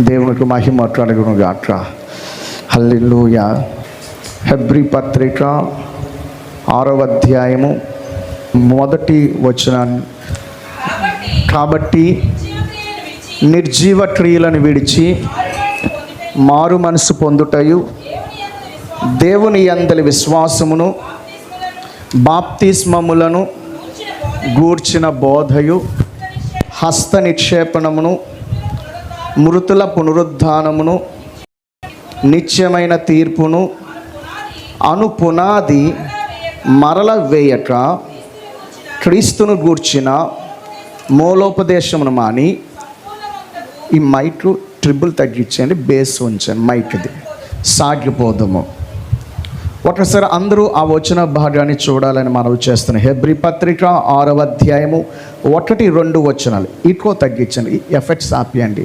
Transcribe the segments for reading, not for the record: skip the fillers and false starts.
దేవునికి మహిమ కలుగును గాక. హల్లెలూయా. హెబ్రీ పత్రిక 6వ అధ్యాయము 1వ వచనం. కాబట్టి నిర్జీవ క్రియలను విడిచి మారు మనసు పొందుటయు, దేవుని యందలి విశ్వాసమును, బాప్తిస్మములను గూర్చిన బోధయు, హస్త నిక్షేపణమును, మృతుల పునరుద్ధానమును, నిత్యమైన తీర్పును అను పునాది మరల వేయక క్రీస్తును గూర్చిన మూలోపదేశమును మాని. ఈ మైక్ ట్రిబుల్ తగ్గించండి, బేస్ ఉంచండి, మైక్ది సాగిపోదము. ఒకసారి అందరూ ఆ వచన భాగాన్ని చూడాలని మనవి చేస్తున్నాం. హెబ్రీ పత్రిక 6వ అధ్యాయము 1-2 వచనాలు. ఈకో తగ్గించండి, ఎఫెక్ట్స్ ఆపియండి.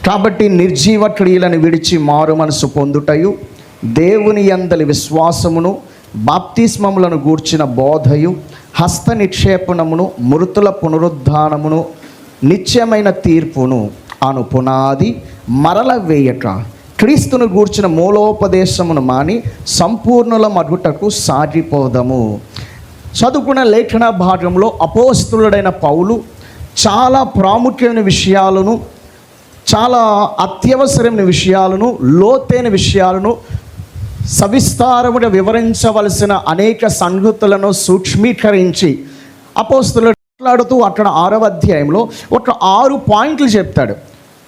కాబట్టి నిర్జీవ క్రియలను విడిచి మారు మనసు పొందుటయు, దేవుని యందలి విశ్వాసమును, బాప్తిస్మములను గూర్చిన బోధయు, హస్త నిక్షేపణమును, మృతుల పునరుద్ధానమును, నిత్యమైన తీర్పును అను పునాది మరల వేయక క్రీస్తును గూర్చిన మూలోపదేశమును మాని సంపూర్ణుల మగుటకు సాగిపోదము. చదువుకున్న లేఖన భాగంలో అపోస్తలుడైన పౌలు చాలా ప్రాముఖ్యమైన విషయాలను, చాలా అత్యవసరమైన విషయాలను, లోతైన విషయాలను, సవిస్తారముగా వివరించవలసిన అనేక సంగతులను సూక్ష్మీకరించి అపోస్తలుడు మాట్లాడుతూ అక్కడ 6వ అధ్యాయంలో ఒక 6 పాయింట్లు చెప్తాడు.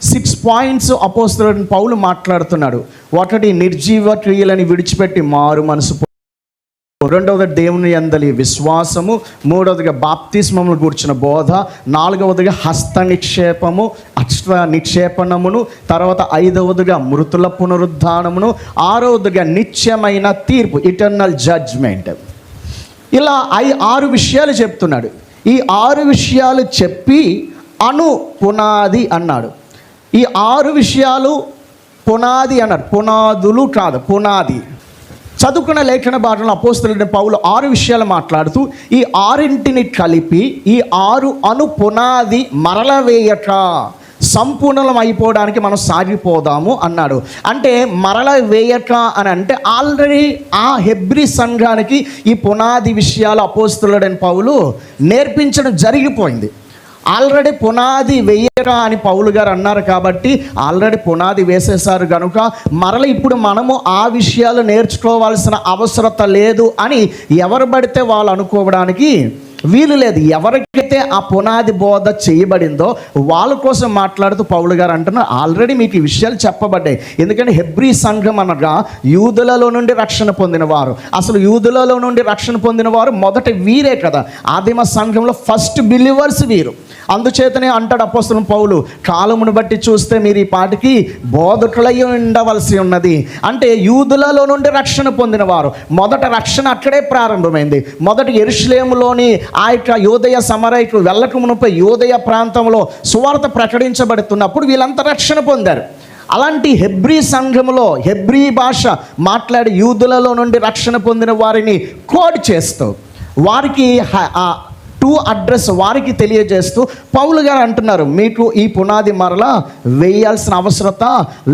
6 పాయింట్స్ అపోస్తలుడైన పౌలు మాట్లాడుతున్నాడు. ఒకటి, నిర్జీవ క్రియలని విడిచిపెట్టి మారు మనసు. రెండవది, దేవుని యందలి విశ్వాసము. మూడవదిగా బాప్తిస్మమును గూర్చిన బోధ. నాలుగవదిగా హస్త నిక్షేపణమును. తర్వాత 5వదిగా మృతుల పునరుద్ధానమును. 6వదిగా నిత్యమైన తీర్పు, ఇటర్నల్ జడ్జ్మెంట్. ఇలా 6 విషయాలు చెప్తున్నాడు. ఈ 6 విషయాలు చెప్పి అను పునాది అన్నాడు. ఈ 6 విషయాలు పునాది అన్నాడు, పునాదులు కాదు, పునాది. చదువుకున్న లేఖన భాగంలో అపోస్తలుడైన పౌలు 6 విషయాలు మాట్లాడుతూ ఈ 6ంటిని కలిపి ఈ 6 అను పునాది మరల వేయక సంపూర్ణం అయిపోవడానికి మనం సాగిపోదాము అన్నాడు. అంటే మరల వేయక అని అంటే ఆల్రెడీ ఆ హెబ్రీ సంఘానికి ఈ పునాది విషయాలు అపోస్తలుడైన పౌలు నేర్పించడం జరిగిపోయింది. ఆల్రెడీ పునాది వేయక అని పౌలు గారు అన్నారు కాబట్టి ఆల్రెడీ పునాది వేసేసారు కనుక మరల ఇప్పుడు మనము ఆ విషయాలు నేర్చుకోవాల్సిన అవసరత లేదు అని ఎవరు పడితే వాళ్ళు అనుకోవడానికి వీలు లేదు. ఎవరికైతే ఆ పునాది బోధ చేయబడిందో వాళ్ళ కోసం మాట్లాడుతూ పౌలు గారు అంటున్నారు, ఆల్రెడీ మీకు ఈ విషయాలు చెప్పబడ్డాయి. ఎందుకంటే హెబ్రీ సంఘం అనగా యూదులలో నుండి రక్షణ పొందినవారు. అసలు యూదులలో నుండి రక్షణ పొందినవారు మొదట వీరే కదా, ఆదిమ సంఘంలో ఫస్ట్ బిలీవర్స్ వీరు. అందుచేతనే అంటాడు అపోస్తలుడైన పౌలు, కాలమును బట్టి చూస్తే మీరు ఈ పాటికి బోధకులై ఉండవలసి ఉన్నది. అంటే యూదులలో నుండి రక్షణ పొందినవారు. మొదట రక్షణ అక్కడే ప్రారంభమైంది. మొదట యెరూషలేములోని ఆ యొక్క యూదయ సమరయకు వెళ్ళక మునుపై యూదయ ప్రాంతంలో సువార్త ప్రకటించబడుతున్నప్పుడు వీళ్ళంతా రక్షణ పొందారు. అలాంటి హెబ్రీ సంఘములో హెబ్రీ భాష మాట్లాడి యూదులలో నుండి రక్షణ పొందిన వారిని కోడ్ చేస్తూ వారికి అడ్రస్ వారికి తెలియజేస్తూ పౌలు గారు అంటున్నారు, మీకు ఈ పునాది మరలా వేయాల్సిన అవసరత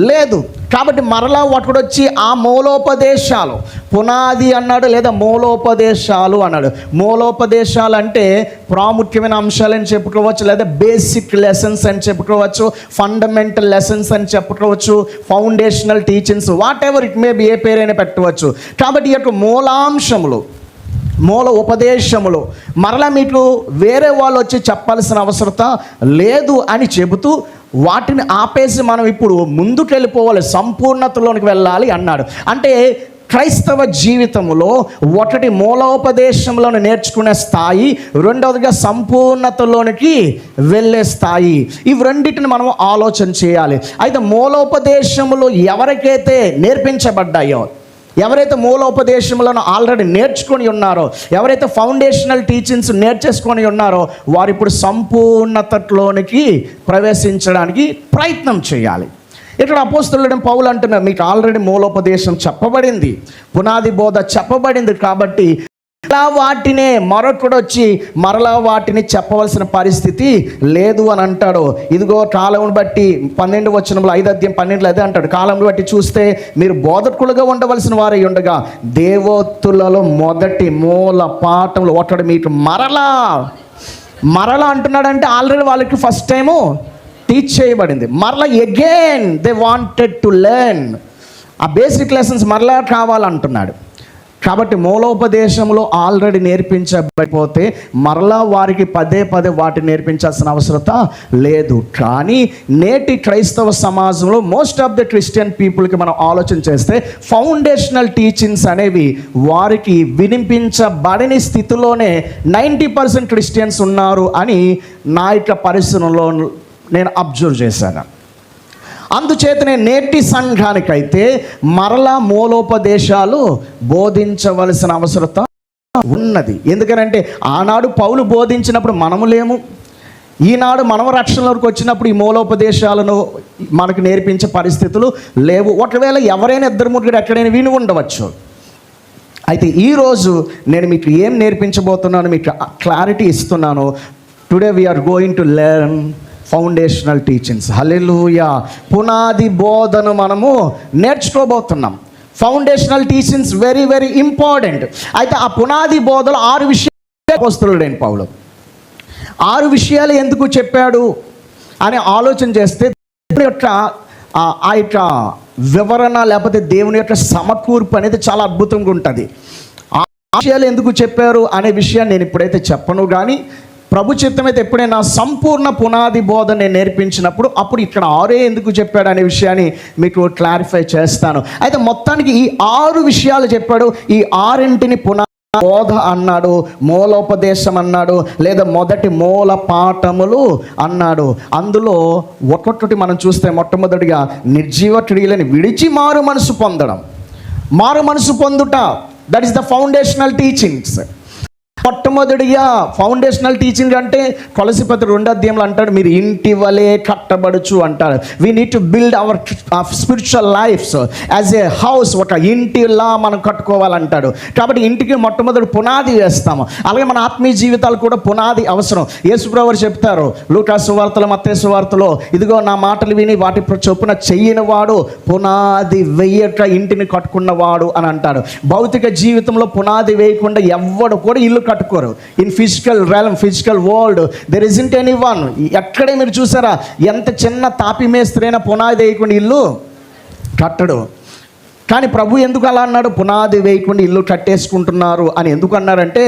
లేదు. కాబట్టి మరలా ఒకడొచ్చి ఆ మూలోపదేశాలు, పునాది అన్నాడు లేదా మూలోపదేశాలు అన్నాడు. మూలోపదేశాలు అంటే ప్రాముఖ్యమైన అంశాలని చెప్పుకోవచ్చు, లేదా బేసిక్ లెసన్స్ అని చెప్పుకోవచ్చు, ఫండమెంటల్ లెసన్స్ అని చెప్పుకోవచ్చు, foundational teachings, whatever it may be, ఏ పేరైనా పెట్టవచ్చు. కాబట్టి ఈ యొక్క మూలాంశములు, మూల ఉపదేశములు మరలా మీకు వేరే వాళ్ళు వచ్చి చెప్పాల్సిన అవసరత లేదు అని చెబుతూ వాటిని ఆపేసి మనం ఇప్పుడు ముందుకు వెళ్ళిపోవాలి, సంపూర్ణతలోనికి వెళ్ళాలి అన్నాడు. అంటే క్రైస్తవ జీవితంలో ఒకటి మూలోపదేశంలోని నేర్చుకునే స్థాయి, రెండవదిగా సంపూర్ణతలోనికి వెళ్ళే స్థాయి. ఇవి రెండింటిని మనం ఆలోచన చేయాలి. అయితే మూలోపదేశములు ఎవరికైతే నేర్పించబడ్డాయో, ఎవరైతే మూలోపదేశములను ఆల్రెడీ నేర్చుకొని ఉన్నారో, ఎవరైతే ఫౌండేషనల్ టీచింగ్స్ నేర్చేసుకొని ఉన్నారో వారు ఇప్పుడు సంపూర్ణతలోనికి ప్రవేశించడానికి ప్రయత్నం చేయాలి. ఇక్కడ అపోస్తలుడైన పౌలు అంటున్నారు, మీకు ఆల్రెడీ మూలోపదేశం చెప్పబడింది, పునాది బోధ చెప్పబడింది. కాబట్టి అలా వాటినే మరొకడు వచ్చి మరలా వాటిని చెప్పవలసిన పరిస్థితి లేదు అని అంటాడు. ఇదిగో కాలం బట్టి 12 వచనంలో 5:12 అదే అంటాడు, కాలం బట్టి చూస్తే మీరు బోధకులుగా ఉండవలసిన వారై ఉండగా దేవోక్తులలో మొదటి మూల పాఠంలో ఒకటి మీకు మరలా అంటున్నాడంటే ఆల్రెడీ వాళ్ళకి ఫస్ట్ టైము టీచ్ చేయబడింది. మరలా again they wanted to learn. ఆ బేసిక్ లెసన్స్ మరలా కావాలంటున్నాడు. కాబట్టి మూలోపదేశంలో ఆల్రెడీ నేర్పించబడిపోతే మరలా వారికి పదే వాటిని నేర్పించాల్సిన అవసరత లేదు. కానీ నేటి క్రైస్తవ సమాజంలో మోస్ట్ ఆఫ్ ద క్రిస్టియన్ పీపుల్కి మనం ఆలోచన చేస్తే ఫౌండేషనల్ టీచింగ్స్ అనేవి వారికి వినిపించబడని స్థితిలోనే 90% క్రిస్టియన్స్ ఉన్నారు అని నా యొక్క పరిశీలనలో నేను అబ్జర్వ్ చేశాను. అందుచేతనే నేటి సంఘానికైతే మరలా మూలోపదేశాలు బోధించవలసిన అవసరత ఉన్నది. ఎందుకనంటే ఆనాడు పౌలు బోధించినప్పుడు మనము లేము, ఈనాడు మనం రక్షణలోకి వచ్చినప్పుడు ఈ మూలోపదేశాలను మనకు నేర్పించే పరిస్థితులు లేవు. ఒకవేళ ఎవరైనా 2-3 ఎక్కడైనా విని ఉండవచ్చు. అయితే ఈరోజు నేను మీకు ఏం నేర్పించబోతున్నాను, మీకు క్లారిటీ ఇస్తున్నాను. Today we're going to learn foundational teachings. Hallelujah. పునాది బోధను మనము నేర్చుకోబోతున్నాం. Foundational teachings very important. అయితే ఆ పునాది బోధలు 6 విషయాలు అపోస్తలుడైన పౌలు 6 విషయాలు ఎందుకు చెప్పాడు అని ఆలోచన చేస్తే దేవుని యొక్క ఆ యొక్క వివరణ లేకపోతే దేవుని యొక్క సమకూర్పు అనేది చాలా అద్భుతంగా ఉంటుంది. ఆ విషయాలు ఎందుకు చెప్పారు అనే విషయాన్ని నేను ఇప్పుడైతే చెప్పను. కానీ ప్రభు చిత్తం అయితే ఎప్పుడైనా సంపూర్ణ పునాది బోధ నేను నేర్పించినప్పుడు అప్పుడు ఇక్కడ 6 ఎందుకు చెప్పాడు అనే విషయాన్ని మీకు క్లారిఫై చేస్తాను. అయితే మొత్తానికి ఈ 6 విషయాలు చెప్పాడు. ఈ 6 పునాది బోధ అన్నాడు, మూలోపదేశం అన్నాడు, లేదా మొదటి మూల పాఠములు అన్నాడు. అందులో ఒక్కొక్కటి మనం చూస్తే మొట్టమొదటిగా నిర్జీవ క్రియలను విడిచి మారు మనసు పొందుట, that is the foundational teachings. మొట్టమొదటిగా ఫౌండేషనల్ టీచింగ్ అంటే కొలసీపత్రి 2 అంటాడు, మీరు ఇంటి వలె కట్టబడుచు అంటారు. We need to build our spiritual lives as a house. ఒక ఇంటిలా మనం కట్టుకోవాలంటాడు. కాబట్టి ఇంటికి మొట్టమొదటి పునాది వేస్తాము. అలాగే మన ఆత్మీయ జీవితాలు కూడా పునాది అవసరం. యేసుప్రభువు చెప్తారు లూకా సువార్తలో, మత్తయి సువార్తలో, ఇదిగో నా మాటలు విని వాటి చొప్పున చెయ్యని వాడు పునాది వేయక ఇంటిని కట్టుకున్నవాడు అని అంటాడు. భౌతిక జీవితంలో పునాది వేయకుండా ఎవ్వడు కూడా ఇల్లు కట్టుకోరు. In physical realm, physical world there isn't any one. ఎక్కడే మీరు చూసారా, ఎంత చిన్న తాపి మేస్త్రైనా పునాది వేయకుండా ఇల్లు కట్టడు. కానీ ప్రభు ఎందుకు అలా అన్నాడు, పునాది వేయకుండా ఇల్లు కట్టేసుకుంటున్నారు అని ఎందుకు అన్నారంటే,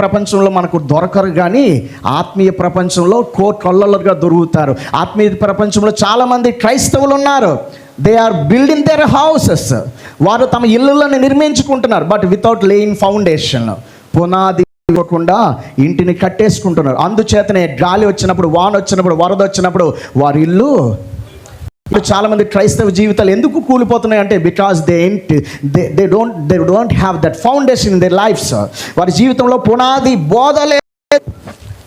ప్రపంచంలో మనకు దొరకరు కానీ ఆత్మీయ ప్రపంచంలో కొల్లలుగా దొరుకుతారు. ఆత్మీయ ప్రపంచంలో చాలామంది క్రైస్తవులు ఉన్నారు. They are building their houses. వారు తమ ఇళ్ళని నిర్మించుకుంటున్నారు, బట్ వితౌట్ లేయింగ్ ఫౌండేషన్. పునాది ఇవ్వకుండా ఇంటిని కట్టేసుకుంటున్నారు. అందుచేతనే గాలి వచ్చినప్పుడు, వాన వచ్చినప్పుడు, వరద వచ్చినప్పుడు వారి ఇల్లు, చాలామంది క్రైస్తవ జీవితాలు ఎందుకు కూలిపోతున్నాయి అంటే because they don't have that foundation in their lives. వారి జీవితంలో పునాది బోధ లేదు.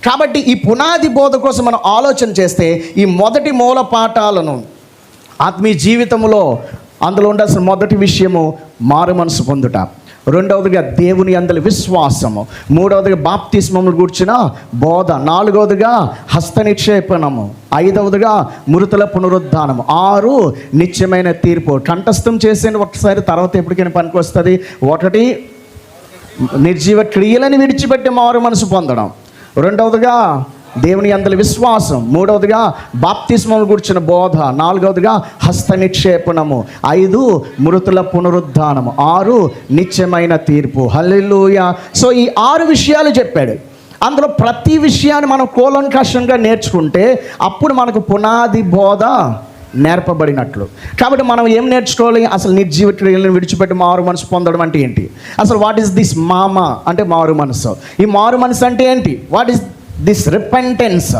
కాబట్టి ఈ పునాది బోధ కోసం మనం ఆలోచన చేస్తే ఈ మొదటి మూల పాఠాలను ఆత్మీయ జీవితంలో అందులో ఉండాల్సిన మొదటి విషయము మారు మనసు పొందుట, రెండవదిగా దేవుని యందలి విశ్వాసము, మూడవదిగా బాప్తిస్మమును గూర్చిన బోధ, నాలుగవదిగా హస్త నిక్షేపణము, ఐదవదిగా మృతుల పునరుద్ధానము, 6 నిత్యమైన తీర్పు. కంఠస్థం చేసేది ఒకసారి, తర్వాత ఎప్పటికైనా పనికి వస్తుంది. 1 నిర్జీవ క్రియలను విడిచిపెట్టి మారు మనసు పొందడం, రెండవదిగా దేవుని యందలి విశ్వాసం, మూడవదిగా బాప్తిస్మము గురించిన బోధ, నాలుగవదిగా హస్త నిక్షేపణము, 5 మృతుల పునరుద్ధానము, 6 నిత్యమైన తీర్పు. హల్లెలూయా. సో ఈ 6 విషయాలు చెప్పాడు. అందులో ప్రతి విషయాన్ని మనం కూలంకషంగా నేర్చుకుంటే అప్పుడు మనకు పునాది బోధ నేర్పబడినట్లు. కాబట్టి మనం ఏం నేర్చుకోవాలి, అసలు నిర్జీవ క్రియలను విడిచిపెట్టి మారు మనసు పొందడం అంటే ఏంటి, అసలు వాట్ ఈస్ దిస్ అంటే మారు మనసు. ఈ మారు మనసు అంటే ఏంటి, వాట్ ఈస్ దిస్ రిపెంటెన్స్.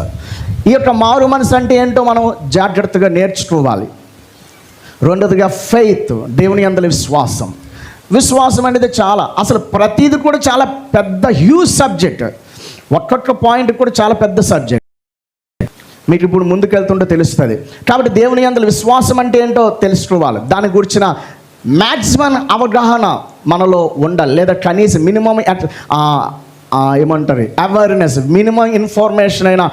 ఈ యొక్క మారు మనసు అంటే ఏంటో మనం జాగ్రత్తగా నేర్చుకోవాలి. రెండోదిగా ఫెయిత్, దేవుని యందలి విశ్వాసం అనేది చాలా, అసలు ప్రతిది కూడా చాలా పెద్ద హ్యూజ్ సబ్జెక్ట్. ఒక్కొక్క పాయింట్ కూడా చాలా పెద్ద సబ్జెక్ట్. మీకు ఇప్పుడు ముందుకెళ్తుంటే తెలుస్తుంది. కాబట్టి దేవుని యందలి విశ్వాసం అంటే ఏంటో తెలుసుకోవాలి. దాని గురించిన మ్యాక్సిమం అవగాహన మనలో ఉండాలి, లేదా కనీసం మినిమం ఏమంటారు అవేర్నెస్, మినిమం ఇన్ఫర్మేషన్ అయినా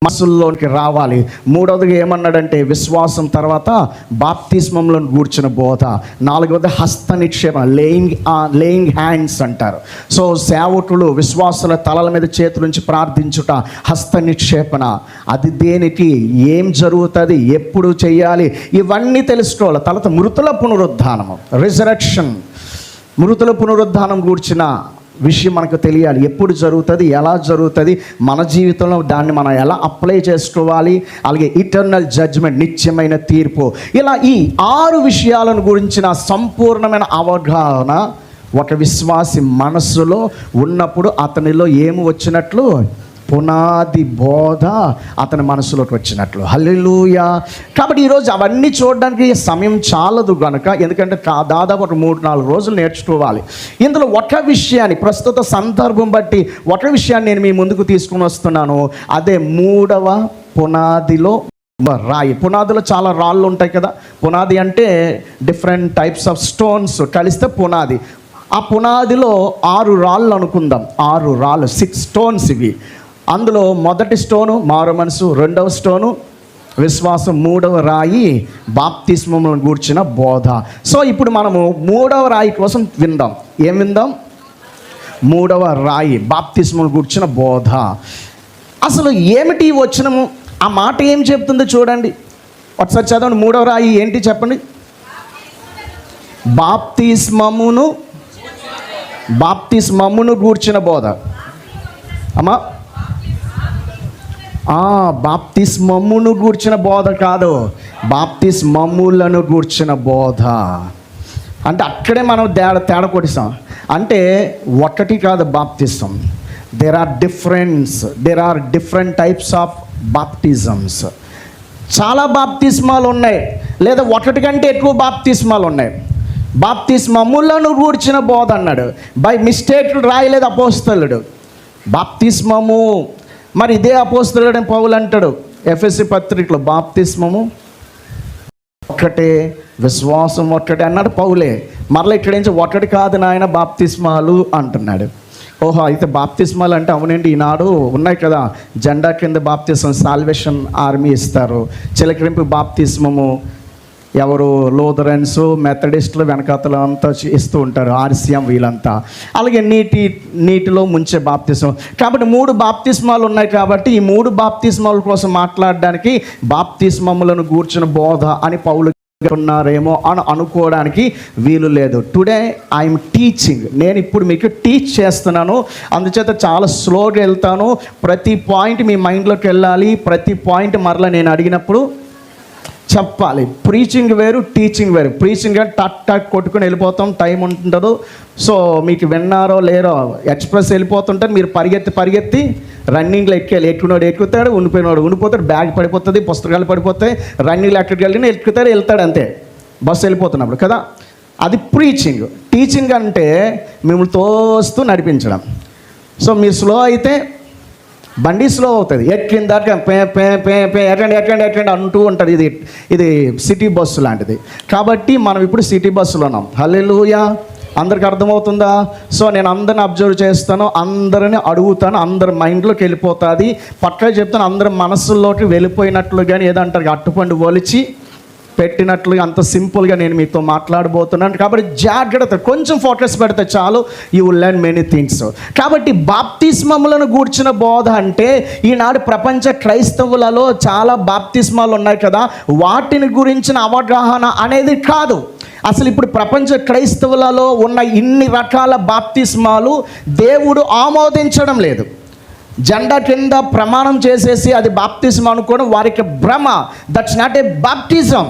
మనసుల్లోనికి రావాలి. మూడవదిగా ఏమన్నాడంటే విశ్వాసం తర్వాత బాప్తిస్మంలో కూర్చున్న బోధ. నాలుగవది హస్త నిక్షేపం, లేయింగ్ హ్యాండ్స్ అంటారు. సో సేవకులు విశ్వాసుల తలల మీద చేతులుంచి ప్రార్థించుట హస్త నిక్షేపణ. అది దేనికి, ఏం జరుగుతుంది, ఎప్పుడు చేయాలి, ఇవన్నీ తెలుసుకోవాలి. తర్వాత మృతుల పునరుద్ధానము, రిజరక్షన్, మృతుల పునరుద్ధానం కూర్చిన విషయం మనకు తెలియాలి. ఎప్పుడు జరుగుతుంది, ఎలా జరుగుతుంది, మన జీవితంలో దాన్ని మనం ఎలా అప్లై చేసుకోవాలి. అలాగే ఇటర్నల్ జడ్జ్మెంట్, నిత్యమైన తీర్పు. ఇలా ఈ 6 విషయాలను గురించిన సంపూర్ణమైన అవగాహన ఒక విశ్వాసి మనస్సులో ఉన్నప్పుడు అతనిలో ఏమి వచ్చినట్లు, పునాది బోధ అతని మనసులోకి వచ్చినట్లు. హల్లెలూయా. కాబట్టి ఈరోజు అవన్నీ చూడడానికి సమయం చాలదు కనుక, ఎందుకంటే దాదాపు ఒక 3-4 రోజులు నేర్చుకోవాలి. ఇందులో ఒక విషయాన్ని, ప్రస్తుత సందర్భం బట్టి ఒక విషయాన్ని నేను మీ ముందుకు తీసుకుని వస్తున్నాను. అదే 3వ పునాదిలో రాయి. పునాదిలో చాలా రాళ్ళు ఉంటాయి కదా. పునాది అంటే డిఫరెంట్ టైప్స్ ఆఫ్ స్టోన్స్ కలిస్తే పునాది. ఆ పునాదిలో 6 రాళ్ళు అనుకుందాం, 6 రాళ్ళు, 6 స్టోన్స్ ఇవి. అందులో మొదటి స్టోను మారు మనసు, రెండవ స్టోను విశ్వాసం, 3వ రాయి బాప్తిస్మమును గూర్చిన బోధ. సో ఇప్పుడు మనము 3వ రాయి కోసం విందాం. ఏం విందాం? 3వ రాయి బాప్తిస్మమును గూర్చిన బోధ. అసలు ఏమిటి వచనము, ఆ మాట ఏం చెప్తుందో చూడండి ఒకసారి చదవండి. 3వ రాయి ఏంటి చెప్పండి? బాప్తిస్మమును గూర్చిన బోధ. అమ్మా, బాప్తిస్మమును గూర్చిన బోధ కాదు, బాప్తిస్మములను గూర్చిన బోధ. అంటే అక్కడే మనం తేడా కొట్టిస్తాం. అంటే ఒకటి కాదు baptism, there are different types of baptisms. చాలా బాప్తిస్మాలు ఉన్నాయి, లేదా ఒకటి కంటే ఎక్కువ బాప్తిస్మాలు ఉన్నాయి. బాప్తిస్మములను గూర్చిన బోధ అన్నాడు. బై మిస్టేక్ రాయలేదు అపోస్తలుడు బాప్తిస్మము. మరి ఇదే అపోస్తలుడు పౌలు అంటాడు ఎఫెసీ పత్రికలో, బాప్తిస్మము ఒక్కటే, విశ్వాసం ఒక్కటే అన్నాడు పౌలే. మరలా ఇక్కడ నుంచి ఒకటి కాదు నాయన బాప్తిస్మాలు అంటున్నాడు. ఓహో, అయితే బాప్తిస్మాలు అంటే అవునండి, ఈనాడు ఉన్నాయి కదా, జెండా కింద బాప్తిస్మం, సాల్వేషన్ ఆర్మీ ఇస్తారు. చిలకరింపు బాప్తిస్మము ఎవరు లూథరన్స్, మెథడిస్టులు వెనకాతలు అంతా ఇస్తూ ఉంటారు, ఆర్సిఎం వీళ్ళంతా. అలాగే నీటిలో ముంచే బాప్తిస్మం. కాబట్టి 3 బాప్తిస్మాలు ఉన్నాయి. కాబట్టి ఈ 3 బాప్తిస్మాల కోసం మాట్లాడడానికి బాప్తిస్మములను గూర్చిన బోధ అని పౌలు ఉన్నారేమో అని అనుకోవడానికి వీలు లేదు. టుడే ఐఎమ్ టీచింగ్, నేను ఇప్పుడు మీకు టీచ్ చేస్తున్నాను. అందుచేత చాలా స్లోగా వెళ్తాను. ప్రతి పాయింట్ మీ మైండ్లోకి వెళ్ళాలి. ప్రతి పాయింట్ మరలా నేను అడిగినప్పుడు చెప్పాలి. ప్రీచింగ్ వేరు, టీచింగ్ వేరు. ప్రీచింగ్ అంటే టక్ కొట్టుకుని వెళ్ళిపోతాం, టైం ఉంటుండదు. సో మీకు విన్నారో లేరో ఎక్స్ప్రెస్ వెళ్ళిపోతుంటే మీరు పరిగెత్తి రన్నింగ్లో ఎక్కున్నాడు ఎక్కుతాడు, ఉండిపోతాడు, బ్యాగ్ పడిపోతుంది, పుస్తకాలు పడిపోతాయి, రన్నింగ్లో ఎక్కడికి వెళ్ళినా వెళ్తాడు అంతే, బస్సు వెళ్ళిపోతున్నప్పుడు కదా. అది ప్రీచింగ్. టీచింగ్ అంటే మిమ్మల్ని తోస్తూ నడిపించడం. సో మీరు స్లో అయితే బండి స్లో అవుతుంది, ఎక్కిన దాకా ఎక్కండి అంటూ ఉంటుంది. ఇది సిటీ బస్సు లాంటిది. కాబట్టి మనం ఇప్పుడు సిటీ బస్సులో ఉన్నాం. హల్లెలూయా. అందరికి అర్థమవుతుందా? సో నేను అందరిని అబ్జర్వ్ చేస్తాను, అందరిని అడుగుతాను, అందరి మైండ్లోకి వెళ్ళిపోతుంది. పక్కన చెప్తాను, అందరి మనసుల్లోకి వెళ్ళిపోయినట్లు. కానీ ఏదంటారు, అట్టుపండు ఒలిచి పెట్టినట్లుగా అంత సింపుల్గా నేను మీతో మాట్లాడబోతున్నాను. కాబట్టి జాగ్రత్త, కొంచెం ఫోకస్ పెడితే చాలు, you will learn many things. కాబట్టి బాప్తిస్మములను గూర్చిన బోధ అంటే ఈనాడు ప్రపంచ క్రైస్తవులలో చాలా బాప్తిస్మాలు ఉన్నాయి కదా, వాటిని గురించిన అవగాహన అనేది కాదు. అసలు ఇప్పుడు ప్రపంచ క్రైస్తవులలో ఉన్న ఇన్ని రకాల బాప్తిస్మాలు దేవుడు ఆమోదించడం లేదు. జెండా కింద ప్రమాణం చేసేసి అది బాప్తిజం అనుకోవడం వారికి భ్రమ. That's not a baptism.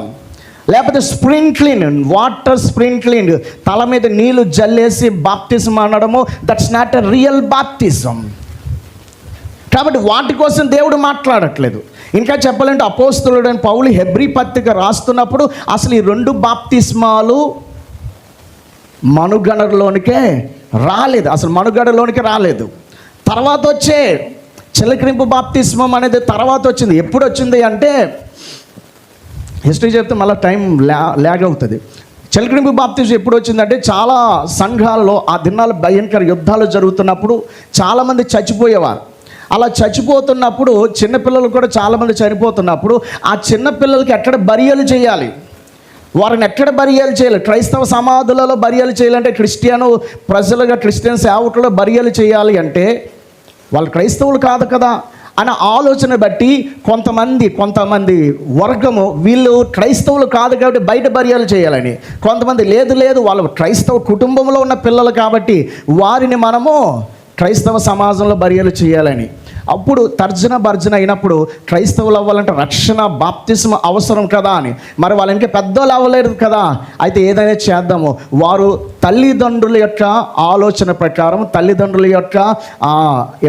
లేకపోతే స్ప్రింక్లింగ్, వాటర్ స్ప్రింక్లింగ్, తల మీద నీళ్లు జల్లేసి బాప్తిజం అనడము, దట్స్ నాట్ ఎ రియల్ బాప్తిజం. కాబట్టి వాటి కోసం దేవుడు మాట్లాడట్లేదు. ఇంకా చెప్పాలంటే అపోస్తలుడైన పౌలు హెబ్రీ పత్రిక రాస్తున్నప్పుడు అసలు ఈ 2 బాప్తిస్మాలు మనుగడలోనికే రాలేదు, అసలు మనుగడలోనికి రాలేదు. తర్వాత వచ్చే చిలకరింపు బాప్తిస్మం అనేది తర్వాత వచ్చింది. ఎప్పుడు వచ్చింది అంటే హిస్టరీ చెప్తే మళ్ళీ టైం ల్యాగ్ అవుతుంది. చిలకరింపు బాప్తిజం ఎప్పుడు వచ్చిందంటే, చాలా సంఘాల్లో ఆ దినాలు భయంకర యుద్ధాలు జరుగుతున్నప్పుడు చాలామంది చచ్చిపోయేవారు. అలా చచ్చిపోతున్నప్పుడు చిన్నపిల్లలు కూడా చాలామంది చనిపోతున్నప్పుడు ఆ చిన్నపిల్లలకి ఎక్కడ బరియలు చేయాలి, వారిని ఎక్కడ బరియలు చేయాలి, క్రైస్తవ సమాధులలో బరియలు చేయాలంటే, క్రిస్టియన్ ప్రజలుగా క్రిస్టియన్ సేవకులు బరియలు చేయాలి అంటే వాళ్ళు క్రైస్తవులు కాదు కదా అనే ఆలోచన బట్టి కొంతమంది వర్గము వీళ్ళు క్రైస్తవులు కాదు కాబట్టి బయట బర్యాలు చేయాలని, కొంతమంది లేదు వాళ్ళు క్రైస్తవ కుటుంబంలో ఉన్న పిల్లలు కాబట్టి వారిని మనము క్రైస్తవ సమాజంలో బర్యాలు చేయాలని. అప్పుడు తర్జన భర్జన అయినప్పుడు క్రైస్తవులు అవ్వాలంటే రక్షణ బాప్తిస్మ అవసరం కదా అని, మరి వాళ్ళ ఇంకా పెద్దోళ్ళు అవ్వలేరు కదా, అయితే ఏదైనా చేద్దాము. వారు తల్లిదండ్రుల యొక్క ఆలోచన ప్రకారం, తల్లిదండ్రుల యొక్క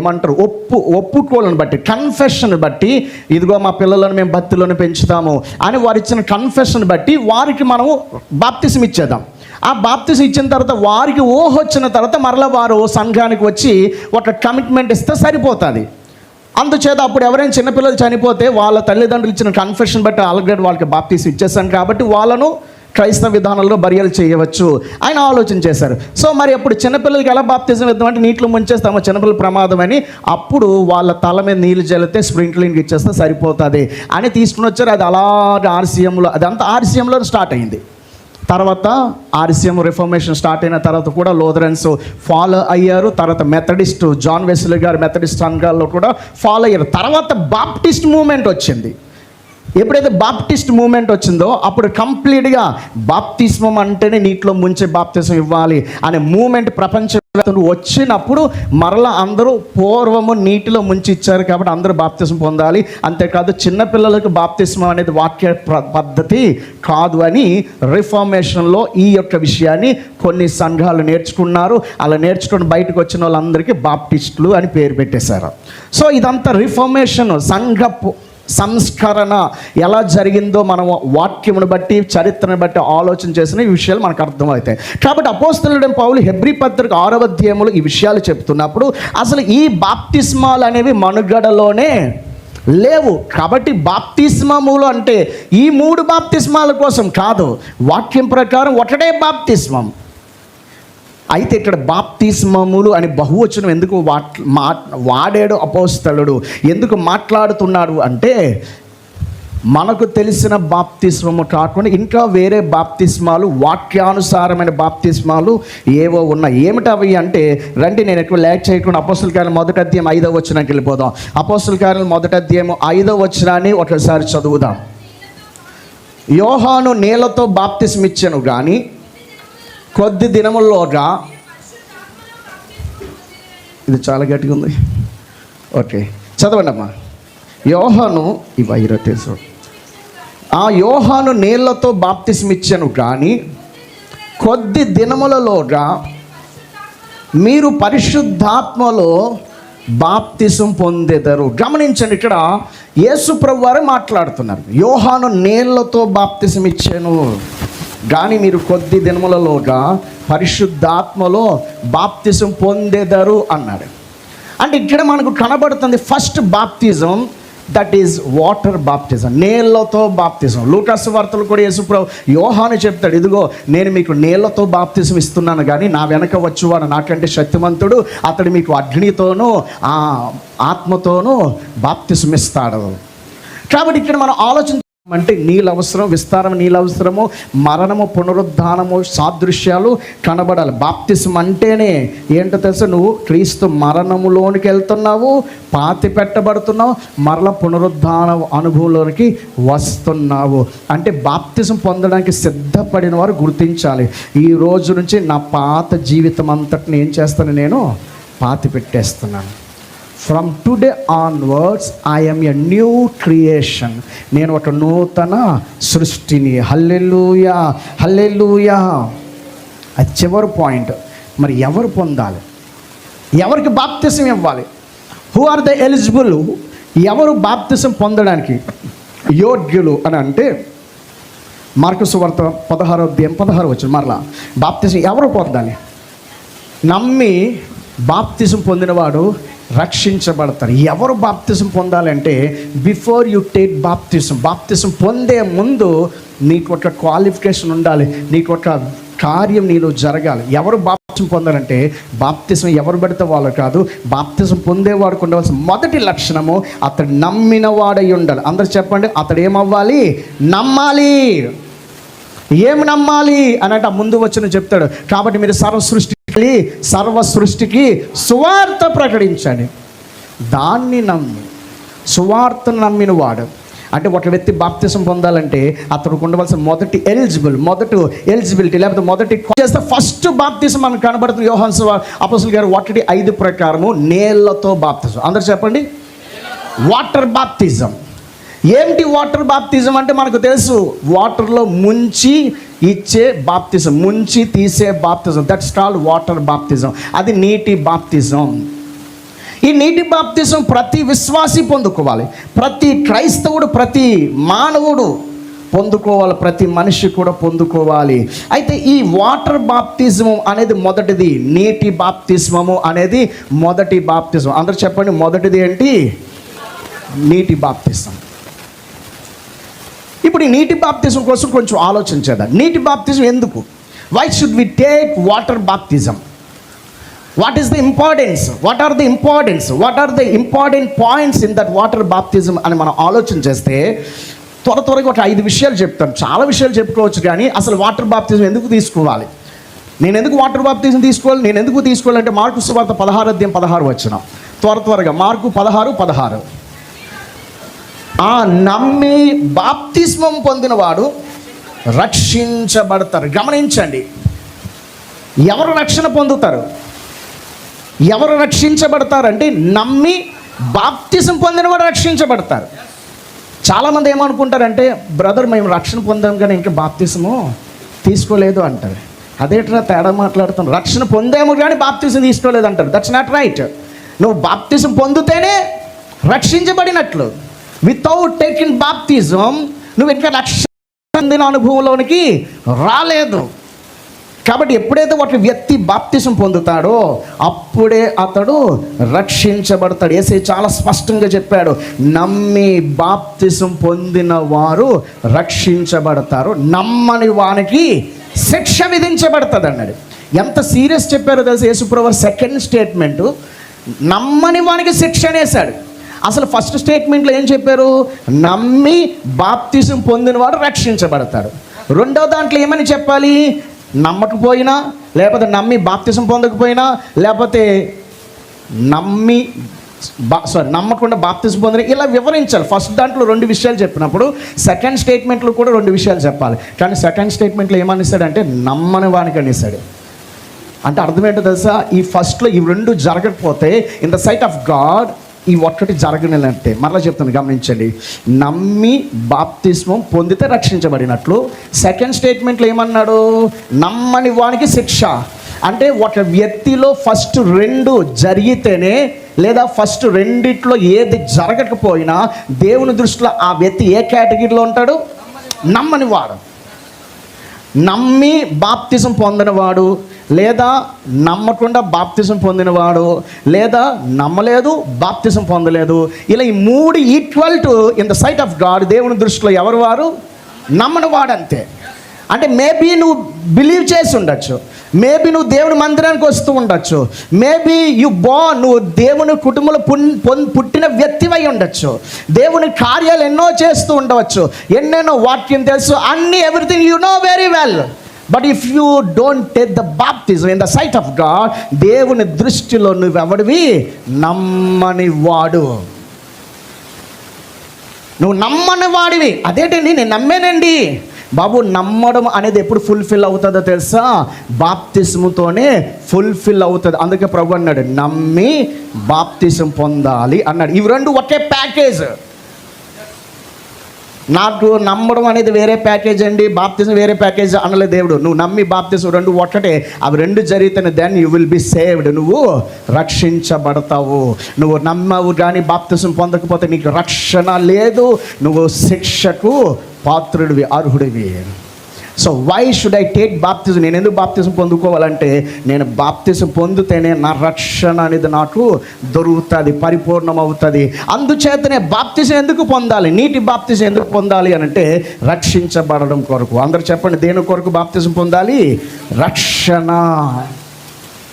ఏమంటారు ఒప్పుకోలను బట్టి, కన్ఫెషన్ బట్టి, ఇదిగో మా పిల్లలను మేము భక్తిలోనే పెంచుతాము అని వారు ఇచ్చిన కన్ఫెషన్ బట్టి వారికి మనము బాప్తిస్మ ఇచ్చేద్దాం. ఆ బాప్తిస్మ ఇచ్చిన తర్వాత వారికి వచ్చిన తర్వాత మరలా వారు సంఘానికి వచ్చి ఒక కమిట్మెంట్ ఇస్తే సరిపోతుంది. అందుచేత అప్పుడు ఎవరైనా చిన్నపిల్లలు చనిపోతే వాళ్ళ తల్లిదండ్రులు ఇచ్చిన కన్ఫెషన్ బట్టి ఆల్రెడీ వాళ్ళకి బాప్తిస్మ ఇచ్చేస్తాను కాబట్టి వాళ్ళను క్రైస్తవ విధానంలో బర్యాలు చేయవచ్చు ఆయన ఆలోచన చేశారు. సో మరి అప్పుడు చిన్నపిల్లలకి ఎలా బాప్తిజం ఇద్దామంటే నీటిలో ముంచేస్తాము, చిన్నపిల్లల ప్రమాదం అని, అప్పుడు వాళ్ళ తల మీద నీళ్ళు జల్లితే స్ప్రింక్లింగ్ ఇచ్చేస్తే సరిపోతుంది అని తీసుకుని వచ్చారు. అది అలాగే ఆర్సీఎంలో, అదంతా ఆర్సీఎంలో స్టార్ట్ అయింది. తర్వాత ఆర్సీఎం రిఫర్మేషన్ స్టార్ట్ అయిన తర్వాత కూడా లోథరన్స్ ఫాలో అయ్యారు. తర్వాత మెథడిస్ట్ జాన్ వెస్లీ గారు మెథడిస్ట్ సంఘాల్లో కూడా ఫాలో అయ్యారు. తర్వాత బాప్టిస్ట్ మూవ్మెంట్ వచ్చింది. ఎప్పుడైతే బాప్టిస్ట్ మూవ్మెంట్ వచ్చిందో అప్పుడు కంప్లీట్గా బాప్తిస్మం అంటేనే నీటిలో ముంచే బాప్తిస్మం ఇవ్వాలి అనే మూవ్మెంట్ ప్రపంచవ్యాప్తంగా వచ్చినప్పుడు మరలా అందరూ పూర్వము నీటిలో ముంచి ఇచ్చారు కాబట్టి అందరూ బాప్తిస్మం పొందాలి, అంతేకాదు చిన్నపిల్లలకు బాప్తిస్మం అనేది వాక్య పద్ధతి కాదు అని రిఫార్మేషన్లో ఈ యొక్క విషయాన్ని కొన్ని సంఘాలు నేర్చుకున్నారు. అలా నేర్చుకుని బయటకు వచ్చిన వాళ్ళందరికీ బాప్టిస్టులు అని పేరు పెట్టేశారు. సో ఇదంతా రిఫార్మేషన్, సంఘ సంస్కరణ ఎలా జరిగిందో మనం వాక్యమును బట్టి చరిత్రను బట్టి ఆలోచన చేసిన ఈ విషయాలు మనకు అర్థమవుతాయి. కాబట్టి అపోస్తలుడైన పౌలు హెబ్రీ పత్రిక 6వ అధ్యాయంలో ఈ విషయాలు చెప్తున్నప్పుడు అసలు ఈ బాప్తిస్మాలు అనేవి మనుగడలోనే లేవు. కాబట్టి బాప్తిస్మములు అంటే ఈ 3 బాప్తిస్మాల కోసం కాదు, వాక్యం ప్రకారం ఒకటే బాప్తిస్మం. అయితే ఇక్కడ బాప్తిస్మములు అని బహువచనం ఎందుకు వాడాడు అపోస్తలుడు, ఎందుకు మాట్లాడుతున్నాడు అంటే మనకు తెలిసిన బాప్తిస్మము కాకుండా ఇంకా వేరే బాప్తిస్మాలు, వాక్యానుసారమైన బాప్తిస్మాలు ఏవో ఉన్నాయి. ఏమిటవి అంటే రండి, నేను ఎక్కువ లేట్ చేయకుండా అపోస్తల కార్యాలు 1వ అధ్యాయం 5వ వచనానికి వెళ్ళిపోదాం. అపోస్తల కార్యాలు 1వ అధ్యాయం 5వ వచనాన్ని ఒకసారి చదువుదాం. యోహాను నీళ్లతో బాప్తిస్మ ఇచ్చెను కానీ కొద్ది దినముల్లోగా, ఇది చాలా గట్టిగా ఉంది, ఓకే చదవండి అమ్మా. యోహాను తెలుసు, ఆ యోహాను నీళ్లతో బాప్తిస్మ ఇచ్చెను కానీ కొద్ది దినములలోగా మీరు పరిశుద్ధాత్మలో బాప్తిసం పొందెదరు. గమనించండి, ఇక్కడ యేసు ప్రభువు వారే మాట్లాడుతున్నారు. యోహాను నీళ్లతో బాప్తిసం ఇచ్చాను కానీ మీరు కొద్ది దినములలోగా పరిశుద్ధాత్మలో బాప్తిజం పొందెదరు అన్నాడు. అంటే ఇక్కడ మనకు కనబడుతుంది ఫస్ట్ బాప్తిజం, దట్ ఈజ్ వాటర్ బాప్తిజం, నీళ్లతో బాప్తిజం. లూకాసు వార్తలు కూడా యేసుప్రభు యోహాను చెప్తాడు, ఇదిగో నేను మీకు నీళ్లతో బాప్తిజం ఇస్తున్నాను కానీ నా వెనక వచ్చేవాడు నాకంటే శక్తిమంతుడు, అతడు మీకు అగ్నితోనూ ఆత్మతోనూ బాప్తిజం ఇస్తాడు. కాబట్టి ఇక్కడ మనం ఆలోచన అంటే నీళ్ళు అవసరం, విస్తారం నీళ్ళు అవసరము, మరణము పునరుద్ధానము సాదృశ్యాలు కనబడాలి. బాప్తిస్మ అంటేనే ఏంటో తెలుసు, నువ్వు క్రీస్తు మరణములోనికి వెళ్తున్నావు, పాతి పెట్టబడుతున్నావు, మరల పునరుద్ధాన అనుభవంలోనికి వస్తున్నావు. అంటే బాప్తిస్మ పొందడానికి సిద్ధపడిన వారు గుర్తించాలి, ఈ రోజు నుంచి నా పాత జీవితం అంతటిని ఏం చేస్తాను, నేను పాతి పెట్టేస్తున్నాను. From today onwards I am a new creation, నేను ఒక నూతన సృష్టిని. హల్లెలూయా హల్లెలూయా. అది చివరి పాయింట్. మరి ఎవరు పొందాలి, ఎవరికి బాప్తిసం ఇవ్వాలి, హూ ఆర్ ద ఎలిజిబుల్, ఎవరు బాప్తిసం పొందడానికి యోగ్యులు అని అంటే మార్కు సువార్త 16వ అధ్యాయం 16 వచ్చిన మరలా బాప్తిసం ఎవరు పొందాలి. నమ్మి బాప్తిసం పొందినవాడు రక్షించబడతారు. ఎవరు బాప్తిజం పొందాలంటే బిఫోర్ యు టేక్ బాప్తిజం పొందే ముందు నీకు ఒక క్వాలిఫికేషన్ ఉండాలి, నీకు ఒక కార్యం నీలో జరగాలి. ఎవరు బాప్తిజం పొందాలంటే బాప్తిజం ఎవరు పెడితే వాళ్ళు కాదు, బాప్తిజం పొందేవాడికి ఉండవలసిన మొదటి లక్షణము అతడు నమ్మిన వాడై ఉండాలి. అందరు చెప్పండి, అతడు ఏమవ్వాలి? నమ్మాలి. ఏమి నమ్మాలి అని అంటే ముందు వచ్చిన చెప్తాడు, కాబట్టి మీరు సర్వ సృష్టికి సువార్త ప్రకటించండి. దాన్ని నమ్మి సువార్తను నమ్మిన వాడు అంటే ఒక వ్యక్తి బాప్తిజం పొందాలంటే అతనికి ఉండవలసిన మొదటి ఎలిజిబిలిటీ లేకపోతే మొదటి చేస్తే ఫస్ట్ బాప్తిజం మనకు కనబడుతుంది. యోహాను అపోస్తలుల గారు 1:5 ప్రకారము నీళ్లతో బాప్తిజం. అందరు చెప్పండి, వాటర్ బాప్తిజం. ఏంటి వాటర్ బాప్తిజం అంటే మనకు తెలుసు, వాటర్లో ముంచి ఇచ్చే బాప్తిజం, ముంచి తీసే బాప్తిజం, దట్స్ కాల్డ్ వాటర్ బాప్తిజం. అది నీటి బాప్తిజం. ఈ నీటి బాప్తిజం ప్రతి విశ్వాసి పొందుకోవాలి, ప్రతి క్రైస్తవుడు, ప్రతి మానవుడు పొందుకోవాలి, ప్రతి మనిషి కూడా పొందుకోవాలి. అయితే ఈ వాటర్ బాప్తిజం అనేది మొదటిది, నీటి బాప్తిజము అనేది మొదటి బాప్తిజం. అందరూ చెప్పండి, మొదటిది ఏంటి? నీటి బాప్తిజం. ఇప్పుడు ఈ నీటి బాప్తిజం కోసం కొంచెం ఆలోచించేద్దాం. నీటి బాప్తిజం ఎందుకు? Why should we take water baptism? What is the importance? What are the important points in that water baptism అని మనం ఆలోచన చేస్తే త్వరగా ఒక 5 విషయాలు చెప్తాను. చాలా విషయాలు చెప్పుకోవచ్చు, కానీ అసలు వాటర్ బాప్తిజం ఎందుకు తీసుకోవాలి, నేను ఎందుకు వాటర్ బాప్తిజం తీసుకోవాలి, నేను ఎందుకు తీసుకోవాలంటే మార్కు సువార్త 16:16 త్వరగా మార్కు 16:16 నమ్మి బాప్తిస్మం పొందినవాడు రక్షించబడతారు. గమనించండి, ఎవరు రక్షణ పొందుతారు, ఎవరు రక్షించబడతారంటే నమ్మి బాప్తిజం పొందినవాడు రక్షించబడతారు. చాలామంది ఏమనుకుంటారంటే, బ్రదర్ మేము రక్షణ పొందాం కానీ ఇంకా బాప్తిజము తీసుకోలేదు అంటారు. అదేట్రా తేడా మాట్లాడుతాం, రక్షణ పొందాము కానీ బాప్తిజం తీసుకోలేదు అంటారు. That's not right. నువ్వు బాప్తిజం పొందితేనే రక్షించబడినట్లు. వితౌట్ టేకింగ్ బాప్తిజం నువ్వు ఇంకా రక్షణ పొందిన అనుభవంలోనికి రాలేదు. కాబట్టి ఎప్పుడైతే ఒక వ్యక్తి బాప్తిజం పొందుతాడో అప్పుడే అతడు రక్షించబడతాడు. యేసయ్య చాలా స్పష్టంగా చెప్పాడు, నమ్మి బాప్తిజం పొందిన వారు రక్షించబడతారు, నమ్మని వానికి శిక్ష విధించబడుతుంది అన్నాడు. ఎంత సీరియస్ చెప్పారో తెలుసు యేసుప్రభు సెకండ్ స్టేట్మెంటు, నమ్మని వానికి శిక్ష అనేసాడు. అసలు ఫస్ట్ స్టేట్మెంట్లో ఏం చెప్పారు? నమ్మి బాప్తిజం పొందినవాడు రక్షించబడతాడు. రెండో దాంట్లో ఏమని చెప్పాలి? నమ్మకపోయినా, లేకపోతే నమ్మి బాప్తిజం పొందకపోయినా, లేకపోతే నమ్మకుండా బాప్తిజం పొందిన, ఇలా వివరించాలి. ఫస్ట్ దాంట్లో 2 విషయాలు చెప్పినప్పుడు సెకండ్ స్టేట్మెంట్లో కూడా 2 విషయాలు చెప్పాలి. కానీ సెకండ్ స్టేట్మెంట్లో ఏమనిస్తాడంటే నమ్మని వానికి అనేసాడు. అంటే అర్థం ఏంటో తెలుసా? ఈ ఫస్ట్లో ఈ 2 జరగకపోతే in the sight of God ఈ ఒక్కటి జరగనిలంటే, మరలా చెప్తాను గమనించండి, నమ్మి బాప్తిస్మం పొందితే రక్షించబడినట్లు. సెకండ్ స్టేట్మెంట్లో ఏమన్నాడు? నమ్మని వానికి శిక్ష. అంటే ఒక వ్యక్తిలో ఫస్ట్ 2 జరిగితేనే, లేదా ఫస్ట్ 2 ఏది జరగకపోయినా దేవుని దృష్టిలో ఆ వ్యక్తి ఏ కేటగిరీలో ఉంటాడు? నమ్మని వాడు. నమ్మి బాప్తిజం పొందినవాడు, లేదా నమ్మకుండా బాప్తిజం పొందినవాడు, లేదా నమ్మలేదు బాప్తిజం పొందలేదు, ఇలా ఈ 3 equal to in the sight of God. దేవుని దృష్టిలో ఎవరు వారు? నమ్మని వాడంతే. అంటే మేబీ నువ్వు బిలీవ్ చేసి ఉండొచ్చు, మేబీ నువ్వు దేవుని మందిరానికి వస్తూ ఉండొచ్చు, మేబీ నువ్వు దేవుని కుటుంబంలో పుట్టిన వ్యక్తివై ఉండొచ్చు, దేవుని కార్యాలు ఎన్నో చేస్తూ ఉండవచ్చు, ఎన్నెన్నో వాక్యం తెలుసు, అన్ని everything you know very well. But if you don't take the baptism in the sight of God, దేవుని దృష్టిలో నువ్వెవడివి? నమ్మని వాడు. నువ్వు నమ్మని వాడివి. అదేంటండి నేను నమ్మానండి బాబు. నమ్మడం అనేది ఎప్పుడు ఫుల్ఫిల్ అవుతుందో తెలుసా? బాప్తిజంతోనే ఫుల్ఫిల్ అవుతుంది. అందుకే ప్రభు అన్నాడు నమ్మి బాప్తిజం పొందాలి అన్నాడు. ఇవి 2 ఒకే ప్యాకేజ్. నాకు నమ్మడం అనేది వేరే ప్యాకేజ్ అండి, బాప్తిజం వేరే ప్యాకేజ్ అనలే దేవుడు. నువ్వు నమ్మి బాప్తిజం 2 ఒక్కటే. అవి 2 జరిగితేనే then you will be saved. నువ్వు రక్షించబడతావు. నువ్వు నమ్మవు కానీ బాప్తిజం పొందకపోతే నీకు రక్షణ లేదు, నువ్వు శిక్షకు పాత్రుడివి, అర్హుడివి. So why should I take baptism? నేను ఎందుకు బాప్తిజం పొందుకోవాలంటే, నేను బాప్తిజం పొందితేనే నా రక్షణ అనేది నాకు దొరుకుతుంది, పరిపూర్ణం అవుతుంది. అందుచేతనే బాప్తిజం ఎందుకు పొందాలి, నీటి బాప్తిజం ఎందుకు పొందాలి అని అంటే, రక్షించబడడం కొరకు. అందరూ చెప్పండి, దేని కొరకు బాప్తిజం పొందాలి? రక్షణ.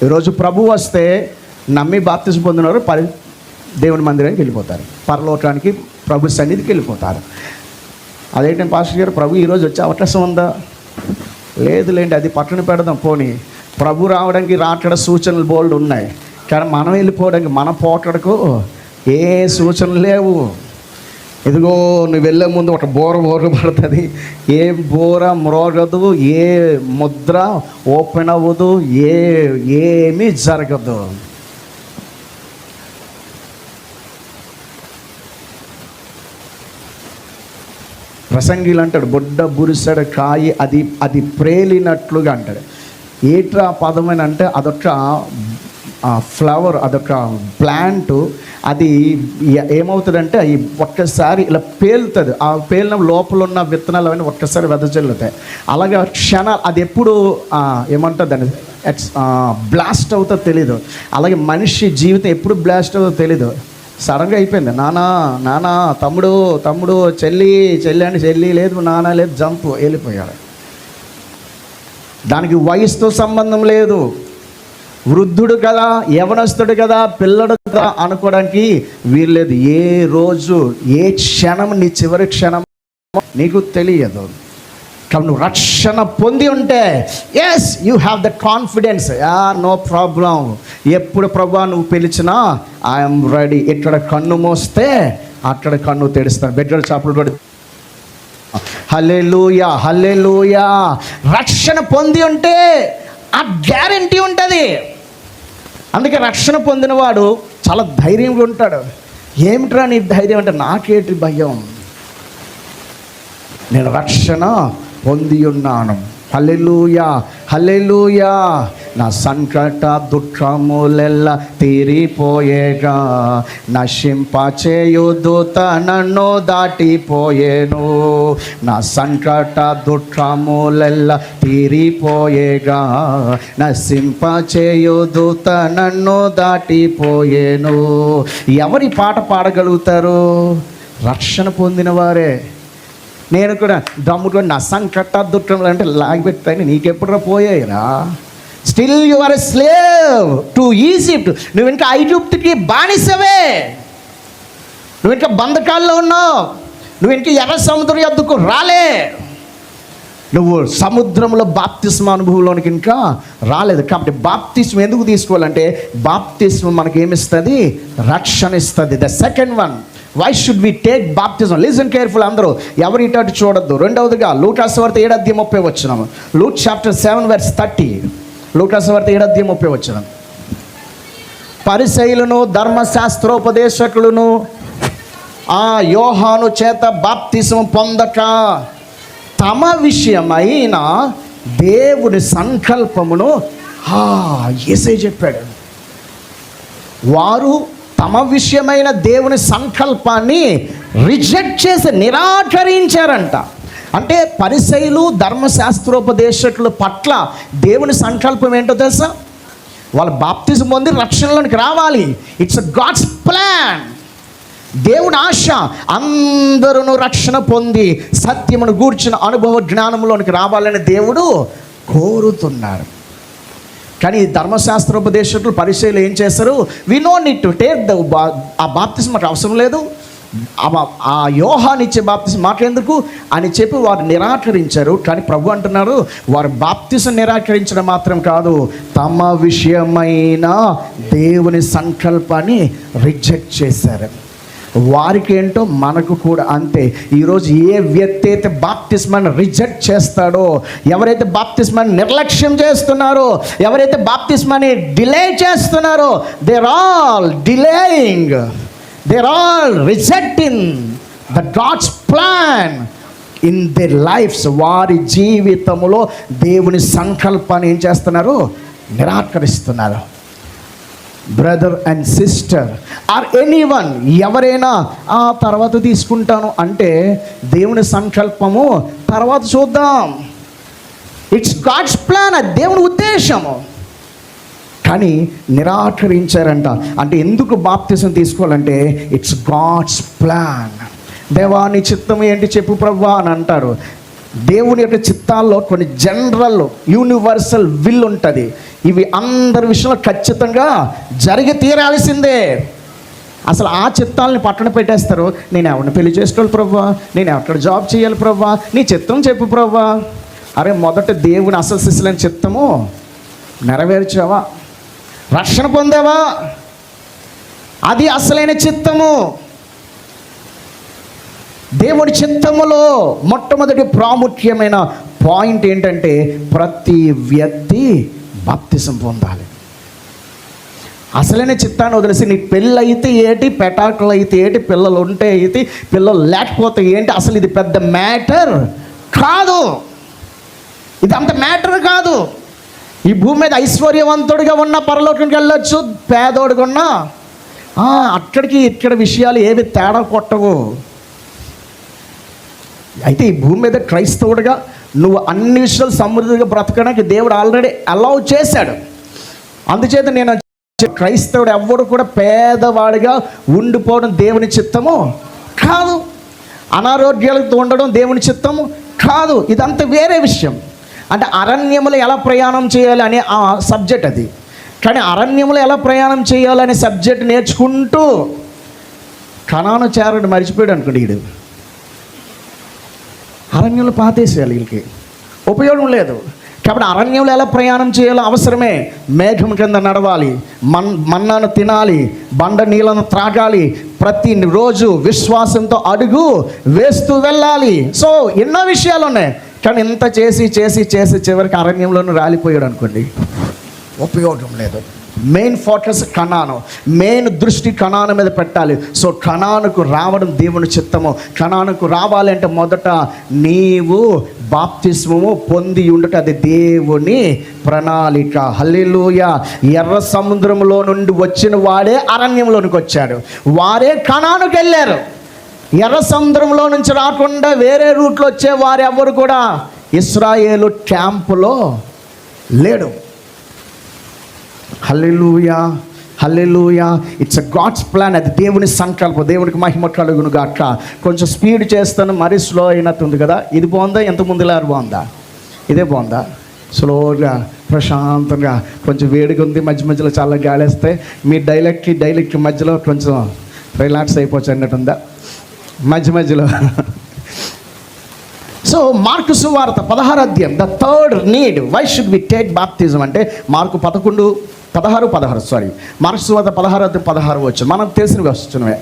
ఈరోజు ప్రభు వస్తే నమ్మి బాప్తిజం పొందినారు దేవుని మందిరానికి వెళ్ళిపోతారు, పరలోకానికి ప్రభు సన్నిధికి వెళ్ళిపోతారు. అదేంటంటే పాస్టర్ గారు, ప్రభు ఈరోజు వచ్చే అవకాశం ఉందా? లేదులేండి, అది పట్టున పెడదాం. పోనీ ప్రభు రావడానికి రాకడ సూచనలు బోల్డ్ ఉన్నాయి, కానీ మనం వెళ్ళిపోవడానికి మన పోకడకు ఏ సూచనలు లేవు. ఇదిగో నువ్వు వెళ్ళే ముందు ఒక బోర పడుతుంది, ఏ బోర మ్రోగదు, ఏ ముద్ర ఓపెన్ అవ్వదు, ఏమీ జరగదు. ప్రసంగిలు అంటాడు, బొడ్డ బురిసెడ కాయి అది ప్రేలినట్లుగా అంటాడు. ఏట్రా పదమైన అంటే, అదొక ఫ్లవర్, అదొక ప్లాంటు. అది ఏమవుతుందంటే, అవి ఒక్కసారి ఇలా పేలుతుంది. ఆ పేలిన లోపల ఉన్న విత్తనాలు అవన్నీ ఒక్కసారి వెదజల్లుతాయి. అలాగే క్షణాలు, అది ఎప్పుడు ఏమంటుంది అని బ్లాస్ట్ అవుతుందో తెలీదు. అలాగే మనిషి జీవితం ఎప్పుడు బ్లాస్ట్ అవుతుందో తెలీదు. సడన్గా అయిపోయింది, నానా తమ్ముడు చెల్లి అంటే చెల్లి లేదు, నాన్న లేదు, జంప్ వెళ్ళిపోయాడు. దానికి వయసుతో సంబంధం లేదు. వృద్ధుడు కదా, యవనస్తుడు కదా, పిల్లడు కదా అనుకోవడానికి వీల్లేదు. ఏ రోజు ఏ క్షణం నీ చివరి క్షణం నీకు తెలియదు. కాబట్టి నువ్వు రక్షణ పొంది ఉంటే, yes you have the confidence, no problem. ఎప్పుడు ప్రభా నువ్వు పిలిచినా ఐఎమ్ రెడీ. ఇక్కడ కన్ను మోస్తే అక్కడ కన్ను తెడుస్తాను. బెడ్రల్ చాపులు కూడా హల్లెలూయా హల్లెలూయా. రక్షణ పొంది ఉంటే ఆ గ్యారంటీ ఉంటుంది. అందుకే రక్షణ పొందినవాడు చాలా ధైర్యంగా ఉంటాడు. ఏమిట్రా నీ ధైర్యం అంటే, నాకేంటి భయం, నేను రక్షణ పొంది ఉన్నాను. హల్లెలూయా హల్లెలూయా. నా సంకట దుఃఖములెల్ల తీరిపోయేగా, నశింపచేయు దూత నన్ను దాటిపోయేను. నా సంకట దుఃఖములెల్ల తీరిపోయేగా, నశింపచేయు దూత నన్ను దాటిపోయేను. ఎవరి పాట పాడగలుగుతారు? రక్షణ పొందిన వారే. నేను కూడా దమ్ముతో నా సంకట దుఃఖములు అంటే లాగిపెట్టాను, నీకెప్పుడు పోయాయిరా? Still you are a slave to Egypt. నువ్వు ఇంకా ఐగుప్తుకి బానిసవే. నువ్వు ఇంకా బంధకాల్లో ఉన్నావు. నువ్వు ఇంకా ఎర్ర సముద్రం యొద్దకు రాలే. నువ్వు సముద్రంలో బాప్తిస్మ అనుభవంలోనికి ఇంకా రాలేదు. కాబట్టి బాప్తిస్మ ఎందుకు తీసుకోవాలంటే, బాప్తిస్మ మనకి ఏమిస్తుంది? రక్షణ ఇస్తుంది. The second one, why should we take baptism? Listen careful అందరూ, ఎవరు ఇటు చూడొద్దు. రెండవదిగా లూకాసు వార్త 7:30 లూక్ చాప్టర్ 7:30. లూకాసు వార్త 7:30. పరిసయ్యులను ధర్మశాస్త్రోపదేశకులను ఆ యోహాను చేత బాప్తిజం పొందక తమ విషయమైన దేవుని సంకల్పమును యేసయ్య చెప్పాడు. వారు తమ విషయమైన దేవుని సంకల్పాన్ని రిజెక్ట్ చేసి నిరాకరించారంట. అంటే పరిసయ్యులు ధర్మశాస్త్రోపదేశకుల పట్ల దేవుని సంకల్పం ఏంటో తెలుసా? వాళ్ళ బాప్తిజం పొంది రక్షణలోనికి రావాలి. It's God's plan. దేవుని ఆశ అందరూ రక్షణ పొంది సత్యమును గూర్చిన అనుభవ జ్ఞానంలోనికి రావాలని దేవుడు కోరుతున్నారు. కానీ ధర్మశాస్త్రోపదేశకులు పరిచయలు ఏం చేస్తారు? We no need to take a baptism మాకు అవసరం లేదు, ఆ యోహాను ఇచ్చే బాప్తిజం మాకెందుకు అని చెప్పి వారు నిరాకరించారు. కానీ ప్రభు అంటున్నారు, వారు బాప్తిజం నిరాకరించడం మాత్రం కాదు, తమ విషయమైన దేవుని సంకల్పాన్ని రిజెక్ట్ చేశారు. వారికి ఏంటో మనకు కూడా అంతే. ఈరోజు ఏ వ్యక్తి అయితే బాప్తిస్మాన్ని రిజెక్ట్ చేస్తాడో, ఎవరైతే బాప్తిస్మాన్ని నిర్లక్ష్యం చేస్తున్నారో, ఎవరైతే బాప్తిస్మాన్ని డిలే చేస్తున్నారో, they're all delaying, they're all rejecting the God's plan in their lives. వారి జీవితంలో దేవుని సంకల్పాన్ని ఏం చేస్తున్నారు? నిరాకరిస్తున్నారు. Brother and sister or anyone, ఎవరైనా ఆ తర్వాత తీసుకుంటాను అంటే, దేవుని సంకల్పము తర్వాత చూద్దాం, ఇట్స్ గాడ్స్ ప్లాన్, అది దేవుని ఉద్దేశము. కానీ నిరాకరించారంట. అంటే ఎందుకు బాప్తిజం తీసుకోవాలంటే ఇట్స్ గాడ్స్ ప్లాన్. దేవా నీ చిత్తం ఏంటి చెప్పు ప్రభువా అని అంటారు. దేవుని యొక్క చిత్తాల్లో కొన్ని జనరల్ యూనివర్సల్ విల్ ఉంటుంది. ఇవి అందరి విషయంలో ఖచ్చితంగా జరిగి తీరాల్సిందే. అసలు ఆ చిత్తాలని పట్టణ పెట్టేస్తారు. నేను ఎవరిని పెళ్లి చేసుకోవాలి ప్రభువా, నేను ఎక్కడ జాబ్ చేయాలి ప్రభువా, నీ చిత్తం చెప్పు ప్రభువా. అరే మొదట దేవుని అసలు శిశులైన చిత్తము నెరవేర్చావా, రక్షణ పొందావా, అది అసలైన చిత్తము. దేవుడి చిత్తములో మొట్టమొదటి ప్రాముఖ్యమైన పాయింట్ ఏంటంటే ప్రతి వ్యక్తి బాప్తిసం పొందాలి. అసలైన చిత్తాన్ని వదిలేసి నీ పెళ్ళి అయితే ఏంటి, పెటాకులు అయితే ఏంటి, పిల్లలు ఉంటే ఏంటి, పిల్లలు లేకపోతే ఏంటి, అసలు ఇది పెద్ద మ్యాటర్ కాదు. ఇది అంత మ్యాటర్ కాదు. ఈ భూమి మీద ఐశ్వర్యవంతుడిగా ఉన్న పరలోకానికి వెళ్ళొచ్చు, పేదోడిగా ఉన్నా అక్కడికి ఇక్కడ విషయాలు ఏవి తేడా కొట్టవు. అయితే ఈ భూమి మీద క్రైస్తవుడిగా నువ్వు అన్ని విషయాలు సమృద్ధిగా బ్రతకడానికి దేవుడు ఆల్రెడీ అలౌ చేశాడు. అందుచేత నేను క్రైస్తవుడు ఎవ్వడు కూడా పేదవాడిగా ఉండిపోవడం దేవుని చిత్తము కాదు. అనారోగ్యాలతో ఉండడం దేవుని చిత్తము కాదు. ఇదంతా వేరే విషయం. అంటే అరణ్యములో ఎలా ప్రయాణం చేయాలి అనే ఆ సబ్జెక్ట్ అది. కానీ అరణ్యములో ఎలా ప్రయాణం చేయాలనే సబ్జెక్ట్ నేర్చుకుంటూ కనాను చేరడు మర్చిపోయాడు అనుకోండి. వీడు అరణ్యంలో పాతేసేయాలి, వీళ్ళకి ఉపయోగం లేదు. కాబట్టి అరణ్యంలో ఎలా ప్రయాణం చేయాలో అవసరమే. మేఘం కింద నడవాలి, మన్నాను తినాలి, బండ నీళ్ళను త్రాగాలి, ప్రతిరోజు విశ్వాసంతో అడుగు వేస్తూ వెళ్ళాలి. సో ఎన్నో విషయాలు ఉన్నాయి. కానీ ఇంత చేసి చేసి చేసి చివరికి అరణ్యంలోనూ రాలిపోయాడు అనుకోండి, ఉపయోగం లేదు. మెయిన్ ఫోకస్ కనాను, మెయిన్ దృష్టి కనాను మీద పెట్టాలి. సో కనానుకు రావడం దేవుని చిత్తము. కనానుకు రావాలంటే మొదట నీవు బాప్తిస్మము పొంది ఉండట, అది దేవుని ప్రణాళిక. హల్లెలూయా. ఎర్ర సముద్రంలో నుండి వచ్చిన వాడే అరణ్యంలోనికి వచ్చాడు, వారే కనానుకు వెళ్ళారు. ఎర్ర సముద్రంలో నుంచి రాకుండా వేరే రూట్లో వచ్చే వారు ఎవరు కూడా ఇశ్రాయేలు క్యాంపులో లేడు. హల్లెలూయా, హల్లెలూయా. ఇట్స్ అ గాడ్స్ ప్లాన్, అది దేవుని సంకల్పం. దేవునికి మహిమ కలుగును గాక. కొంచెం స్పీడ్ చేస్తాను, మరీ స్లో అయినట్టుంది కదా. ఇది బాగుందా, ఎంత ముందులా బాగుందా? ఇదే బాగుందా? స్లోగా ప్రశాంతంగా, కొంచెం వేడిగా ఉంది, మధ్య మధ్యలో చాలా గాలేస్తే మీ డైలెక్ట్కి మధ్యలో కొంచెం రిలాక్స్ అయిపోవచ్చు అన్నట్టుందా మధ్య మధ్యలో. సో మార్కు సువార్త 16వ అధ్యాయం, the third need, why should we take baptism అంటే మార్కు 16 మార్కు సువార్త 16 వచ్చు. మనం తెలిసిన వస్తున్నవే.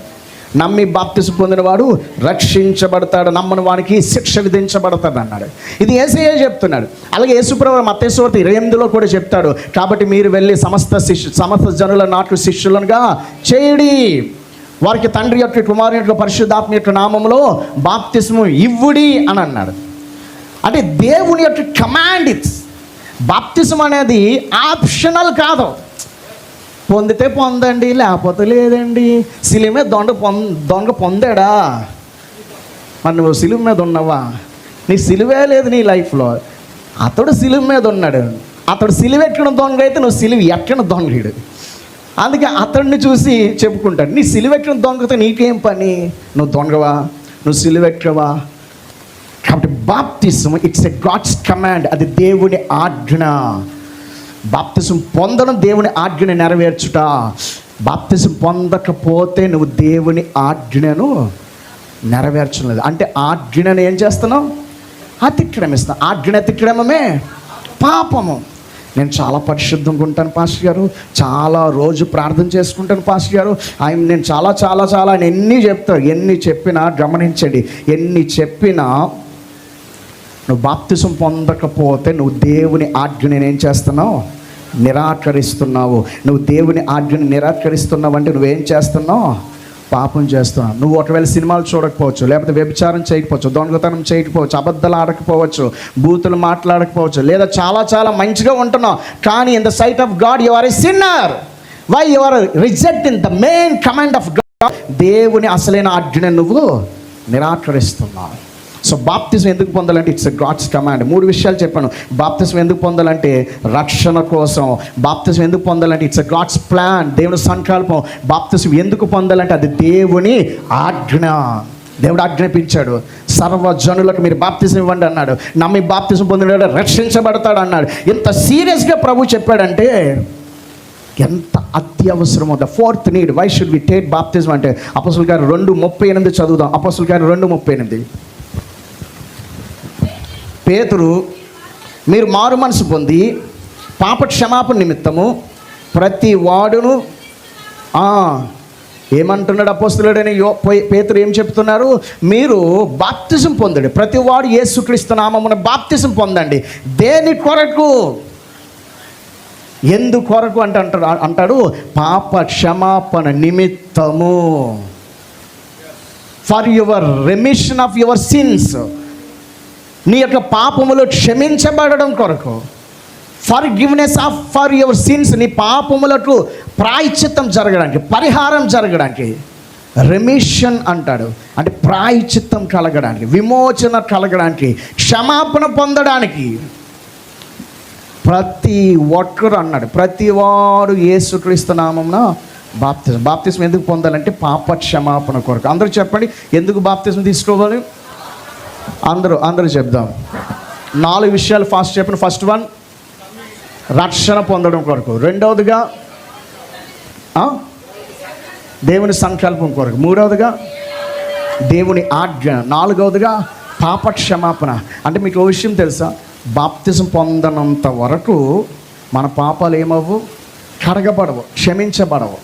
నమ్మి బాప్తిజం పొందినవాడు రక్షించబడతాడు, నమ్మని వానికి శిక్ష విధించబడతాడు అన్నాడు. ఇది యేసయ్య చెప్తున్నాడు. అలాగే యేసుప్రభువు మత్తయి సువార్త 28లో కూడా చెప్తాడు, కాబట్టి మీరు వెళ్ళి సమస్త జనుల నాకు శిష్యులనుగా చేయడి, వారికి తండ్రి యొక్క, కుమారుని యొక్క, పరిశుద్ధాత్మ యొక్క నామములో బాప్తిస్మం ఇవ్వుడి అని అన్నాడు. అంటే దేవుని యొక్క కమాండ్. ఇట్స్ బాప్తిజం అనేది ఆప్షనల్ కాదు. పొందితే పొందండి, లేకపోతే లేదండి. సిలువ మీద దొంగ పొందాడా? మరి నువ్వు సిలువ మీద ఉన్నావా? నీ సిలువే లేదు నీ లైఫ్లో. అతడు సిలువ మీద ఉన్నాడు. అతడు సిలువ ఎక్కడ దొంగ అయితే నువ్వు సిలువ ఎక్కడ దొంగడు. అందుకే అతడిని చూసి చెప్పుకుంటాడు, నీ సిలువెట్టిన దొంగతో నీకేం పని, నువ్వు దొంగవా, నువ్వు సిలువెట్టవా. కాబట్టి బాప్తిజం ఇట్స్ ఎ గాడ్స్ కమాండ్, అది దేవుని ఆజ్ఞ. బాప్తిజం పొందడం దేవుని ఆజ్ఞని నెరవేర్చుట. బాప్తిజం పొందకపోతే నువ్వు దేవుని ఆజ్ఞను నెరవేర్చలేదు. అంటే ఆజ్ఞను ఏం చేస్తున్నావు? అతిక్రమిస్తున్నావు. ఆజ్ఞ అతిక్రమమే పాపము. నేను చాలా పరిశుద్ధంగా ఉంటాను పాస్టర్ గారు, చాలా రోజు ప్రార్థన చేసుకుంటాను పాస్టర్ గారు, నేను చాలా చాలా చాలా ఆయన ఎన్ని చెప్తారు. ఎన్ని చెప్పినా గమనించండి, ఎన్ని చెప్పినా నువ్వు బాప్తిజం పొందకపోతే నువ్వు దేవుని ఆజ్ఞని ఏం చేస్తున్నావు? నిరాకరిస్తున్నావు. నువ్వు దేవుని ఆజ్ఞని నిరాకరిస్తున్నావు అంటే నువ్వేం చేస్తున్నావు? పాపం చేస్తున్నావు. నువ్వు ఒకవేళ సినిమాలు చూడకపోవచ్చు, లేకపోతే వ్యభిచారం చేయకపోవచ్చు, దొంగతనం చేయకపోవచ్చు, అబద్ధాలు ఆడకపోవచ్చు, బూతులు మాట్లాడకపోవచ్చు, లేదా చాలా చాలా మంచిగా ఉంటున్నావు, కానీ in the sight of God you are a sinner. Why you are rejecting the main command of God. దేవుని అసలైన ఆజ్ఞ నువ్వు నిరాకరిస్తున్నావు. సో బాప్తిజం ఎందుకు పొందాలంటే ఇట్స్ గాడ్స్ కమాండ్. 3 విషయాలు చెప్పాను. బాప్తిజం ఎందుకు పొందాలంటే రక్షణ కోసం. బాప్తిజం ఎందుకు పొందాలంటే ఇట్స్ గాడ్స్ ప్లాన్, దేవుని సంకల్పం. బాప్తిజం ఎందుకు పొందాలంటే అది దేవుని ఆజ్ఞ. దేవుడు ఆజ్ఞాపించాడు, సర్వజనులకు మీరు బాప్తిజం ఇవ్వండి అన్నాడు. నమ్మి బాప్తిజం పొందిన రక్షించబడతాడు అన్నాడు. ఇంత సీరియస్గా ప్రభు చెప్పాడంటే ఎంత అత్యవసరమో. The fourth need, why should we take baptism అంటే అపోస్తలుల కార్యం 2:38 చదువుదాం. అపోస్తలుల కార్యం 2:38. పేతురు, మీరు మారు మనసు పొంది పాప క్షమాపణ నిమిత్తము ప్రతి వాడును ఏమంటున్నాడు అపోస్తలుడని పేతురు ఏం చెప్తున్నారు? మీరు బాప్తిజం పొందండి, ప్రతి వాడు యేసుక్రీస్తు నామమున బాప్తిజం పొందండి. దేని కొరకు? ఎందు కొరకు అంటే అంటాడు పాప క్షమాపణ నిమిత్తము. For your remission of your since, నీ యొక్క పాపములు క్షమించబడడం కొరకు. ఫర్గివ్నెస్ ఫర్ యువర్ సిన్స్, నీ పాపములకు ప్రాయశ్చిత్తం జరగడానికి, పరిహారం జరగడానికి. రెమిషన్ అంటాడు అంటే ప్రాయశ్చిత్తం కలగడానికి, విమోచన కలగడానికి, క్షమాపణ పొందడానికి. ప్రతి ఒక్కరు అన్నాడు, ప్రతి వాడు యేసుక్రీస్తు నామమున బాప్తిజం. బాప్తిజం ఎందుకు పొందాలంటే పాప క్షమాపణ కొరకు. అందరూ చెప్పండి, ఎందుకు బాప్తిజం తీసుకోవాలి? అందరూ చెప్దాం. 4 విషయాలు ఫాస్ట్ చెప్పండి. ఫస్ట్ వన్, రక్షణ పొందడం కొరకు. రెండవదిగా దేవుని సంకల్పం కొరకు. మూడవదిగా దేవుని ఆజ్ఞ. 4వదిగా పాప క్షమాపణ. అంటే మీకు ఓ విషయం తెలుసా? బాప్తిజం పొందనంత వరకు మన పాపాలు ఏమవ్వు? కడగబడవు, క్షమించబడవు.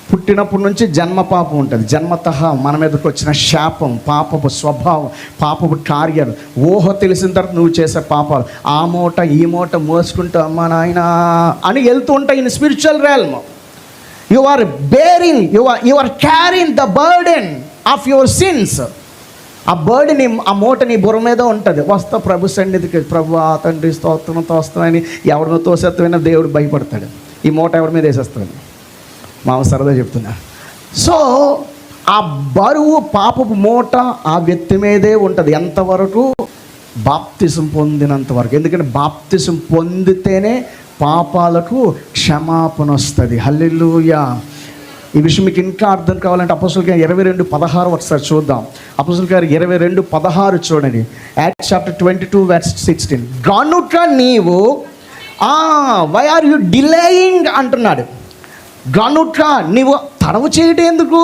పుట్టినప్పటి నుంచి జన్మ పాపం ఉంటుంది. జన్మతః మన మీదకి వచ్చిన శాపం, పాపపు స్వభావం, పాపపు కార్యాలు, ఊహ తెలిసిన తర్వాత నువ్వు చేసే పాపాలు, ఆ మూట ఈ మూట మోసుకుంటూ అమ్మా నాయన అని వెళ్తూ ఉంటాయి. In spiritual realm you are bearing, you are carrying the burden of your sins. ఆ బర్డెన్, ఆ మూట నీ బుర్ర మీద ఉంటుంది. వస్తా ప్రభు సన్నిధికి, ప్రభు తండ్రి స్తోత్రం తోస్తామని ఎవరినో తోసేత్తమైనా దేవుడు భయపడతాడు. ఈ మూట ఎవరి మీద వేసేస్తాడు? మామ సరదా చెప్తున్నా. సో ఆ బరువు, పాపపు మూట ఆ వ్యక్తి మీదే ఉంటుంది. ఎంతవరకు? బాప్తిజం పొందినంత వరకు. ఎందుకంటే బాప్తిజం పొందితేనే పాపాలకు క్షమాపణ వస్తుంది. హల్లెలూయా. ఈ విషయం మీకు ఇంకా అర్థం కావాలంటే అపోస్తలుల కార్యం 22:16 ఒకసారి చూద్దాం. అపోస్తలుల కార్యం 22:16 చూడండి. Acts chapter 22:16. గనుక నీవు వై ఆర్ యు డిలేయింగ్ అంటున్నాడు. గనుక నీవు తడవు చేయడం ఎందుకు?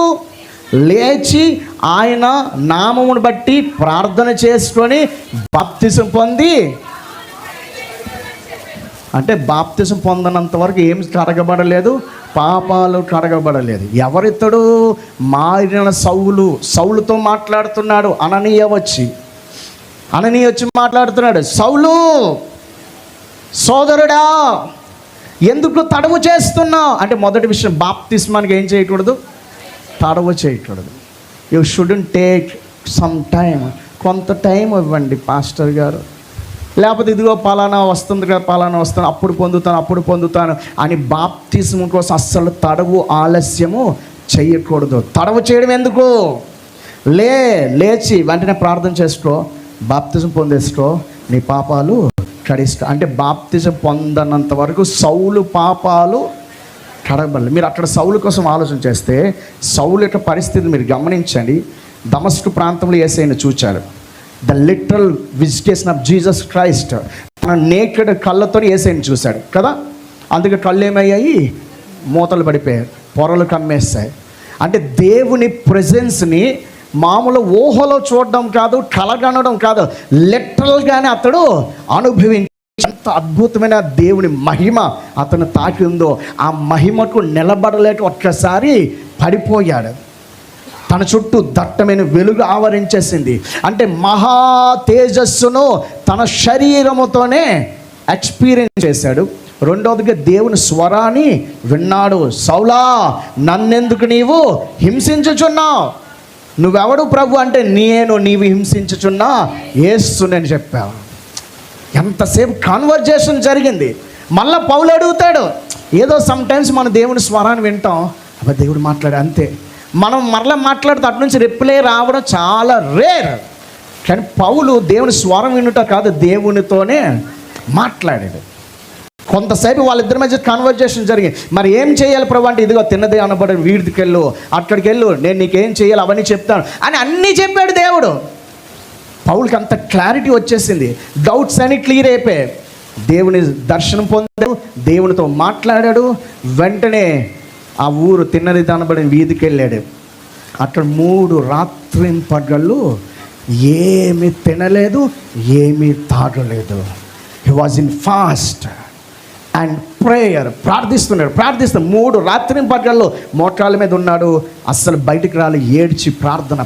లేచి ఆయన నామమును బట్టి ప్రార్థన చేసుకొని బాప్తిజం పొంది. అంటే బాప్తిజం పొందనంత వరకు ఏం కడగబడలేదు? పాపాలు కడగబడలేదు. ఎవరితడు? మారిన సౌలుతో మాట్లాడుతున్నాడు. అననీయ వచ్చి మాట్లాడుతున్నాడు. సౌలు సోదరుడా ఎందుకు తడవు చేస్తున్నావు అంటే, మొదటి విషయం బాప్తిస్మానికి ఏం చేయకూడదు? తడవు చేయకూడదు. You shouldn't take some time, కొంత టైం ఇవ్వండి పాస్టర్ గారు. లేకపోతే ఇదిగో పలానా వస్తుంది కదా, పలానా వస్తాను, అప్పుడు పొందుతాను అని బాప్తిస్మ కోసం అస్సలు తడవు, ఆలస్యము చేయకూడదు. తడవు చేయడం ఎందుకు? లేచి వెంటనే ప్రార్థన చేసుకో, బాప్తిజం పొందేసుకో, నీ పాపాలు కడిస్తా. అంటే బాప్తిజం పొందనంత వరకు సౌలు పాపాలు కడగబడలేదు. మీరు అక్కడ సౌలు కోసం ఆలోచన చేస్తే, సౌలు యొక్క పరిస్థితి మీరు గమనించండి. దమస్కు ప్రాంతంలో యేసయ్యను చూచాడు. The literal visitation of Jesus Christ. తన నేకెడ్ కళ్ళతో యేసయ్యను చూశాడు కదా. అందుకే కళ్ళు ఏమయ్యాయి? మూతలు పడిపోయాయి, పొరలు కమ్మేస్తాయి. అంటే దేవుని ప్రెజెన్స్ని మామూలు ఊహలో చూడడం కాదు, కలగనడం కాదు, లిటరల్గానే అతడు అనుభవించి ఎంత అద్భుతమైన దేవుని మహిమ అతను తాకిందో ఆ మహిమకు నిలబడలేక ఒక్కసారి పడిపోయాడు. తన చుట్టూ దట్టమైన వెలుగు ఆవరించేసింది. అంటే మహా తేజస్సును తన శరీరముతోనే ఎక్స్పీరియన్స్ చేశాడు. రెండవదిగా దేవుని స్వరాన్ని విన్నాడు. సౌలా, నన్నెందుకు నీవు హింసించుచున్నావు? నువ్వెవడు ప్రభు అంటే, నీవు హింసించుచున్నా యేసునని చెప్పావు. ఎంతసేపు కాన్వర్జేషన్ జరిగింది. మళ్ళీ పౌలు అడుగుతాడు. ఏదో సమ్టైమ్స్ మన దేవుని స్వరాన్ని వింటాం, అబ్బా దేవుడు మాట్లాడు అంతే. మనం మరలా మాట్లాడితే అటు నుంచి రిప్లై రావడం చాలా రేర్. కానీ పౌలు దేవుని స్వరం వినుట కాదు, దేవునితోనే మాట్లాడాడు. కొంతసేపు వాళ్ళిద్దరి మధ్య కన్వర్జేషన్ జరిగింది. మరి ఏం చేయాలి ప్రభు అంటే, ఇదిగో తిన్నదే అనబడి వీడికి వెళ్ళు, అక్కడికి వెళ్ళు, నేను నీకేం చేయాలి అవన్నీ చెప్తాను అని అన్నీ చెప్పాడు దేవుడు. పౌలుకి అంత క్లారిటీ వచ్చేసింది, డౌట్స్ అన్ని క్లియర్ అయిపోయాయి. దేవుని దర్శనం పొందాడు, దేవునితో మాట్లాడాడు. వెంటనే ఆ ఊరు తిన్నది అనబడిన వీధికి వెళ్ళాడు. అక్కడ 3 రాత్రింపగళ్ళు ఏమి తినలేదు, ఏమీ తాగలేదు. He was in fast and prayer. ప్రార్థిస్తున్నాడు. 3 రాత్రింపగళ్ళు మోకాళ్ళ మీద ఉన్నాడు. అస్సలు బయటికి రాలి ఏడ్చి ప్రార్థన.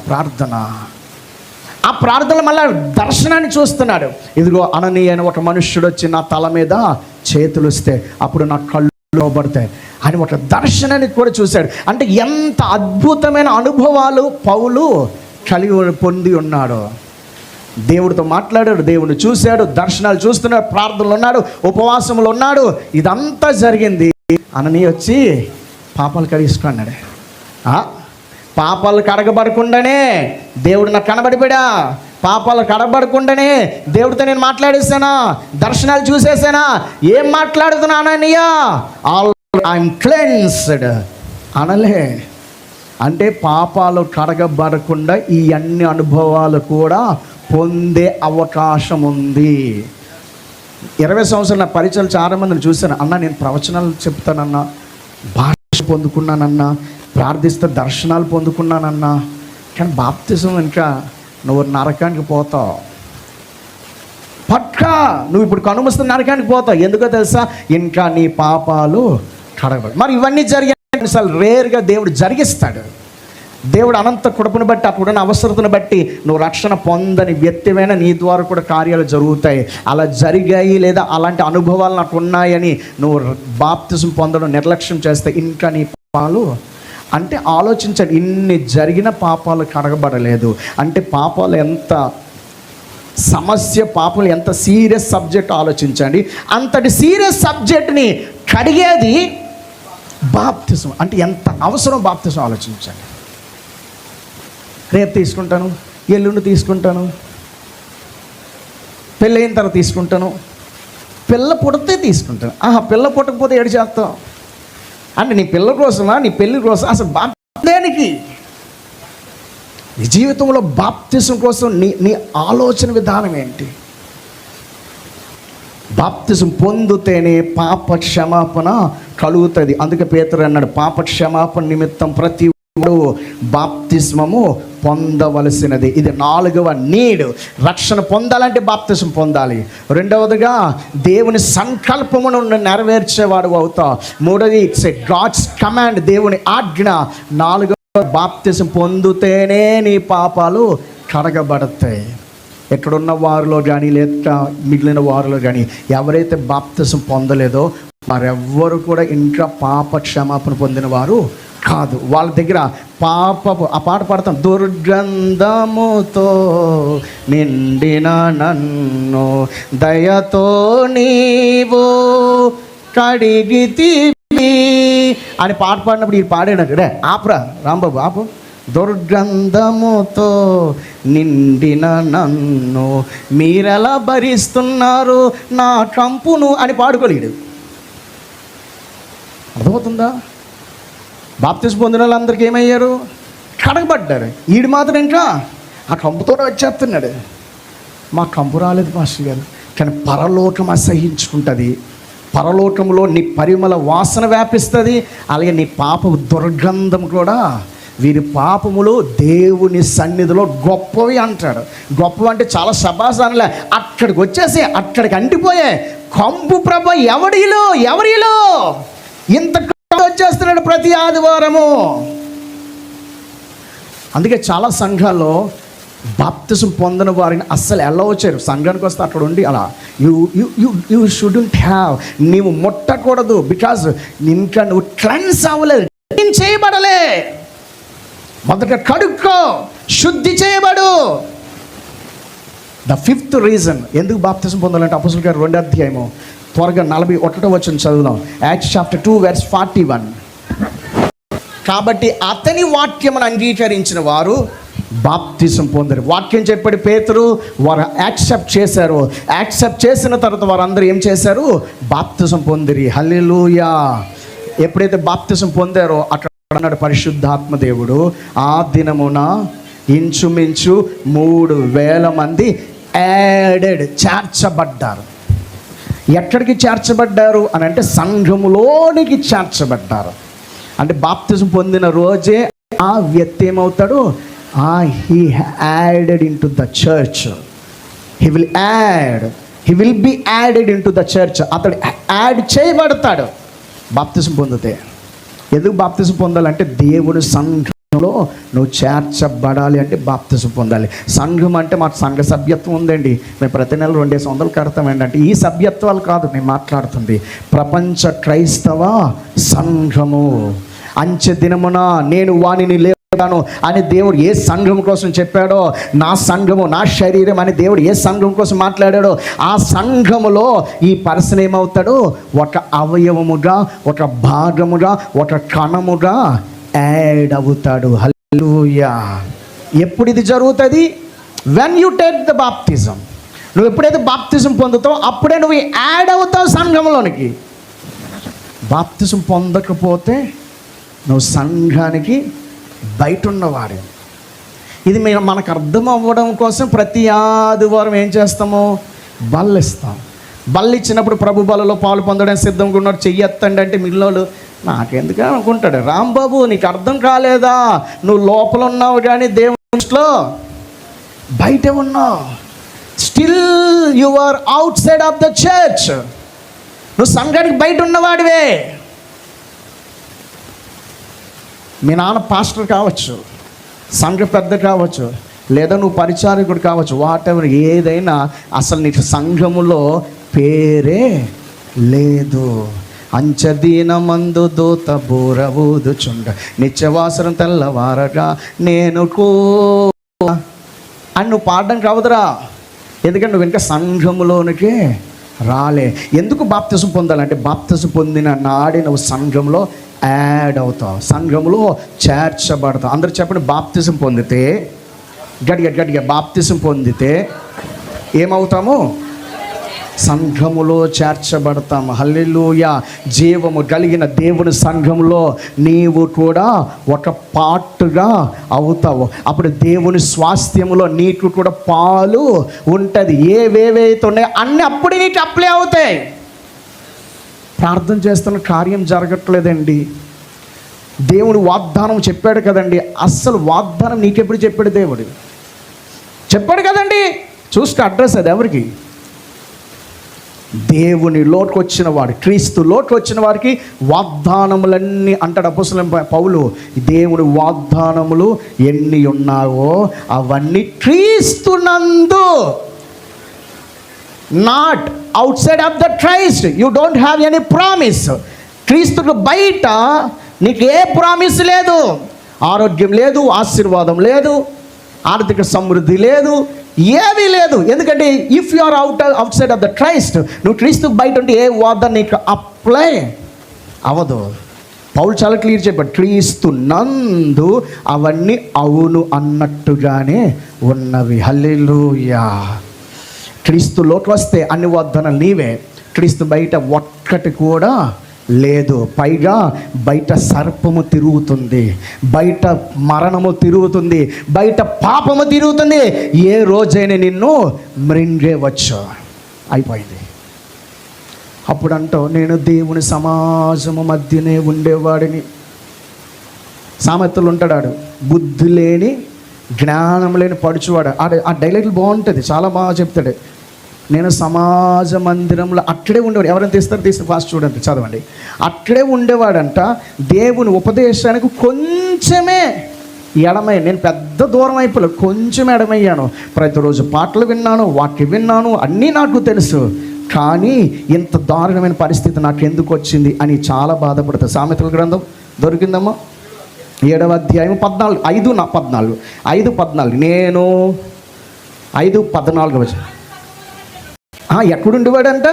ఆ ప్రార్థన మళ్ళీ దర్శనాన్ని చూస్తున్నాడు. ఇదిగో అననీయ అని ఒక మనుష్యుడు వచ్చి నా తల మీద చేతులు ఇస్తే అప్పుడు నా కళ్ళు లోబడతాయి అని ఒక దర్శనాన్ని కూడా చూశాడు. అంటే ఎంత అద్భుతమైన అనుభవాలు పౌలు కలిగి పొంది ఉన్నాడు. దేవుడితో మాట్లాడాడు, దేవుడిని చూశాడు, దర్శనాలు చూస్తున్నాడు, ప్రార్థనలు ఉన్నాడు, ఉపవాసములు ఉన్నాడు. ఇదంతా జరిగింది. అననీయ వచ్చి పాపాలు కడిగించుకున్నాడు. పాపాలు కడగబడకుండానే దేవుడు నాకు కనబడిపోయా. పాపాలు కడగబడకుండానే దేవుడితో నేను మాట్లాడేసానా, దర్శనాలు చూసేసానా, ఏం మాట్లాడుతున్నా అననీయ? ఐఎమ్ క్లెన్స్డ్ అనలే. అంటే పాపాలు కడగబడకుండా ఈ అన్ని అనుభవాలు కూడా పొందే అవకాశం ఉంది. 20 సంవత్సరాల నా పరిచయాలు చాలామందిని చూశాను. అన్న నేను ప్రవచనాలు చెప్తానన్నా, భాష పొందుకున్నానన్నా, ప్రార్థిస్తే దర్శనాలు పొందుకున్నానన్నా, కానీ బాప్తిజం ఇంకా నువ్వు నరకానికి పోతావు. పక్కా నువ్వు ఇప్పుడు కనుమూస్తే నరకానికి పోతావు. ఎందుకో తెలుసా? ఇంకా నీ పాపాలు కడగబడి. మరి ఇవన్నీ జరిగే రేర్గా దేవుడు జరిగిస్తాడు. దేవుడు అనంత కృపను బట్టి, అప్పుడున్న అవసరతను బట్టి నువ్వు రక్షణ పొందని వ్యక్తిమైన నీ ద్వారా కూడా కార్యాలు జరుగుతాయి. అలా జరిగాయి లేదా అలాంటి అనుభవాలు నాకు ఉన్నాయని నువ్వు బాప్తిజం పొందడం నిర్లక్ష్యం చేస్తే ఇంకా నీ పాపాలు. అంటే ఆలోచించండి, ఇన్ని జరిగిన పాపాలు కడగబడలేదు అంటే పాపాలు ఎంత సమస్య, పాపాలు ఎంత సీరియస్ సబ్జెక్ట్ ఆలోచించండి. అంతటి సీరియస్ సబ్జెక్ట్ని కడిగేది బాప్తిజం. అంటే ఎంత అవసరం బాప్తిజం ఆలోచించండి. రేపు తీసుకుంటాను, ఎల్లుండి తీసుకుంటాను, పెళ్ళైన తర్వాత తీసుకుంటాను, పిల్ల పుడితే తీసుకుంటాను. పిల్ల పుట్టకపోతే ఏడు చేస్తావు అంటే నీ పిల్ల కోసమా, నీ పెళ్ళి కోసం? అసలు దేనికి? నీ జీవితంలో బాప్తిజం కోసం నీ ఆలోచన విధానం ఏంటి? బాప్తిజం పొందితేనే పాప క్షమాపణ కలుగుతుంది. అందుకే పేతురు అన్నాడు, పాప క్షమాపణ నిమిత్తం ప్రతి బాప్తిస్మము పొందవలసినది. ఇది 4వ నీడ్. రక్షణ పొందాలంటే బాప్తిజం పొందాలి. 2వదిగా దేవుని సంకల్పమును నెరవేర్చేవాడు అవుతావు. 3వది ఇట్స్ ఎ గాడ్స్ కమాండ్, దేవుని ఆజ్ఞ. 4వ బాప్తిజం పొందితేనే నీ పాపాలు కడగబడతాయి. ఎక్కడున్న వారిలో కానీ లేదా మిగిలిన వారిలో కానీ ఎవరైతే బాప్తిజం పొందలేదో వారెవ్వరు కూడా ఇంకా పాప క్షమాపణ పొందిన వారు కాదు. వాళ్ళ దగ్గర ఆ పాట పాడతాం, దుర్గంధముతో నిండిన నన్ను దయతో నీవు కడిగితివి అని పాట పాడినప్పుడు ఈ పాడాడు. ఆపరా రాంబాబు ఆపు. దుర్గంధముతో నిండిన నన్ను మీరెలా భరిస్తున్నారు నా కంపును అని పాడుకోలేడు. అర్థమవుతుందా? బాప్తిజం పొందిన వాళ్ళందరికీ ఏమయ్యారు? కడగబడ్డారు. ఈడు మాత్రం ఇంకా ఆ కంపుతోనే వచ్చేస్తున్నాడు. మా కంపు రాలేదు మాస్టర్ గారు, కానీ పరలోకం అసహించుకుంటుంది. పరలోకంలో నీ పరిమళ వాసన వ్యాపిస్తుంది. అలాగే నీ పాప దుర్గంధం కూడా. వీరి పాపములు దేవుని సన్నిధిలో గొప్పవి అంటాడు. గొప్పవి అంటే చాలా శబాసానులే. అక్కడికి వచ్చేసి అక్కడికి అంటిపోయే కంపు ప్రభ ఎవరిలో ఇంత వచ్చేస్తున్నాడు ప్రతి ఆదివారము. అందుకే చాలా సంఘాల్లో బాప్తిజం పొందిన వారిని అస్సలు ఎలా వచ్చారు. సంఘానికి వస్తే అక్కడ ఉండి అలా యూ షుడెంట్ హ్యావ్, నీవు ముట్టకూడదు, బికాజ్ ఇంకా నువ్వు క్లెన్స్ అవ్వలేదు, చేయబడలే. మొదట కడుక్కో, శుద్ధి చేయబడు. ద 5th రీజన్ ఎందుకు బాప్తిజం పొందాలంటే అపోస్తలుల కార్యం 2వ అధ్యాయము త్వరగా 41వ వచనం చదువుదాం. Acts chapter 2 verse 41. కాబట్టి అతని వాక్యమును అంగీకరించిన వారు బాప్తిసం పొందారు. వాక్యం చెప్పాడు పేతురు, వారు యాక్సెప్ట్ చేశారు. యాక్సెప్ట్ చేసిన తర్వాత వారందరూ ఏం చేశారు? బాప్తిసం పొందిరి. హల్లెలూయా. ఎప్పుడైతే బాప్తిసం పొందారో అక్కడ అన్నాడు పరిశుద్ధాత్మ దేవుడు, ఆ దినమున ఇంచుమించు 3,000 మంది యాడెడ్, చేర్చబడ్డారు. ఎక్కడికి చేర్చబడ్డారు అని అంటే సంఘములోనికి చేర్చబడ్డారు. అంటే బాప్తిసం పొందిన రోజే ఆ వ్యక్తి ఏమవుతాడు? He added in to the church. He will be added in to the church. అతడు యాడ్ చేయబడతాడు బాప్తిసం పొందితే. ఎందుకు బాప్తిసం పొందాలంటే దేవుని సంఘంలో నువ్వు చేర్చబడాలి అంటే బాప్తిసం పొందాలి. సంఘం అంటే మాకు సంఘ సభ్యత్వం ఉందండి, మేము ప్రతి నెల 2,500 కడతామండి అంటే ఈ సభ్యత్వాలు కాదు నేను మాట్లాడుతుంది. ప్రపంచ క్రైస్తవ సంఘము. అంచె దినమున నేను వానిని లేపుతాను అని దేవుడు ఏ సంఘం కోసం చెప్పాడో, నా సంఘము నా శరీరం అని దేవుడు ఏ సంఘం కోసం మాట్లాడాడో ఆ సంఘములో ఈ పర్సన్ ఏమవుతాడు? ఒక అవయవముగా, ఒక భాగముగా, ఒక కణముగా యాడ్ అవుతాడు. హల్లెలూయా. ఎప్పుడు ఇది జరుగుతుంది? వెన్ యు టేక్ ద బాప్తిజం. నువ్వు ఎప్పుడైతే బాప్తిజం పొందుతావో అప్పుడే నువ్వు యాడ్ అవుతావు సంఘంలోనికి. బాప్తిజం పొందకపోతే నువ్వు సంఘానికి బయట ఉన్నవాడు. ఇది మనకు అర్థం అవ్వడం కోసం ప్రతి ఆదివారం ఏం చేస్తాము? బల్లిస్తాం. బల్లి ఇచ్చినప్పుడు ప్రభు బలలో పాలు పొందడానికి సిద్ధంగా ఉన్నాడు, చెయ్యెత్తండి అంటే మిగిలినోళ్ళు నాకెందుకు అనుకుంటాడు. రాంబాబు నీకు అర్థం కాలేదా? నువ్వు లోపల ఉన్నావు కానీ దేవునిలో బయట ఉన్నావు. Still you are outside of the church. నువ్వు సంఘానికి బయట ఉన్నవాడివే. మీ నాన్న పాస్టర్ కావచ్చు, సంఘ పెద్ద కావచ్చు, లేదా నువ్వు పరిచారకుడు కావచ్చు, వాట్ ఎవర్ ఏదైనా, అసలు నీకు సంఘములో పేరే లేదు. అంచదీనమందు దూత బూర ఊదుచుండ నిత్యవాసరం తెల్లవారగా నేను అని నువ్వు పాడడానికి అవదురా. ఎందుకంటే నువ్వు ఇంకా సంఘములోనికి రాలే. ఎందుకు బాప్తిసం పొందాలంటే బాప్తిసం పొందిన నాడే నువ్వు సంఘంలో యాడ్ అవుతావు, సంఘంలో చేర్చబడతావు. అందరూ చెప్పండి, బాప్తిసం పొందితే, గట్టిగా బాప్తిసం పొందితే ఏమవుతాము? సంఘములో చేర్చబడతాము. హల్లెలూయా. జీవము కలిగిన దేవుని సంఘంలో నీవు కూడా ఒక పార్ట్గా అవుతావు. అప్పుడు దేవుని స్వాస్థ్యములో నీకు కూడా పాలు ఉంటుంది. ఏవేవైతే ఉన్నాయో అన్నీ అప్పుడు నీకు అప్లై అవుతాయి. ప్రార్థన చేస్తున్న కార్యం జరగట్లేదండి. దేవుడు వాగ్దానం చెప్పాడు కదండి. అస్సలు వాగ్దానం నీకెప్పుడు చెప్పాడు? దేవుడు చెప్పాడు కదండి. చూస్తే అడ్రస్ అది ఎవరికి? దేవుని లోటుకు వచ్చిన వాడు, క్రీస్తు లోటుకు వచ్చిన వారికి వాగ్దానములన్నీ అంటాడు అపోస్తలుడైన పౌలు. దేవుని వాగ్దానములు ఎన్ని ఉన్నావో అవన్నీ క్రీస్తునందు, not out side of the Christ. You don't have any promise. క్రీస్తుకు బయట నీకు ఏ ప్రామిస్ లేదు. ఆరోగ్యం లేదు, ఆశీర్వాదం లేదు, ఆర్థిక సమృద్ధి లేదు, ఏమీ లేదు. ఎందుకంటే if you are outside of the Christ, నువ్వు క్రీస్తుకు బయట ఉంటే ఏ వాగ్దానం నీకు అప్లై అవ్వదు. పౌలు చాలా క్లియర్ చెప్పాడు, క్రీస్తు నందు అవన్నీ అవును అన్నట్టుగానే ఉన్నవి. హల్లెలూయా. క్రీస్తులోకి వస్తే అన్ని వాగ్దానాలు నీవే. క్రీస్తు బయట ఒక్కటి కూడా లేదు. పైగా బయట సర్పము తిరుగుతుంది, బయట మరణము తిరుగుతుంది, బయట పాపము తిరుగుతుంది. ఏ రోజైనా నిన్ను మృంగేవచ్చు. అయిపోయింది. అప్పుడు అంటావు, నేను దేవుని సమాజము మధ్యనే ఉండేవాడిని. సామెతలు ఉంటాడు, బుద్ధి లేని జ్ఞానం లేని పడుచువాడు. ఆ డైలాగులు బాగుంటుంది, చాలా బాగా చెప్తాడు. నేను సమాజ మందిరంలో అక్కడే ఉండేవాడు. ఎవరైనా తీస్తారు ఫాస్ట్ చూడండి, చదవండి. అక్కడే ఉండేవాడంట. దేవుని ఉపదేశానికి కొంచెమే ఎడమయ్యాను. నేను పెద్ద దూరం అయిపోలేదు, కొంచెం ఎడమయ్యాను. ప్రతిరోజు పాటలు విన్నాను, వాక్యం విన్నాను, అన్నీ నాకు తెలుసు. కానీ ఇంత దారుణమైన పరిస్థితి నాకు ఎందుకు వచ్చింది అని చాలా బాధపడతాను. సామెతల గ్రంథం దొరికిందమ్మా, 7వ అధ్యాయం 5:14 నేను 5:14 వచ్చి ఎక్కడుండేవాడంట?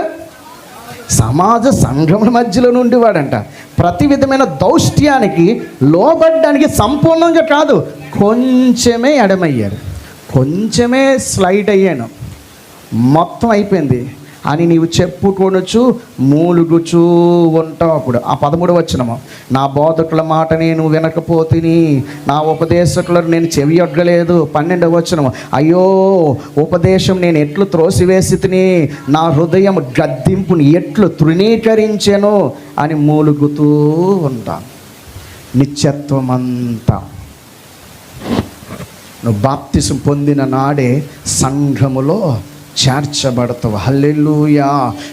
సమాజ సంఘముల మధ్యలో ఉండేవాడంట. ప్రతి విధమైన దౌష్ట్యానికి లోబడ్డానికి సంపూర్ణంగా కాదు, కొంచెమే ఎడమయ్యారు, కొంచెమే స్లైడ్ అయ్యాను, మొత్తం అయిపోయింది అని నీవు చెప్పుకొనొచ్చు మూలుగుచూ ఉంటావు. అప్పుడు ఆ 13వ వచనము, నా బోధకుల మాట నేను వినకపోతిని, నా ఉపదేశకులను నేను చెవి ఒగ్గలేదు. 12వ వచనము, అయ్యో ఉపదేశం నేను ఎట్లు త్రోసివేసి తిని, నా హృదయం గద్దింపుని ఎట్లు తృణీకరించెను అని మూలుగుతూ ఉంటాను. నిత్యత్వం అంతా నువ్వు బాప్తిసం పొందిన నాడే సంఘములో చేర్చబడతావు. హల్లెలూయా.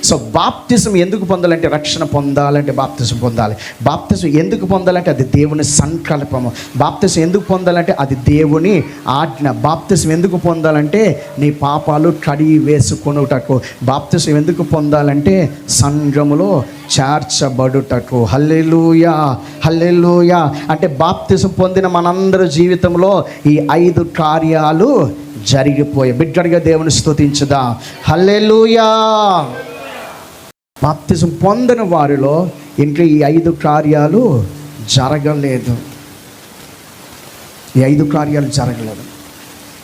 సో బాప్తిసం ఎందుకు పొందాలంటే, రక్షణ పొందాలంటే బాప్తిసం పొందాలి. బాప్తిసం ఎందుకు పొందాలంటే అది దేవుని సంకల్పము. బాప్తిసం ఎందుకు పొందాలంటే అది దేవుని ఆజ్ఞ. బాప్తిసం ఎందుకు పొందాలంటే నీ పాపాలు కడిగి వేసుకొనుటకు. బాప్తిసం ఎందుకు పొందాలంటే సంఘములో చేర్చబడుటకు. హల్లెలూయా, హల్లెలూయా. అంటే బాప్తిసం పొందిన మనందరి జీవితంలో ఈ 5 కార్యాలు జరిగిపోయాయి. బిడ్డగా దేవుని స్తుతించుదా. హల్లెలూయా. బాప్తిసం పొందిన వారిలో ఇంకా ఈ 5 కార్యాలు జరగలేదు. ఈ 5 కార్యాలు జరగలేదు.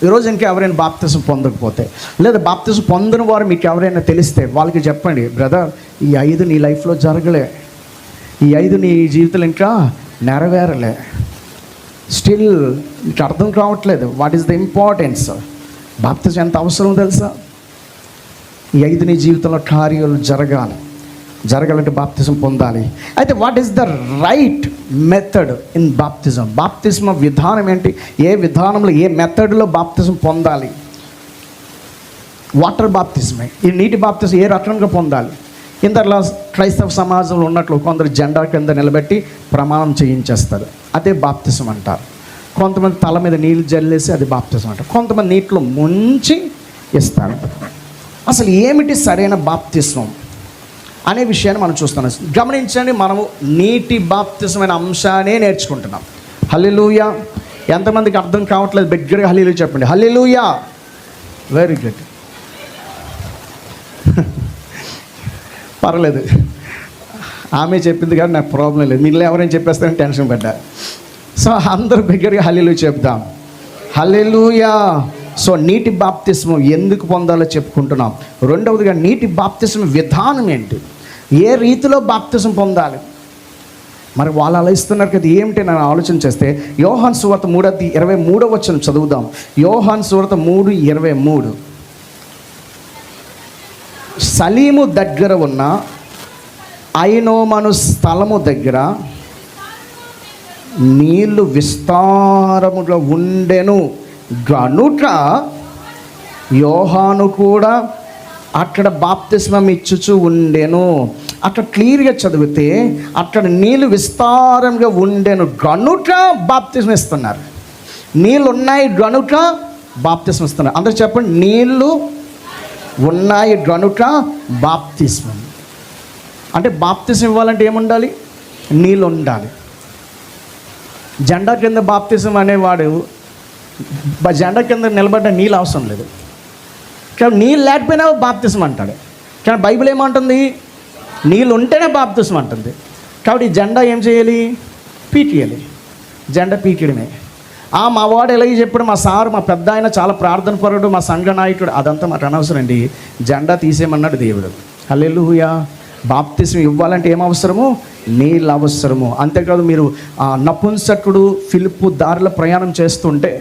ఈరోజు ఇంకా ఎవరైనా బాప్తిసం పొందకపోతే, లేదా బాప్తిసం పొందిన వారు మీకు ఎవరైనా తెలిస్తే వాళ్ళకి చెప్పండి, బ్రదర్ ఈ 5 నీ లైఫ్లో జరగలే, ఈ 5 నీ జీవితంలో ఇంకా నెరవేరలే, స్టిల్ నీకు అర్థం కావట్లేదు. What is the importance? బాప్తిసం ఎంత అవసరం తెలుసా? ఈ 5 నీ జీవితంలో కార్యాలు జరగాలంటే బాప్తిసం పొందాలి. అయితే what is the right method in బాప్తిజం? బాప్తిజం విధానం ఏంటి? ఏ విధానంలో, ఏ మెథడ్లో బాప్తిజం పొందాలి? వాటర్ బాప్తిజమే. ఈ నీటి బాప్తిజం ఏ రకంగా పొందాలి? ఇంతలో క్రైస్తవ సమాజంలో ఉన్నట్లు కొందరు జెండా కింద నిలబెట్టి ప్రమాణం చేయించేస్తారు, అదే బాప్తిజం అంటారు. కొంతమంది తల మీద నీళ్ళు జల్లేసి అది బాప్తిజం అంటారు. కొంతమంది నీటిలో ముంచి ఇస్తారు. అసలు ఏమిటి సరైన బాప్తిజం అనే విషయాన్ని మనం చూస్తున్నాం. గమనించండి, మనము నీటి బాప్తిజమైన అంశాన్ని నేర్చుకుంటున్నాం. హల్లెలూయా. ఎంతమందికి అర్థం కావట్లేదు? బిగ్గరగా హల్లెలూయా చెప్పండి. హల్లెలూయా. Very good. పర్లేదు, ఆమె చెప్పింది కానీ నాకు ప్రాబ్లం లేదు. మీరు ఎవరైనా చెప్పేస్తారని టెన్షన్ పడ్డా. సో అందరూ బిగ్గరగా హల్లెలూయా చెప్దాం. హల్లెలూయా. సో నీటి బాప్తిస్మం ఎందుకు పొందాలో చెప్పుకుంటున్నాం. రెండవదిగా నీటి బాప్తిస్మ విధానం ఏంటి? ఏ రీతిలో బాప్తిసం పొందాలి? మరి వాళ్ళు అలా ఇస్తున్నారు కదా, ఏమిటి నేను ఆలోచన చేస్తే యోహాను సువార్త 3:23 చదువుదాం. యోహాను సువార్త 3:23. సలీము దగ్గర ఉన్న ఐనోమను స్థలము దగ్గర నీళ్లు విస్తారముగా ఉండెను గనుక యోహాను కూడా అక్కడ బాప్తిస్మం ఇచ్చుచూ ఉండెను. అక్కడ క్లియర్గా చదివితే అక్కడ నీళ్ళు విస్తారంగా ఉండెను గనుక బాప్తిస్మం ఇస్తున్నారు. నీళ్ళు ఉన్నాయి గనుక బాప్తిస్మం ఇస్తున్నారు. అందరూ చెప్పండి, నీళ్ళు ఉన్నాయి గనుక బాప్తిస్మం. అంటే బాప్తిస్మం ఇవ్వాలంటే ఏముండాలి? నీళ్ళు ఉండాలి. జెండా కింద బాప్తిస్మం అనేవాడు జెండా కింద నిలబడ్డ నీళ్ళు అవసరం లేదు. కానీ నీళ్ళు లేకపోయినా బాప్తిస్మం అంటాడు. కానీ బైబిల్ ఏమంటుంది? నీళ్ళు ఉంటేనే బాప్తిస్మం అంటుంది. కాబట్టి ఈ జెండా ఏం చేయాలి? పీకేయాలి. జెండా పీకేయడమే. మా వాడు ఎలాగ చెప్పాడు, మా సారు, మా పెద్ద ఆయన చాలా ప్రార్థన పరుడు, మా సంఘ నాయకుడు, అదంతా మాకు అనవసరం అండి. జెండా తీసేయమన్నాడు దేవుడు. హల్లెలూయా. బాప్తిస్మం ఇవ్వాలంటే ఏం అవసరము? నీళ్ళు అవసరము. అంతేకాదు, మీరు నపుంసకుడు ఫిలిప్పు దారిలో ప్రయాణం చేస్తుంటే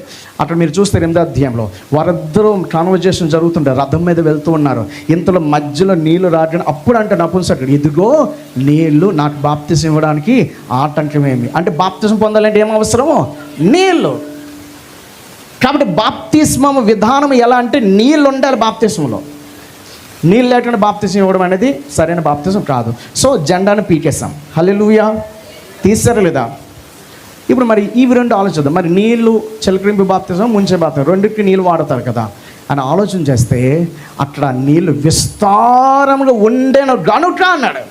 అక్కడ మీరు చూస్తే 8వ అధ్యాయంలో వారిద్దరూ కాన్వర్జేషన్ జరుగుతుంటే రథం మీద వెళ్తూ ఉన్నారు. ఇంతలో మధ్యలో నీళ్లు రాగానే అప్పుడు అంటే నపుంసకుడు, ఇదిగో నీళ్లు, నాకు బాప్తిసం ఇవ్వడానికి ఆటంకమేమి? అంటే బాప్తిసం పొందాలంటే ఏం అవసరము? నీళ్ళు. కాబట్టి బాప్తిస్మం విధానం ఎలా అంటే నీళ్ళు ఉండాలి. బాప్తిస్మంలో నీళ్ళు లేకుండా బాప్తిసం ఇవ్వడం అనేది సరైన బాప్తిసం కాదు. సో జెండాను పీకేస్తాం. హల్లెలూయా. తీసారా లేదా? ఇప్పుడు మరి ఇవి రెండు ఆలోచిద్దాం. మరి నీళ్ళు చిలకరింపు బాప్తిసం, ముంచే బాప్తిసం, రెండుకి నీళ్ళు వాడతారు కదా అని ఆలోచన చేస్తే అక్కడ నీళ్ళు విస్తారంగా ఉండేను గనుక అన్నాడు.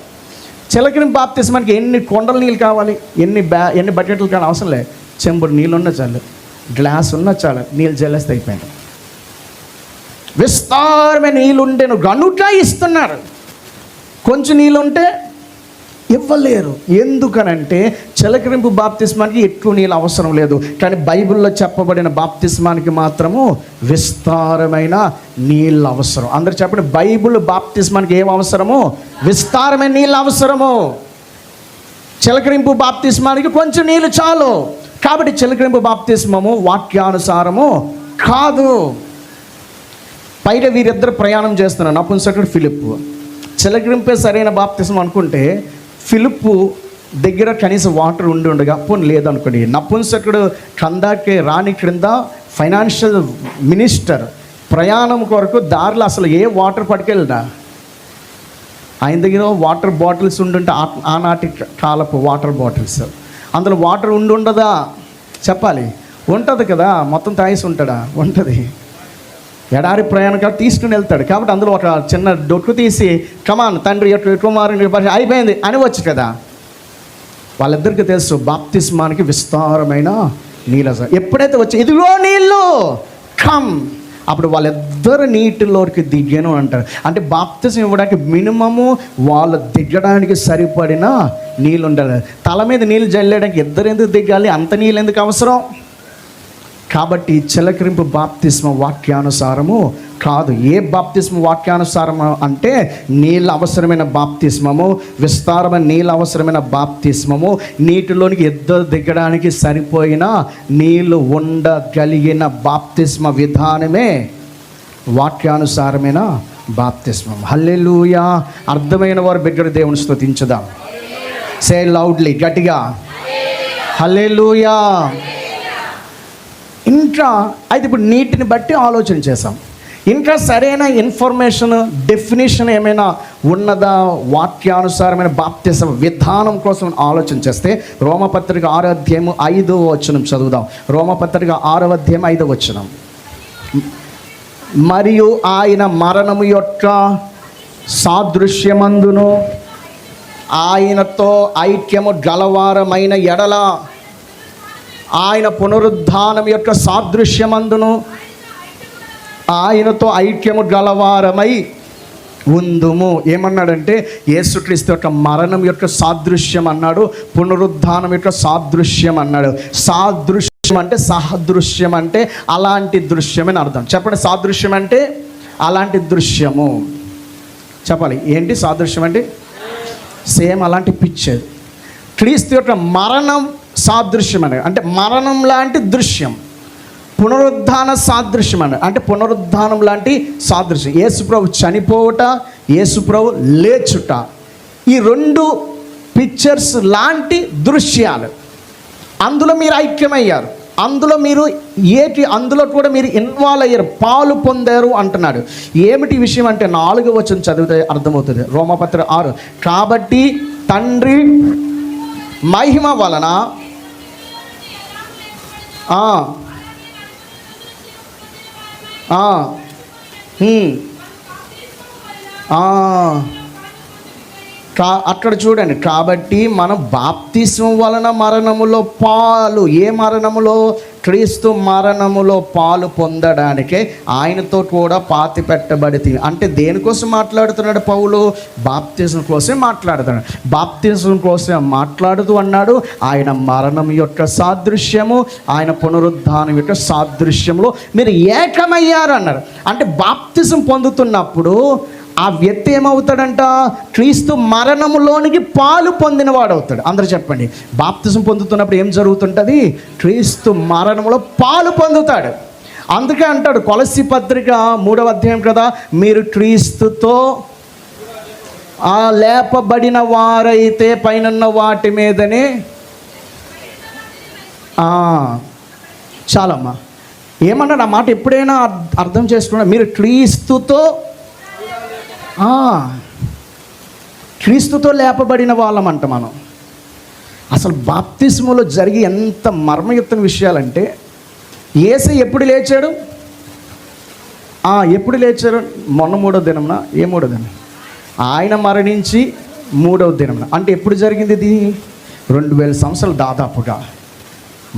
చిలకరింపు బాప్తిసమానికి ఎన్ని కొండల నీళ్ళు కావాలి, ఎన్ని బకెట్లు కానీ అవసరం లేదు. చెంబుడు నీళ్ళు ఉన్న చాలు, గ్లాస్ ఉన్న చాలు, నీళ్ళు జల్లేస్తే అయిపోయింది. విస్తారమైన నీళ్ళు ఉండేను గనుక ఇస్తున్నారు. కొంచెం నీళ్ళు ఉంటే ఇవ్వలేరు. ఎందుకనంటే చిలకరింపు బాప్తిస్మానికి ఎక్కువ నీళ్ళు అవసరం లేదు, కానీ బైబిల్లో చెప్పబడిన బాప్తిస్మానికి మాత్రము విస్తారమైన నీళ్ళు అవసరం. అందరు చెప్పండి, బైబిల్ బాప్తిస్మానికి ఏం అవసరము? విస్తారమైన నీళ్ళు అవసరము. చిలకరింపు బాప్తిస్మానికి కొంచెం నీళ్ళు చాలు. కాబట్టి చిలకరింపు బాప్తిస్మము వాక్యానుసారము కాదు. పైన వీరిద్దరు ప్రయాణం చేస్తున్నారు, నపుంసకుడు ఫిలిప్పు. చిలకరింపే సరైన బాప్తిస్మం అనుకుంటే ఫిలిప్పు దగ్గర కనీసం వాటర్ ఉండి ఉండగా పోనీ లేదనుకోండి. నపుంసకుడు కందాకే రాని క్రింద ఫైనాన్షియల్ మినిస్టర్ ప్రయాణం కొరకు దారిలో అసలు ఏ వాటర్ పట్టుకెళ్ళడా? ఆయన దగ్గర వాటర్ బాటిల్స్ ఉండుంటే ఆనాటి కాలపు వాటర్ బాటిల్స్, అందులో వాటర్ ఉండదా? చెప్పాలి, ఉంటుంది కదా. మొత్తం తాగేసి ఉంటాడా? ఉంటుంది. ఎడారి ప్రయాణం తీసుకుని వెళ్తాడు కాబట్టి అందులో ఒక చిన్న డొక్కు తీసి కమాన్ తండ్రి కుమారుని అయిపోయింది అని వచ్చు కదా. వాళ్ళిద్దరికి తెలుసు బాప్తిస్మానికి విస్తారమైన నీళ్ళ. ఎప్పుడైతే వచ్చి ఇదిగో నీళ్ళు కమ్, అప్పుడు వాళ్ళిద్దరు నీటిలోకి దిగాను అంటారు. అంటే బాప్తిజం ఇవ్వడానికి మినిమము వాళ్ళు దిగడానికి సరిపడిన నీళ్ళు ఉండాలి. తల మీద నీళ్ళు జల్లేయడానికి ఇద్దరు ఎందుకు దిగాలి? అంత నీళ్ళు ఎందుకు అవసరం? కాబట్టి చిలకరింపు బాప్తిస్మ వాక్యానుసారము కాదు. ఏ బాప్తిస్మ వాక్యానుసారము అంటే నీళ్ళు అవసరమైన బాప్తిస్మము, విస్తారమైన నీళ్ళు అవసరమైన బాప్తిస్మము, నీటిలోనికి ఇద్దరు దిగడానికి సరిపోయిన నీళ్ళు ఉండగలిగిన బాప్తిస్మ విధానమే వాక్యానుసారమైన బాప్తిస్మం. హల్లెలూయా. అర్థమైన వారు బిగ్గర దేవుని స్తుతించుదాం. సే లౌడ్లీ, గట్టిగా హల్లెలూయా. ఇంకా అయితే ఇప్పుడు నీటిని బట్టి ఆలోచన చేసాం. ఇంకా సరైన ఇన్ఫర్మేషన్ డెఫినేషన్ ఏమైనా ఉన్నదా వాక్యానుసారమైన బాప్తిస్మ విధానం కోసం ఆలోచన చేస్తే రోమపత్రిక 6వ అధ్యాయం 5వ వచనం చదువుదాం. రోమపత్రిక 6వ అధ్యాయం 5వ వచనం. మరియు ఆయన మరణము యొక్క సాదృశ్యమందును ఆయనతో ఐక్యము గలవారమైన ఎడల ఆయన పునరుద్ధానం యొక్క సాదృశ్యమందును ఆయనతో ఐక్యము గలవారమై ఉందుము. ఏమన్నాడంటే యేసుక్రీస్తు యొక్క మరణం యొక్క సాదృశ్యం అన్నాడు, పునరుద్ధానం యొక్క సాదృశ్యం అన్నాడు. సాదృశ్యం అంటే సహదృశ్యం అంటే అలాంటి దృశ్యమని అర్థం. చెప్పండి, సాదృశ్యం అంటే అలాంటి దృశ్యము. చెప్పాలి, ఏంటి సాదృశ్యం అంటే? సేమ్ అలాంటి పిక్చర్. క్రీస్తు యొక్క మరణం సాదృశ్యం అని అంటే మరణం లాంటి దృశ్యం. పునరుద్ధాన సాదృశ్యం అని అంటే పునరుద్ధానం లాంటి సాదృశ్యం. యేసుప్రభు చనిపోవుట, యేసుప్రభు లేచుట, ఈ రెండు పిక్చర్స్ లాంటి దృశ్యాలు. అందులో మీరు ఐక్యమయ్యారు, అందులో మీరు అందులో కూడా మీరు ఇన్వాల్వ్ అయ్యారు, పాలు పొందారు అంటున్నాడు. ఏమిటి విషయం అంటే 4వ వచనం చదివితే అర్థమవుతుంది. రోమపత్రిక 6. కాబట్టి తండ్రి మహిమ వలన అక్కడ చూడండి. కాబట్టి మనం బాప్తిస్మం వలన మరణములో పాలు, ఏ మరణములో? క్రీస్తు మరణములో పాలు పొందడానికే ఆయనతో కూడా పాతి పెట్టబడితే. అంటే దేనికోసం మాట్లాడుతున్నాడు పౌలు? బాప్తిజం కోసం మాట్లాడుతున్నాడు. బాప్తిజం కోసం మాట్లాడుతూ అన్నాడు ఆయన మరణం యొక్క సాదృశ్యము, ఆయన పునరుద్ధానం యొక్క సాదృశ్యములో మీరు ఏకమయ్యారు అన్నారు. అంటే బాప్తిజం పొందుతున్నప్పుడు ఆ వ్యక్తి ఏమవుతాడంట? క్రీస్తు మరణములోనికి పాలు పొందినవాడు అవుతాడు. అందరూ చెప్పండి, బాప్తిజం పొందుతున్నప్పుడు ఏం జరుగుతుంటుంది? క్రీస్తు మరణములో పాలు పొందుతాడు. అందుకే అంటాడు కొలస్సీ పత్రిక 3వ అధ్యాయం కదా, మీరు క్రీస్తుతో లేపబడిన వారైతే పైనున్న వాటి మీదనే. చాలమ్మా, ఏమన్నాడు ఆ మాట ఎప్పుడైనా అర్థం చేసుకున్నా? మీరు క్రీస్తుతో క్రీస్తుతో లేపబడిన వాళ్ళమంట మనం. అసలు బాప్తిస్మలో జరిగి ఎంత మర్మయుక్తమైన విషయాలంటే, యేసయ్య ఎప్పుడు లేచాడు? ఎప్పుడు లేచారు? మొన్న 3వ దినమున. ఏ 3వ దినం? ఆయన మరణించి 3వ దినమున. అంటే ఎప్పుడు జరిగింది ఇది? 2000 సంవత్సరాలు దాదాపుగా.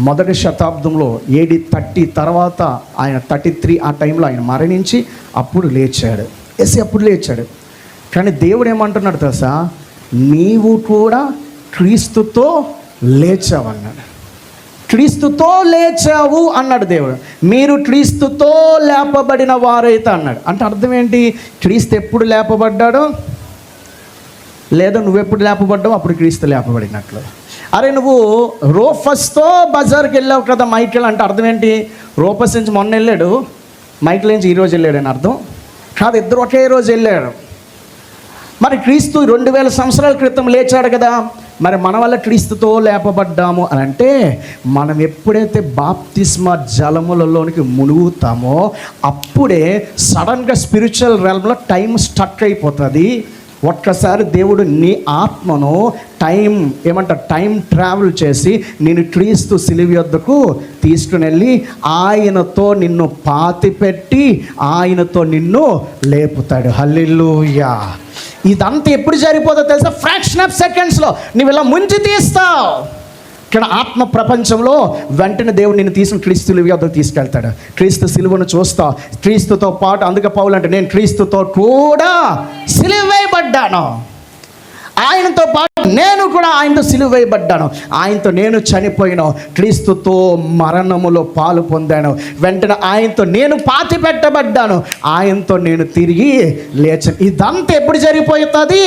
మొదటి శతాబ్దంలో AD 30 తర్వాత ఆయన 33 ఆ టైంలో ఆయన మరణించి అప్పుడు లేచాడు. యేసయ్య అప్పుడు లేచాడు. కానీ దేవుడు ఏమంటున్నాడు తెలుసా? నీవు కూడా క్రీస్తుతో లేచావు అన్నాడు. క్రీస్తుతో లేచావు అన్నాడు దేవుడు. మీరు క్రీస్తుతో లేపబడిన వారైతే అన్నాడు. అంటే అర్థం ఏంటి? క్రీస్తు ఎప్పుడు లేపబడ్డాడో లేదా నువ్వెప్పుడు లేపబడ్డావు అప్పుడు క్రీస్తు లేపబడినట్లు. అరే నువ్వు రోఫస్తో బజార్కి వెళ్ళావు కదా మైకిల్ అంటే అర్థం ఏంటి? రోఫస్ నుంచి మొన్న వెళ్ళాడు, మైకిల్ నుంచి ఈరోజు వెళ్ళాడు అని అర్థం కాదు. ఇద్దరు ఒకే రోజు వెళ్ళాడు. మరి క్రీస్తు 2000 సంవత్సరాల క్రితం లేచాడు కదా. మరి మన వల్ల క్రీస్తుతో లేపబడ్డాము అని అంటే మనం ఎప్పుడైతే బాప్తిస్మ జలములలోనికి మునుగుతామో అప్పుడే సడన్గా స్పిరిచువల్ రెల్మ్లో టైం స్టక్ అయిపోతుంది. ఒక్కసారి దేవుడు నీ ఆత్మను టైం ట్రావెల్ చేసి నేను క్రీస్తు సిలువ యొద్దకు తీసుకుని వెళ్ళి ఆయనతో నిన్ను పాతిపెట్టి ఆయనతో నిన్ను లేపుతాడు. హల్లెలూయా. ఇదంతా ఎప్పుడు జరిగిపోతుందో తెలుసా? ఫ్రాక్షన్ ఆఫ్ సెకండ్స్లో నువ్వు ఇలా ముంచి తీస్తావు. ఇక్కడ ఆత్మ ప్రపంచంలో వెంటనే దేవుడు నిన్ను తీసుకుని క్రీస్తు సిలువ యొద్దకు తీసుకెళ్తాడు. క్రీస్తు సిలువను చూస్తావు. క్రీస్తుతో పాటు, అందుకే పౌలు అంటే నేను క్రీస్తుతో కూడా సిలువ వేయబడ్డాను, ఆయనతో పాటు నేను కూడా ఆయనతో సిలువ వేయబడ్డాను, ఆయనతో నేను చనిపోయాను, క్రీస్తుతో మరణములో పాలు పొందాను, వెంటనే ఆయనతో నేను పాతి పెట్టబడ్డాను, ఆయనతో నేను తిరిగి లేచాను. ఇదంతా ఎప్పుడు జరిగిపోతుంది?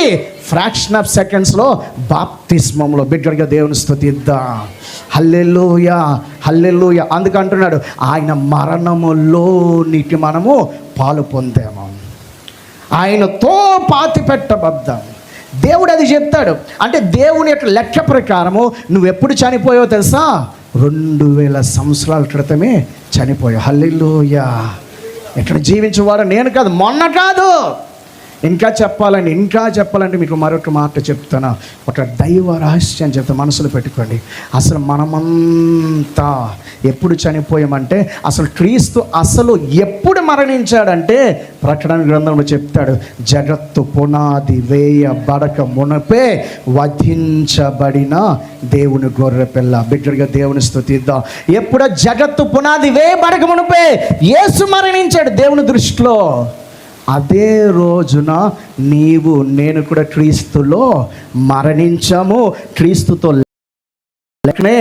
ఫ్రాక్షన్ ఆఫ్ సెకండ్స్లో బాప్తిస్మంలో. బిడ్డగా దేవుని స్తుతిద్దాం. హల్లెలూయా, హల్లెలూయా. అందుకంటున్నాడు ఆయన మరణములోనికి మనము పాలు పొందాము, ఆయనతో పాతి పెట్టబడ్డాం. దేవుడు అది చెప్తాడు. అంటే దేవుని యొక్క లెక్క ప్రకారము నువ్వు ఎప్పుడు చనిపోయావో తెలుసా? 2000 సంవత్సరాల క్రితమే చనిపోయావు. హల్లెలూయా. ఇక్కడ జీవించేవాడు నేను కాదు, మొన్న కాదు. ఇంకా చెప్పాలంటే మీకు మరొక మాట చెప్తాను. ఒక దైవ రహస్యం చెప్తా, మనసులో పెట్టుకోండి. అసలు మనమంతా ఎప్పుడు చనిపోయామంటే, అసలు క్రీస్తు అసలు ఎప్పుడు మరణించాడంటే ప్రకటన గ్రంథంలో చెప్తాడు, జగత్తు పునాది వేయబడక మునపే వధించబడిన దేవుని గొర్రె పిల్ల. బిడ్డగా దేవుని స్తుతిద్దాం. ఎప్పుడో జగత్తు పునాది వేయబడక మునపే యేసు మరణించాడు దేవుని దృష్టిలో. అదే రోజున నీవు నేను కూడా క్రీస్తులో మరణించాము. క్రీస్తుతో లెక్కనే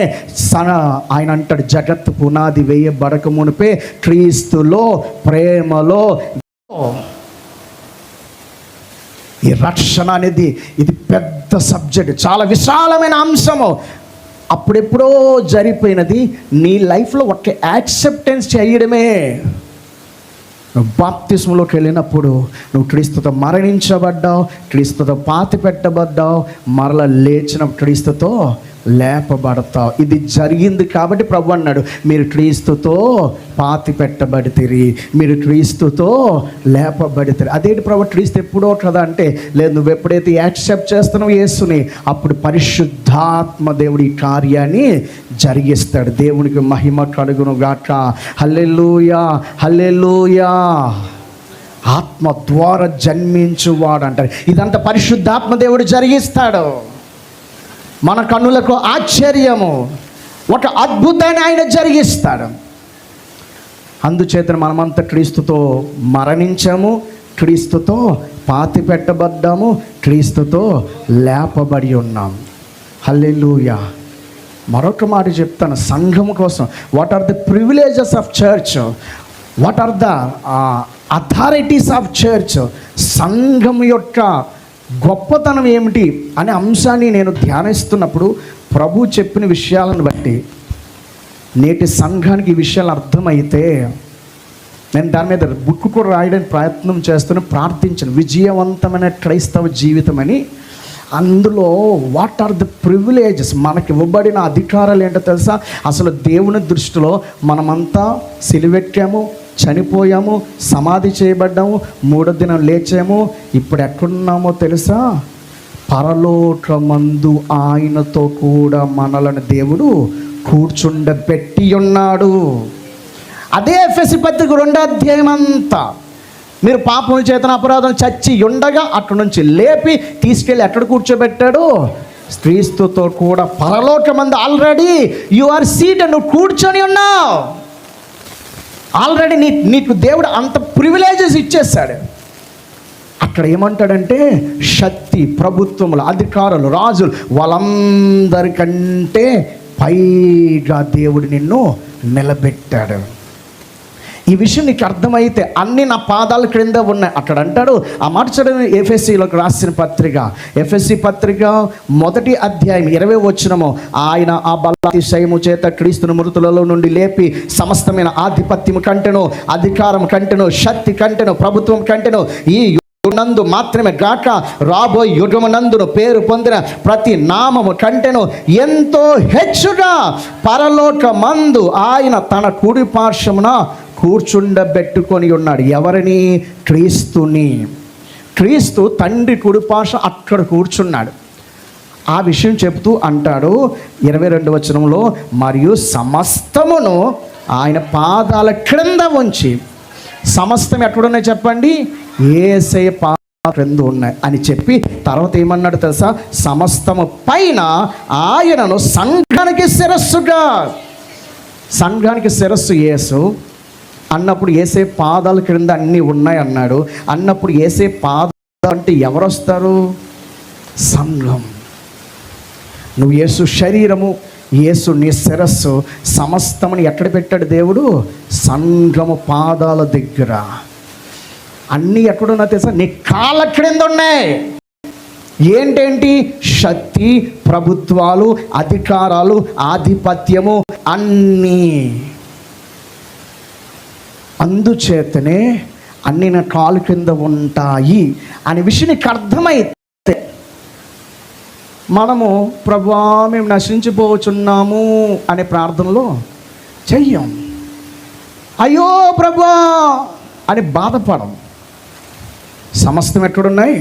ఆయన అంటాడు, జగత్తు పునాది వేయబడక మునిపే క్రీస్తులో ప్రేమలో. ఈ రక్షణ అనేది ఇది పెద్ద సబ్జెక్ట్, చాలా విశాలమైన అంశము. అప్పుడెప్పుడో జరిగిపోయినది నీ లైఫ్లో ఒక యాక్సెప్టెన్స్ చేయడమే. నువ్వు బాప్తిస్మలోకి వెళ్ళినప్పుడు నువ్వు క్రీస్తుతో మరణించబడ్డావు, క్రీస్తుతో పాతి పెట్టబడ్డావు, మరలా లేచిన క్రీస్తుతో లేపబడతావు. ఇది జరిగింది కాబట్టి ప్రభు అన్నాడు, మీరు క్రీస్తుతో పాతి పెట్టబడితిరి, మీరు క్రీస్తుతో లేపబడితిరి. అదేంటి ప్రభు, క్రీస్తు ఎప్పుడో కదా అంటే, లేదు, నువ్వు ఎప్పుడైతే యాక్సెప్ట్ చేస్తున్నావు యేసుని, అప్పుడు పరిశుద్ధాత్మ దేవుడి కార్యాన్ని జరిగిస్తాడు. దేవునికి మహిమ కలుగును గాక. హల్లెలూయా, హల్లెలూయా. ఆత్మ ద్వారా జన్మించువాడు అంటారు. ఇదంతా పరిశుద్ధాత్మ దేవుడు జరిగిస్తాడు. మన కన్నులకు ఆశ్చర్యము, ఒక అద్భుతాన్ని ఆయన జరిగిస్తాడు. అందుచేత మనమంతా క్రీస్తుతో మరణించాము, క్రీస్తుతో పాతి పెట్టబడ్డాము, క్రీస్తుతో లేపబడి ఉన్నాం. హల్లెలూయా. మరొక మాట చెప్తాను సంఘం కోసం. What are the privileges of church, what are the authorities of church? సంఘం యొక్క గొప్పతనం ఏమిటి అనే అంశాన్ని నేను ధ్యానిస్తున్నప్పుడు ప్రభు చెప్పిన విషయాలను బట్టి నేటి సంఘానికి ఈ విషయాలు అర్థమైతే నేను దాని మీద బుక్ కూడా రాయడానికి ప్రయత్నం చేస్తున్నాను, ప్రార్థించాను. విజయవంతమైన క్రైస్తవ జీవితం అని. అందులో వాట్ ఆర్ ది ప్రివిలేజెస్, మనకి ఇవ్వబడిన అధికారాలు ఏంటో తెలుసా? అసలు దేవుని దృష్టిలో మనమంతా సిలువెక్కాము, చనిపోయాము, సమాధి చేయబడ్డాము, 3వ దినం లేచాము. ఇప్పుడు ఎక్కడున్నామో తెలుసా? పరలోకమందు ఆయనతో కూడా మనలను దేవుడు కూర్చుండబెట్టి ఉన్నాడు. అదే ఎఫెసీ పత్రిక 2వ అధ్యాయం అంతా మీరు పాపం చేతన అపరాధం చచ్చి ఉండగా అక్కడి నుంచి లేపి తీసుకెళ్ళి ఎక్కడ కూర్చోబెట్టాడు? క్రీస్తుతో కూడా పరలోకమందు. ఆల్రెడీ యు ఆర్ సీటెడ్, నువ్వు కూర్చొని ఉన్నావు. ఆల్రెడీ నీకు దేవుడు అంత ప్రివిలేజెస్ ఇచ్చేస్తాడు. అక్కడ ఏమంటాడంటే శక్తి, ప్రభుత్వములు, అధికారులు, రాజులు వాళ్ళందరికంటే పైగా దేవుడు నిన్ను నిలబెట్టాడు. ఈ విషయం నీకు అర్థమైతే అన్నీ నా పాదాల క్రింద ఉన్నాయి. అక్కడ అంటాడు, ఆ మాట చదివి ఎఫెసీలోకి రాసిన పత్రిక, ఎఫెసీ పత్రిక 1వ అధ్యాయం 20వ వచనము, ఆయన ఆ బలాతిశయము చేత క్రీస్తును మృతులలో నుండి లేపి సమస్తమైన ఆధిపత్యము కంటెను, అధికారం కంటెను, శక్తి కంటెను, ప్రభుత్వం కంటెను, ఈ నందు మాత్రమే గాక రాబోయే యుగమునందును పేరు పొందిన ప్రతి నామము కంటెను ఎంతో హెచ్చుగా పరలోకమందు ఆయన తన కుడి పార్శ్వమున కూర్చుండబెట్టుకొని ఉన్నాడు. ఎవరిని? క్రీస్తుని. క్రీస్తు తండ్రి కుడి పార్శ్వం అక్కడ కూర్చున్నాడు. ఆ విషయం చెప్తూ అంటాడు 22వ వచనంలో, మరియు సమస్తమును ఆయన పాదాల క్రింద ఉంచి. సమస్తం ఎక్కడున్నాయి చెప్పండి? యేసయ్య పాదాల క్రింద ఉన్నాయి అని చెప్పి తర్వాత ఏమన్నాడు తెలుసా? సమస్తము పైన ఆయనను సంఘానికి శిరస్సుగా. సంఘానికి శిరస్సు యేసు అన్నప్పుడు యేసయ్య పాదాల క్రింద అన్నీ ఉన్నాయి అన్నాడు. అన్నప్పుడు యేసయ్య పాదాలు అంటే ఎవరు వస్తారు? సంఘం. నువ్వు యేసు శరీరము, యేసు నీ శిరస్సు. సమస్తముని ఎక్కడ పెట్టాడు దేవుడు? సంఘము పాదాల దగ్గర. అన్నీ ఎక్కడున్నా తెలుసా? నీ కాళ్ళ క్రింద ఉన్నాయి. ఏంటేంటి? శక్తి, ప్రభుత్వాలు, అధికారాలు, ఆధిపత్యము అన్నీ. అందుచేతనే అన్నీ నా కాలు కింద ఉంటాయి అనే విషయం నీకు అర్థమైతే మనము ప్రభువా మేము నశించిపోవచ్చున్నాము అనే ప్రార్థనలో చెయ్యం. అయ్యో ప్రభువా అని బాధపడం. సమస్తం ఎక్కడున్నాయి?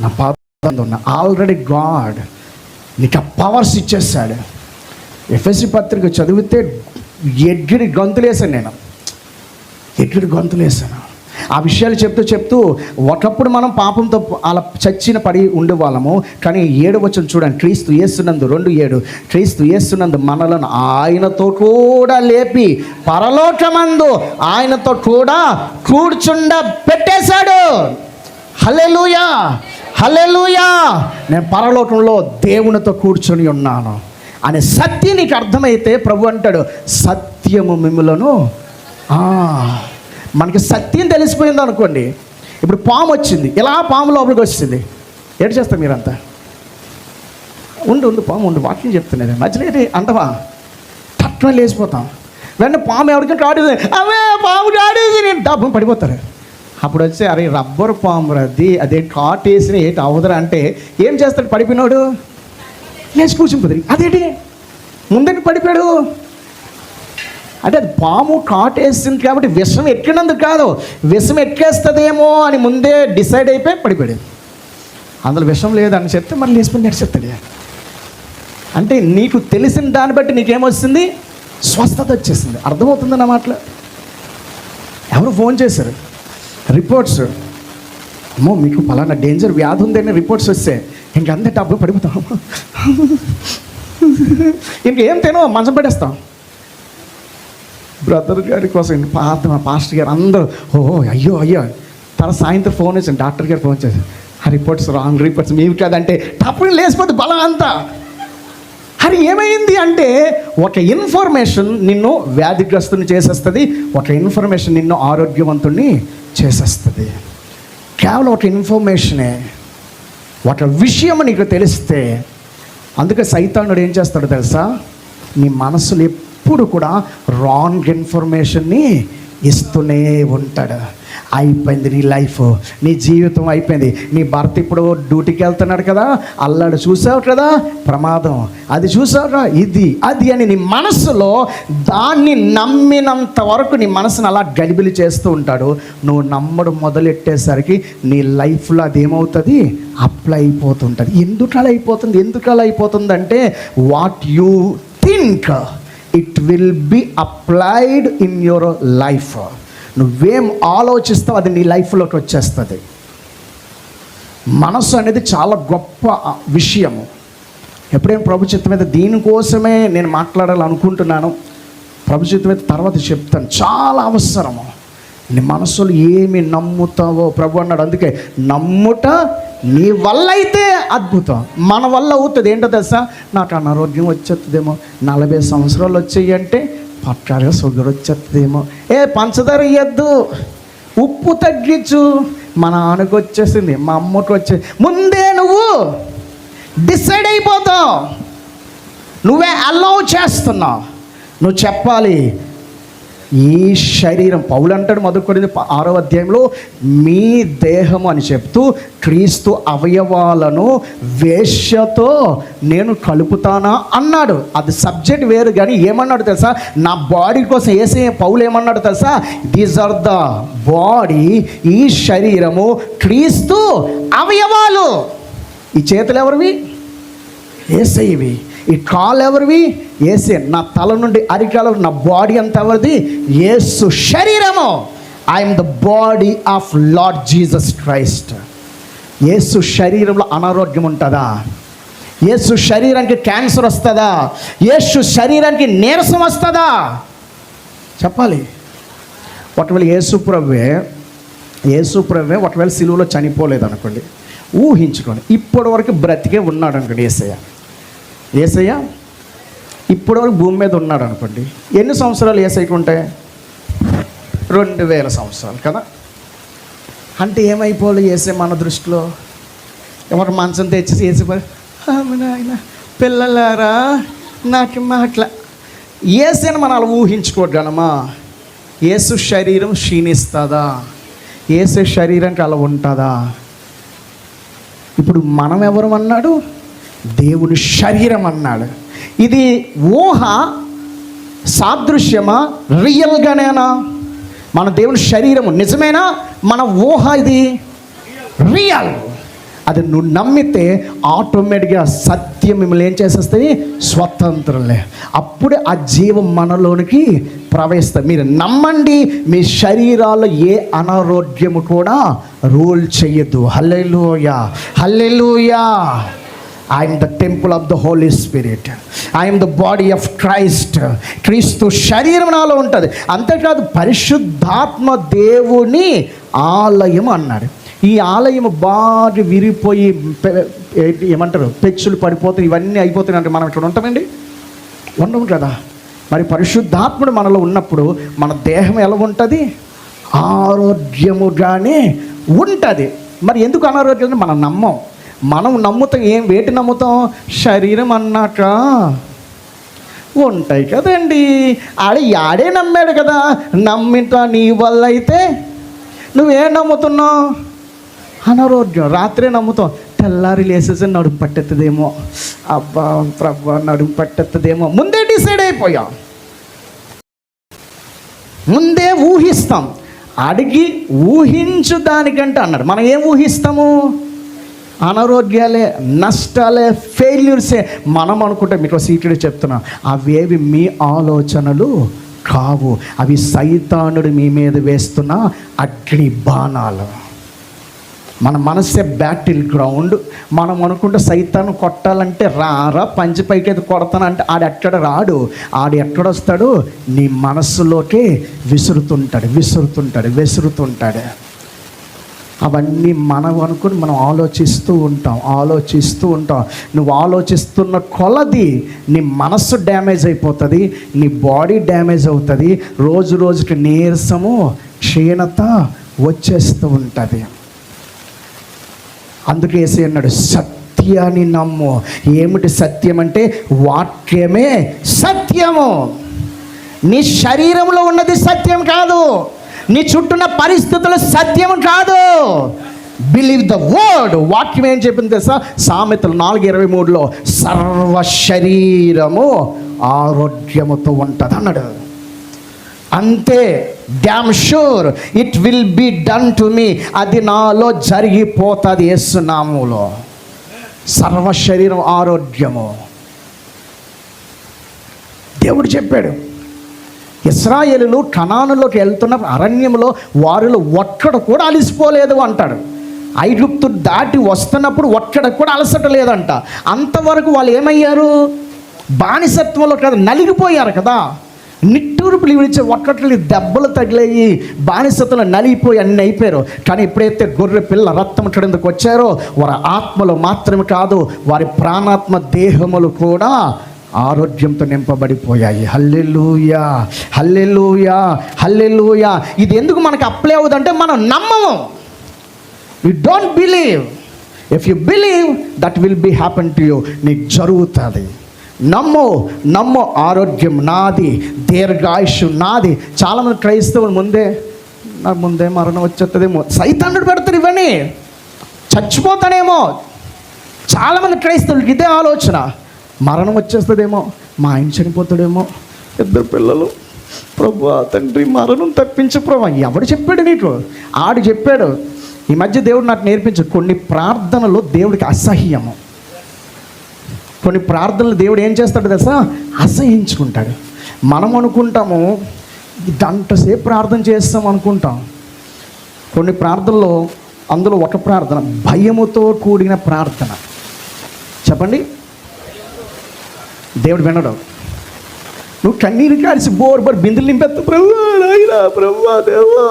నా పాదాల ఉన్నాయి. ఆల్రెడీ గాడ్ నీకు ఆ పవర్స్ ఇచ్చేసాడు. ఎఫెసీ పత్రిక చదివితే ఎగిరి గంతులేసాను నేను, ఎగిరి గంతులేసాను. ఆ విషయాలు చెప్తూ ఒకప్పుడు మనం పాపంతో అలా చచ్చిన పడి ఉండేవాళ్ళము. కానీ 7వ వచనం చూడండి, క్రీస్తు యేసునందు 2:7, క్రీస్తు యేసునందు మనలను ఆయనతో కూడా లేపి పరలోకమందు ఆయనతో కూడా కూర్చుండ పెట్టేశాడు. హల్లెలూయా, హల్లెలూయా. నేను పరలోకంలో దేవునితో కూర్చొని ఉన్నాను అనే సత్యం నీకు అర్థమైతే ప్రభు అంటాడు, సత్యము మిమ్ములను. మనకి సత్యం తెలిసిపోయింది అనుకోండి. ఇప్పుడు పాము వచ్చింది, ఇలా పాము లోపలికి వచ్చింది, ఏడు చేస్తాం మీరంతా? ఉండు పాము ఉండు, వాక్యం చెప్తున్నది మధ్యలో ఏంటి అంటవా? తట్టున లేచిపోతాం. వెంటనే పాము ఎవరికి కాడేది, అవే పాము కాడేది, నేను డబ్బు పడిపోతారు. అప్పుడు వచ్చి అరే రబ్బర్ పాము రద్ది, అదే కాటేసిన ఏంటి అవదరా అంటే ఏం చేస్తాడు? పడిపోయినాడు లేచి కూర్చుంటుంది. అదేంటి ముందంటే పడిపోయాడు అంటే అది పాము కాటేసింది కాబట్టి విషం ఎక్కినందుకు కాదు, విషం ఎక్కేస్తుందేమో అని ముందే డిసైడ్ అయిపోయి పడిపోయాడు. అందులో విషం లేదని చెప్తే మరి లేచిపోయి నడిచేస్తాడు. అంటే నీకు తెలిసిన దాన్ని బట్టి నీకేమొస్తుంది? స్వస్థత వచ్చేసింది. అర్థమవుతుంది నా మాటలు? ఎవరు ఫోన్ చేశారు, రిపోర్ట్స్, అమ్మో మీకు పలానా డేంజర్ వ్యాధి ఉందని రిపోర్ట్స్ వస్తే ఇంకంతే డబ్బులు పడిపోతాం, ఇంకేం తినో మంచం పడేస్తాం. బ్రదర్ గారి కోసం పాస్టర్ గారు అందరూ అయ్యో తర్వాత సాయంత్రం ఫోన్ చేశాను, డాక్టర్ గారు ఫోన్ చేశాను, ఆ రిపోర్ట్స్ రాంగ్ రిపోర్ట్స్ మీవి కాదంటే తప్పుడు లేచిపోతే బలం అంతా. అది ఏమైంది అంటే ఒక ఇన్ఫర్మేషన్ నిన్ను వ్యాధిగ్రస్తుని చేసేస్తుంది, ఒక ఇన్ఫర్మేషన్ నిన్ను ఆరోగ్యవంతుణ్ణి చేసేస్తుంది. కేవలం ఒక ఇన్ఫర్మేషనే, ఒక విషయం నీకు తెలిస్తే. అందుకే సైతానుడు ఏం చేస్తాడో తెలుసా? నీ మనసులో ఎప్పుడు కూడా రాంగ్ ఇన్ఫర్మేషన్ని ఇస్తూనే ఉంటాడు. అయిపోయింది నీ లైఫ్, నీ జీవితం అయిపోయింది. నీ భర్త ఇప్పుడు డ్యూటీకి వెళ్తున్నాడు కదా, అల్లాడు చూసావు కదా, ప్రమాదం అది చూసావురా, ఇది అది అని నీ మనసులో దాన్ని నమ్మినంత వరకు నీ మనసును అలా గలిబిలి చేస్తూ ఉంటాడు. నువ్వు నమ్మడం మొదలెట్టేసరికి నీ లైఫ్లో అది ఏమవుతుంది? అప్లై అయిపోతుంటుంది. ఎందుకు అలా అయిపోతుంది అంటే what you think it will be applied in your life. నువ్వేం ఆలోచిస్తావు అది నీ లైఫ్లోకి వచ్చేస్తుంది. మనసు అనేది చాలా గొప్ప విషయము. ఎప్పుడైనా ప్రభు చిత్తం మీద దీనికోసమే నేను మాట్లాడాలనుకుంటున్నాను. ప్రభు చిత్తం మీద తర్వాత చెప్తాను. చాలా అవసరము. నీ మనసులో ఏమి నమ్ముతావో ప్రభు అన్నాడు. అందుకే నమ్ముట నీ వల్ల అయితే అద్భుతం, మన వల్ల అవుతుంది. ఏంటో తెలుసా, నాకు అనారోగ్యం వచ్చేస్తుందేమో, 40 సంవత్సరాలు వచ్చాయి అంటే పట్టారుగా షుగర్ వచ్చేస్తుందేమో, పంచదార ఇవ్వద్దు, ఉప్పు తగ్గించు, మా నాన్నకు వచ్చేసింది, మా అమ్మకి వచ్చేది. ముందే నువ్వు డిసైడ్ అయిపోతావు, నువ్వే అలౌ చేస్తున్నావు. నువ్వు చెప్పాలి, ఈ శరీరం, పౌలు అంటాడు 1 కొరింథీ 6వ అధ్యాయంలో, మీ దేహము అని చెప్తూ క్రీస్తు అవయవాలను వేశ్యతో నేను కలుపుతానా అన్నాడు. అది సబ్జెక్ట్ వేరు, కానీ ఏమన్నాడు తెలుసా, నా బాడీ కోసం వేసే పౌలు ఏమన్నాడు తెలుసా, దీస్ ఆర్ ద బాడీ, ఈ శరీరము క్రీస్తు అవయవాలు. ఈ చేతులు ఎవరివి? యేసయ్యవి. ఈ కాళ్ళు ఎవరివి? యేసే. నా తల నుండి అరికాల నా బాడీ అంతా ఎవరిది? యేసు శరీరము. I'm the body of Lord Jesus Christ. యేసు శరీరంలో అనారోగ్యం ఉంటుందా? యేసు శరీరానికి క్యాన్సర్ వస్తుందా? యేసు శరీరానికి నీరసం వస్తుందా? చెప్పాలి. ఒకవేళ యేసు ప్రభువే ఒకవేళ సిలువలో చనిపోలేదు అనుకోండి, ఊహించుకోండి, ఇప్పటి వరకు బ్రతికే ఉన్నాడు అనుకోండి. యేసయ్య ఇప్పటివరకు భూమి మీద ఉన్నాడు అనుకోండి. ఎన్ని సంవత్సరాలు యేసయ్యకు ఉంటాయి? 2000 సంవత్సరాలు కదా. అంటే ఏమైపోవాలి యేసయ్య మన దృష్టిలో? ఎవరు మంచం తెచ్చేసి యేసయ్య ఆయన పిల్లలారా నాకు మాట్లా యేసయ్యని మనం అలా ఊహించుకోగలమా? యేసు శరీరం క్షీణిస్తుందా? యేసు శరీరానికి అలా ఉంటుందా? ఇప్పుడు మనం ఎవరు అన్నాడు? దేవుని శరీరం అన్నాడు. ఇది ఊహ, సాదృశ్యమా, రియల్గానేనా? మన దేవుని శరీరము నిజమేనా? మన ఊహ ఇది రియల్. అది నువ్వు నమ్మితే ఆటోమేటిక్గా సత్యం మిమ్మల్ని ఏం చేసేస్తుంది? స్వతంత్రంలే. అప్పుడే ఆ జీవం మనలోనికి ప్రవేశిస్తుంది. మీరు నమ్మండి, మీ శరీరాల్లో ఏ అనారోగ్యము కూడా రూల్ చెయ్యదు. హల్లెలూయా, హల్లెలూయా. I am the temple of the Holy Spirit. I am the body of Christ. క్రీస్తు శరీరం నాలో ఉంటుంది. అంతేకాదు పరిశుద్ధాత్మ దేవుని ఆలయం అన్నాడు. ఈ ఆలయం బాగా విరిగిపోయి ఏమంటారు, పెచ్చులు పడిపోతాయి, ఇవన్నీ అయిపోతాయి అంటే మనం ఇక్కడ ఉంటామండి? ఉండము కదా. మరి పరిశుద్ధాత్ముడు మనలో ఉన్నప్పుడు మన దేహం ఎలా ఉంటుంది? ఆరోగ్యముగానే ఉంటుంది. మరి ఎందుకు అనారోగ్యం? మనం నమ్ముతాం. వేటి నమ్ముతాం? శరీరం అన్నాక ఉంటాయి కదండి. యాడే నమ్మాడు కదా. నమ్మిట నీ వల్ల అయితే నువ్వేం నమ్ముతున్నావు? అనారోగ్యం. రాత్రే నమ్ముతాం, తెల్లారి లేసేసి నడుము పట్టెత్తదేమో, అబ్బా ప్రభా నడుము పట్టెత్తదేమో. ముందే డిసైడ్ అయిపోయాం, ముందే ఊహిస్తాం. అడిగి ఊహించు దానికంటే అన్నాడు. మనం ఏం ఊహిస్తాము? అనారోగ్యాలే, నష్టాలే, ఫెయిల్యూర్సే. మనం అనుకుంటే, మీకు సీక్రెట్ చెప్తున్నా, అవేవి మీ ఆలోచనలు కావు. అవి సైతానుడు మీ మీద వేస్తున్న అగ్ని బాణాలు. మన మనసే బ్యాటిల్ గ్రౌండ్. మనం అనుకుంటే సైతాను కొట్టాలంటే రారా పంచి పైకి కొడతానంటే ఆడెక్కడ రాడు. ఎక్కడొస్తాడు? నీ మనస్సులోకే విసురుతుంటాడు. అవన్నీ మనం అనుకుని మనం ఆలోచిస్తూ ఉంటాం. నువ్వు ఆలోచిస్తున్న కొలది నీ మనస్సు డ్యామేజ్ అయిపోతుంది, నీ బాడీ డ్యామేజ్ అవుతుంది. రోజుకి నీరసము, క్షీణత వచ్చేస్తూ ఉంటుంది. అందుకే యేసయ్య అన్నాడు, సత్యాన్ని నమ్ము. ఏమిటి సత్యం అంటే? వాక్యమే సత్యము. నీ శరీరంలో ఉన్నది సత్యం కాదు, నీ చుట్టూన్న పరిస్థితులు సత్యం కాదు. Believe the word. వాక్యం ఏం చెప్పింది తెలుసా? సామెతలు 4:23లో సర్వ శరీరము ఆరోగ్యముతో ఉంటుంది అన్నాడు. అంతే, damn sure it will be done to me. అది నాలో జరిగిపోతుంది యేసు నామములో. సర్వ శరీరం ఆరోగ్యము. దేవుడు చెప్పాడు. ఇశ్రాయేలులు కనానులోకి వెళ్తున్న అరణ్యంలో వారిలో ఒక్కడ కూడా అలసిపోలేదు అంటాడు. ఐగుప్తు దాటి వస్తున్నప్పుడు ఒక్కడ కూడా అలసట లేదంట. అంతవరకు వాళ్ళు ఏమయ్యారు? బానిసత్వంలో కదా, నలిగిపోయారు కదా. నిట్టూర్పులు విడిచే ఒక్కట్లు దెబ్బలు తగిలేయి, బానిసతలు నలిగిపోయి అన్నీ అయిపోయారు. కానీ ఎప్పుడైతే గొర్రె పిల్ల రక్తం ఇక్కడెందుకు వచ్చారో వారి ఆత్మలు మాత్రమే కాదు, వారి ప్రాణాత్మ దేహములు కూడా ఆరోగ్యంతో నింపబడిపోయాయి. హల్లెలూయా, హల్లెలూయా, హల్లెలూయా. ఇది ఎందుకు మనకు అప్లై అవుతుందంటే మనం నమ్మము. You don't believe. If you believe that will be happen to you. నీకు జరుగుతుంది. నమ్ము, ఆరోగ్యం నాది, దీర్ఘాయుష్ నాది. చాలామంది క్రైస్తవులు ముందే మరణం వచ్చేస్తుందేమో, సైతానుడు పెడతారు ఇవన్నీ, చచ్చిపోతానేమో. చాలామంది క్రైస్తవులకి ఇదే ఆలోచన, మరణం వచ్చేస్తుందేమో, మా ఆయన చనిపోతాడేమో, 2 పిల్లలు, ప్రభు తండ్రి మరణం తప్పించు ప్రభు. ఎవడు చెప్పాడు నీకు? ఆడు చెప్పాడు. ఈ మధ్య దేవుడు నాకు నేర్పించాడు, కొన్ని ప్రార్థనలు దేవుడికి అసహ్యము. కొన్ని ప్రార్థనలు దేవుడు ఏం చేస్తాడు తెలుసా? అసహించుకుంటాడు. మనం అనుకుంటాము గంటసేపు ప్రార్థన చేస్తాం అనుకుంటాం. కొన్ని ప్రార్థనలో, అందులో ఒక ప్రార్థన భయముతో కూడిన ప్రార్థన. చెప్పండి, దేవుడు వినడు. నువ్వు కన్నీరు కాల్చి బోర్ బిందులు నింపేస్తా, ప్రభు దేవా.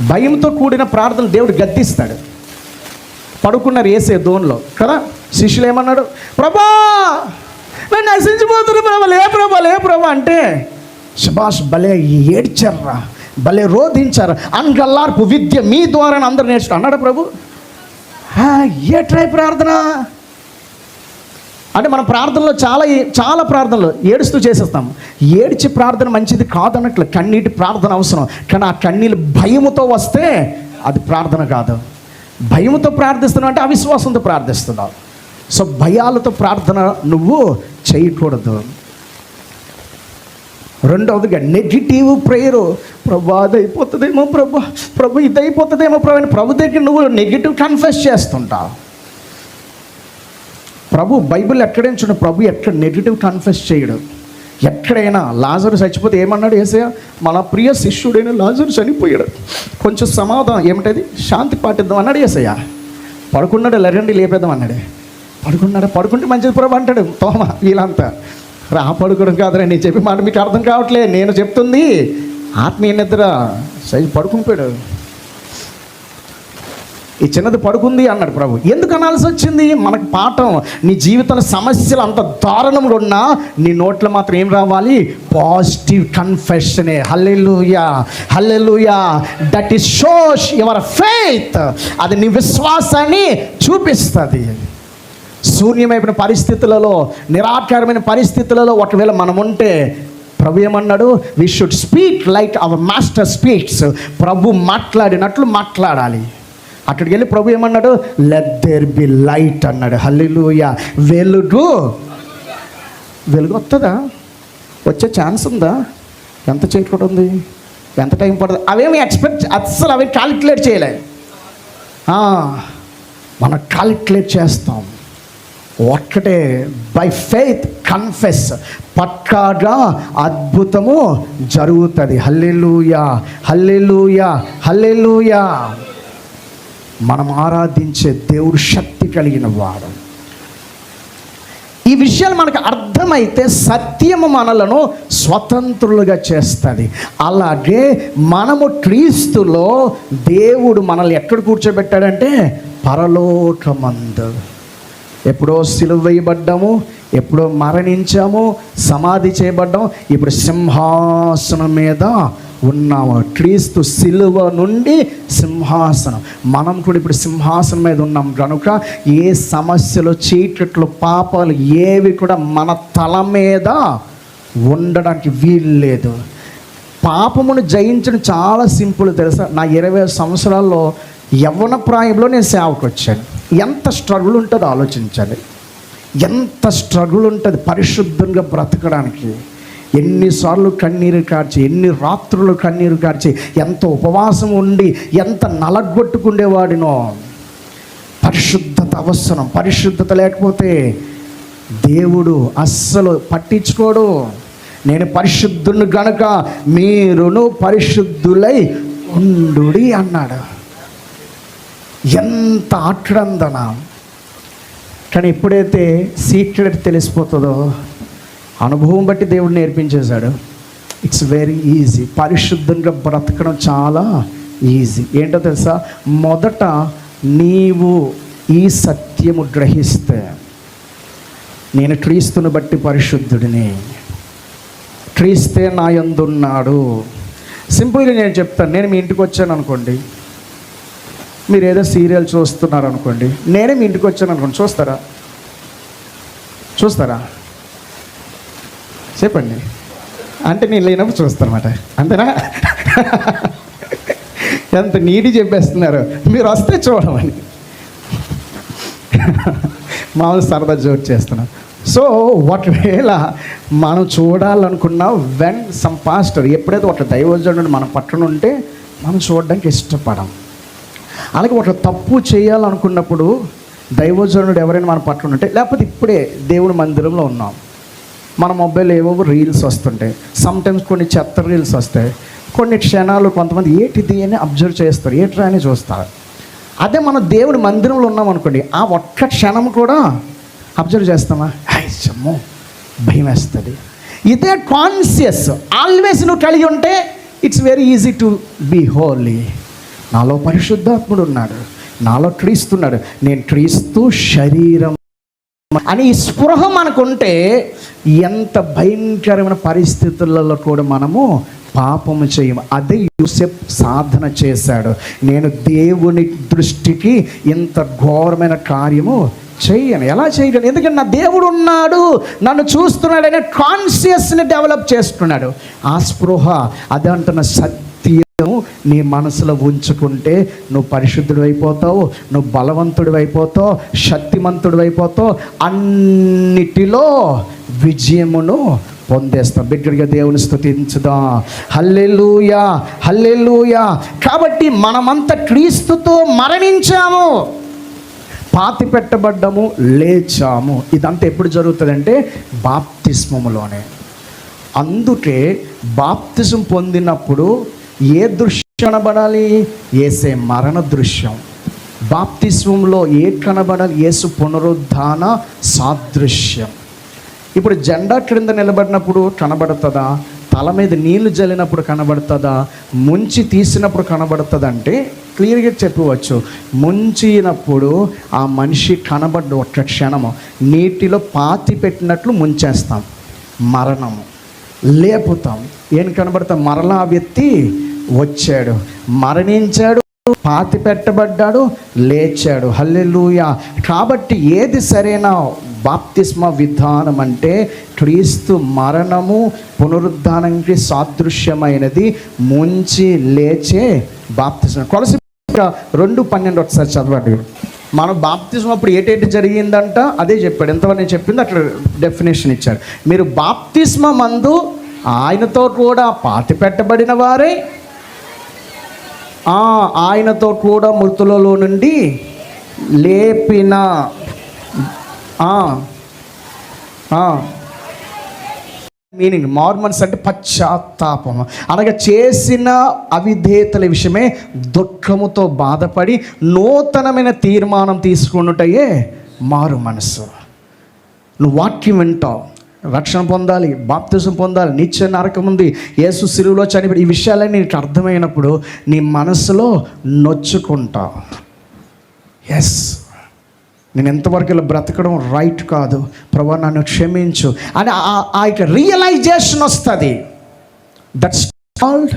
భయంతో కూడిన ప్రార్థన దేవుడు గద్దిస్తాడు. పడుకున్నారు యేసే దోన్లో కదా, శిష్యులు ఏమన్నాడు? ప్రభా నేను నశించిపోతున్నా ప్రభా, లే ప్రభా అంటే సుభాష్ భలే ఏడ్చారా, భలే రోధించారు. అంగల్లార్పు విద్య మీ ద్వారా అందరూ నేర్చుకో అన్నాడు ప్రభు. ఏట్రై ప్రార్థన అంటే మన ప్రార్థనలో చాలా ప్రార్థనలు ఏడుస్తూ చేసేస్తాం. ఏడ్చి ప్రార్థన మంచిది కాదన్నట్లు, కన్నీటి ప్రార్థన అవసరం. కానీ ఆ కన్నీళ్ళు భయముతో వస్తే అది ప్రార్థన కాదు. భయముతో ప్రార్థిస్తున్నావు అంటే అవిశ్వాసంతో ప్రార్థిస్తున్నావు. సో భయాలతో ప్రార్థన నువ్వు చేయకూడదు. రెండవదిగా నెగిటివ్ ప్రేయరు. ప్రభు అది అయిపోతుందేమో, ప్రభు ఇది అయిపోతుందేమో ప్రభు దగ్గర నువ్వు నెగిటివ్ కన్ఫెస్ చేస్తుంటావు. ప్రభు బైబిల్ ఎక్కడైనా చూడ, ప్రభు ఎక్కడ నెగిటివ్ కన్ఫెస్ చేయడు. ఎక్కడైనా లాజరు చచ్చిపోతే ఏమన్నాడు యేసయ్య? మన ప్రియ శిష్యుడైన లాజరు చనిపోయాడు, కొంచెం సమాధానం ఏమిటది, శాంతి పాటిద్దాం అన్నాడు యేసయ్య. పడుకున్నాడు, లెరండి లేపేద్దాం అన్నాడు. పడుకుంటే మంచిది ప్రభు అంటాడు తోమ. వీళ్ళంతా పడుకోవడం కాదురా, నేను చెప్పే మాట మీకు అర్థం కావట్లే, నేను చెప్తుంది ఆత్మీయ నిద్ర. పడుకునిపోయాడు. ఈ చిన్నది పడుకుంది అన్నాడు ప్రభు. ఎందుకు అనాల్సి వచ్చింది? మనకు పాఠం. నీ జీవితంలో సమస్యలు అంత దారుణంగా ఉన్నా నీ నోట్లో మాత్రం ఏం రావాలి? పాజిటివ్ కన్ఫెషనే. Hallelujah, hallelujah. That is shows your faith. అది నీ విశ్వాసాన్ని చూపిస్తుంది. శూన్యమైన పరిస్థితులలో, నిరాకారమైన పరిస్థితులలో ఒకవేళ మనం ఉంటే ప్రభు ఏమన్నాడు? We should speak like our master speaks. ప్రభు మాట్లాడినట్లు మాట్లాడాలి. అక్కడికి వెళ్ళి ప్రభు ఏమన్నాడు? లెట్ దేర్ బి లైట్ అన్నాడు. హల్లెలూయా. వెలుగు వస్తుందా? వచ్చే ఛాన్స్ ఉందా? ఎంత చేయకుండా ఉంది, ఎంత టైం పడుతుంది, అవేమి అస్సలు అవి క్యాలిక్యులేట్ చేయలే. మనం క్యాలిక్యులేట్ చేస్తాం. ఒక్కటే, బై ఫెయిత్ కన్ఫెస్. పక్కాగా అద్భుతము జరుగుతుంది. హల్లెలూయా, హల్లెలూయా, హల్లెలూయా. మనం ఆరాధించే దేవుడు శక్తి కలిగిన వాడు. ఈ విషయాలు మనకు అర్థమైతే సత్యము మనలను స్వతంత్రులుగా చేస్తుంది. అలాగే మనము క్రీస్తులో దేవుడు మనల్ని ఎక్కడ కూర్చోబెట్టాడంటే పరలోకమందు. ఎప్పుడో సిలువ వేయబడ్డాము, ఎప్పుడో మరణించాము, సమాధి చేయబడ్డాము, ఇప్పుడు సింహాసనం మీద ఉన్నాము. క్రీస్తు సిలువ నుండి సింహాసనం, మనం కూడా ఇప్పుడు సింహాసనం మీద ఉన్నాం కనుక ఏ సమస్యలు, చీకట్లు, పాపాలు ఏవి కూడా మన తల మీద ఉండడానికి వీలు లేదు. పాపమును జయించడం చాలా సింపుల్ తెలుసా? నా 20 సంవత్సరాల్లో యవ్వన ప్రాయంలో నేను సేవకు వచ్చాను. ఎంత స్ట్రగుల్ ఉంటుందో ఆలోచించాలి. ఎంత స్ట్రగుల్ ఉంటుంది పరిశుద్ధంగా బ్రతకడానికి. ఎన్నిసార్లు కన్నీరు కార్చి, ఎన్ని రాత్రులు కన్నీరు కార్చి, ఎంత ఉపవాసం ఉండి, ఎంత నలగొట్టుకుండేవాడినో. పరిశుద్ధత అవసరం. పరిశుద్ధత లేకపోతే దేవుడు అస్సలు పట్టించుకోడు. నేను పరిశుద్ధుని గనుక మీరును పరిశుద్ధులై ఉండుడి అన్నాడు. ఎంత ఆక్రందన. కానీ ఎప్పుడైతే సీక్రెట్ తెలిసిపోతుందో అనుభవం బట్టి దేవుడు నేర్పించేశాడు. It's very easy. పరిశుద్ధంగా బ్రతకడం చాలా ఈజీ. ఏంటో తెలుసా? మొదట నీవు ఈ సత్యము గ్రహిస్తే, నేను క్రీస్తుని బట్టి పరిశుద్ధుడిని, క్రీస్తే నా యందున్నాడు. సింపుల్గా నేను చెప్తాను. నేను మీ ఇంటికి వచ్చాను అనుకోండి, మీరు ఏదో సీరియల్ చూస్తున్నారు అనుకోండి, నేనే మీ ఇంటికి వచ్చాను అనుకోండి, చూస్తారా? చెప్పండి. అంటే నేను లేనప్పుడు చూస్తానమాట, అంతేనా? ఎంత నీటి చెప్పేస్తున్నారు. మీరు వస్తే చూడమని మామూలు సరదా జోక్ చేస్తున్నాం. సో ఒకవేళ మనం చూడాలనుకున్న వెన్ సమ్ పాస్టర్, ఎప్పుడైతే ఒక దైవజనుడు మన పక్కన ఉంటే మనం చూడడానికి ఇష్టపడం. అలాగే ఒక తప్పు చేయాలనుకున్నప్పుడు దైవజనుడు ఎవరైనా మన పక్కన ఉంటే, లేకపోతే ఇప్పుడే దేవుడి మందిరంలో ఉన్నాం, మన మొబైల్ ఏవో రీల్స్ వస్తుంటాయి, సమ్టైమ్స్ కొన్ని చెత్త రీల్స్ వస్తాయి, కొన్ని క్షణాలు కొంతమంది ఏటిది అని అబ్జర్వ్ చేస్తారు, ఏట్రా అని చూస్తారు. అదే మనం దేవుడి మందిరంలో ఉన్నాం అనుకోండి, ఆ ఒక్క క్షణం కూడా అబ్జర్వ్ చేస్తామా? అమ్మో భయం వేస్తుంది. ఇదే కాన్షియస్ ఆల్వేస్ నువ్వు కలిగి ఉంటే it's very easy to be holy. నాలో పరిశుద్ధాత్ముడు ఉన్నాడు, నాలో క్రీస్తున్నాడు, నేను క్రీస్తు శరీరం అని ఈ స్పృహ మనకుంటే ఎంత భయంకరమైన పరిస్థితులలో కూడా మనము పాపము చేయము. అదే యూసెఫ్ సాధన చేశాడు. నేను దేవుని దృష్టికి ఇంత ఘోరమైన కార్యము చేయను. ఎలా చేయగలను? ఎందుకంటే నా దేవుడు ఉన్నాడు, నన్ను చూస్తున్నాడు అనే కాన్షియస్ని డెవలప్ చేస్తున్నాడు. ఆ స్పృహ, అదే అంటున్న సత్యము నీ మనసులో ఉంచుకుంటే నువ్వు పరిశుద్ధుడు అయిపోతావు, నువ్వు బలవంతుడు అయిపోతావు, శక్తిమంతుడు అయిపోతావు, అన్నిటిలో విజయమును పొందేస్తాం. బిగ్గరగా దేవుని స్తుతించుదాం. హల్లెలూయా, హల్లెలూయా. కాబట్టి మనమంతా క్రీస్తుతో మరణించాము, పాతి పెట్టబడ్డము, లేచాము. ఇదంతా ఎప్పుడు జరుగుతుందంటే బాప్తిస్మములోనే. అందుకే బాప్తిజం పొందినప్పుడు ఏ దృశ్యం కనబడాలి? యేసే మరణ దృశ్యం. బాప్తిస్మంలో ఏ కనబడాలి? యేసు పునరుద్ధాన సాదృశ్యం. ఇప్పుడు జెండా క్రింద నిలబడినప్పుడు కనబడుతుందా? తల మీద నీళ్లు జల్లినప్పుడు కనబడుతుందా? ముంచి తీసినప్పుడు కనబడుతుందంటే క్లియర్గా చెప్పవచ్చు. ముంచినప్పుడు ఆ మనిషి కనబడ్డ ఒక్క క్షణము నీటిలో పాతి పెట్టినట్లు ముంచేస్తాం, మరణము. లేపుతాం, ఏం కనబడతాం? మరలా ఆ వ్యక్తి వచ్చాడు, మరణించాడు, పాతి పెట్టబడ్డాడు, లేచాడు. హల్లెలూయా. కాబట్టి ఏది సరైన బాప్తిస్మ విధానం అంటే క్రీస్తు మరణము పునరుద్ధానానికి సాదృశ్యమైనది, ముంచి లేచే బాప్తిస్మ. కొలసి 2:12 ఒకసారి చదవండి. మనం బాప్తిజం అప్పుడు ఏటేటి జరిగిందంట అదే చెప్పాడు. ఎంతవరకు నేను చెప్పింది అట్లా డెఫినేషన్ ఇచ్చాడు. మీరు బాప్తిస్మ మందు ఆయనతో కూడా పాతి పెట్టబడిన వారే, ఆయనతో కూడా మృతులలో నుండి లేపిన మీనింగ్ మార్మన్స్ అంటే పశ్చాత్తాపం, అనగా చేసిన అవిధేయతల విషయమే దుఃఖముతో బాధపడి నూతనమైన తీర్మానం తీసుకున్నట్టయే మారు మనసు. నువ్వు వాక్యం వింటావు, రక్షణ పొందాలి, బాప్తిజం పొందాలి, నిత్య నరకం ఉంది, యేసు సిలువలో చనిపోయి, ఈ విషయాలన్నీ నీకు అర్థమైనప్పుడు నీ మనసులో నొచ్చుకుంటావు. ఎస్, నేను ఎంతవరకు ఇలా బ్రతకడం రైట్ కాదు, ప్రభువా నన్ను క్షమించు అని ఆ యొక్క రియలైజేషన్ వస్తుంది. దట్స్ కాల్డ్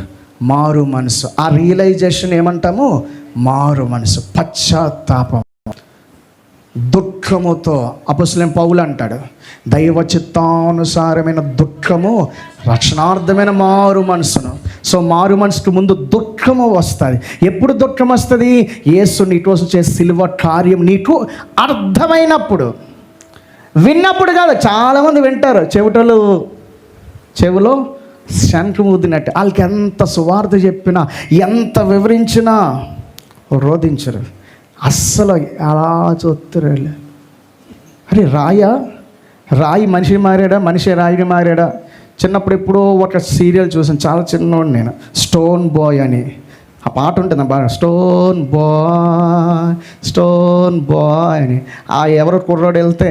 మారు మనసు. ఆ రియలైజేషన్ ఏమంటాము? మారు మనసు, పశ్చాత్తాపం. దుఃఖముతో అపొస్తలుడైన పౌలు అంటాడు, దైవ చిత్తానుసారమైన దుఃఖము రక్షణార్థమైన మారు మనసును. సో మారు మనసుకు ముందు దుఃఖము వస్తుంది. ఎప్పుడు దుఃఖం వస్తుంది? యేసు నీ కోసం చేసే సిలువ కార్యం నీకు అర్థమైనప్పుడు, విన్నప్పుడు కాదు. చాలామంది వింటారు, చెవిలో శంఖం ఊదినట్టు. వాళ్ళకి ఎంత సువార్త చెప్పినా, ఎంత వివరించినా రోధించరు. అస్సలు అలా చూస్తారు. అరే రాయి మనిషి మారాడా, మనిషి రాయిని మారాడా? చిన్నప్పుడు ఎప్పుడో ఒక సీరియల్ చూసాను, చాలా చిన్నవాడు నేను, స్టోన్ బాయ్ అని. ఆ పాట ఉంటుంది బాగా, స్టోన్ బాయ్ అని. ఆ ఎవరో కుర్రాడు వెళ్తే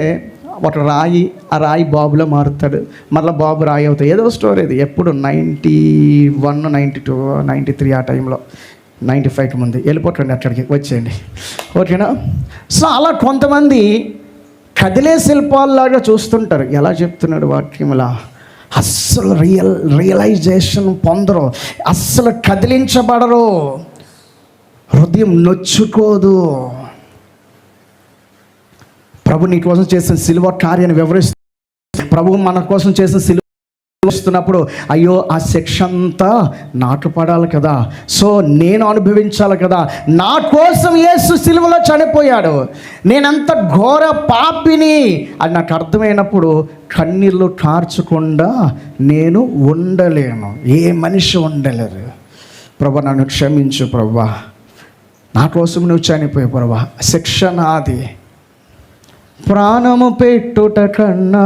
ఒక రాయి, ఆ రాయి బాబులో మారుతాడు, మళ్ళీ బాబు రాయి అవుతాడు. ఏదో స్టోరీ ఇది. ఎప్పుడు 91, 92, 93 ఆ టైంలో, 95కి ముందు వెళ్ళిపోకండి అక్కడికి, వచ్చేయండి, ఓకేనా? సో అలా కొంతమంది కదిలే శిల్పాల్లాగా చూస్తుంటారు. ఎలా చెప్తున్నాడు వాక్యములా? అస్సలు రియలైజేషన్ పొందరు, అస్సలు కదిలించబడరు, హృదయం నొచ్చుకోదు. ప్రభు నీ కోసం చేసిన సిలువ కార్యాన్ని వివరిస్తూ, ప్రభు మన కోసం చేసిన సిలువ వస్తున్నప్పుడు, అయ్యో ఆ శిక్ష అంతా నాకు పడాలి కదా, సో నేను అనుభవించాలి కదా, నా కోసం యేసు సిలువలో చనిపోయాడు, నేనంత ఘోర పాపిని అది నాకు అర్థమైనప్పుడు కన్నీళ్ళు కార్చకుండా నేను ఉండలేను. ఏ మనిషి ఉండలేరు. ప్రభు నన్ను క్షమించు ప్రభా, నా కోసం నువ్వు చనిపోయావు ప్రభా, శిక్ష నాది. ప్రాణము పెట్టుట కన్నా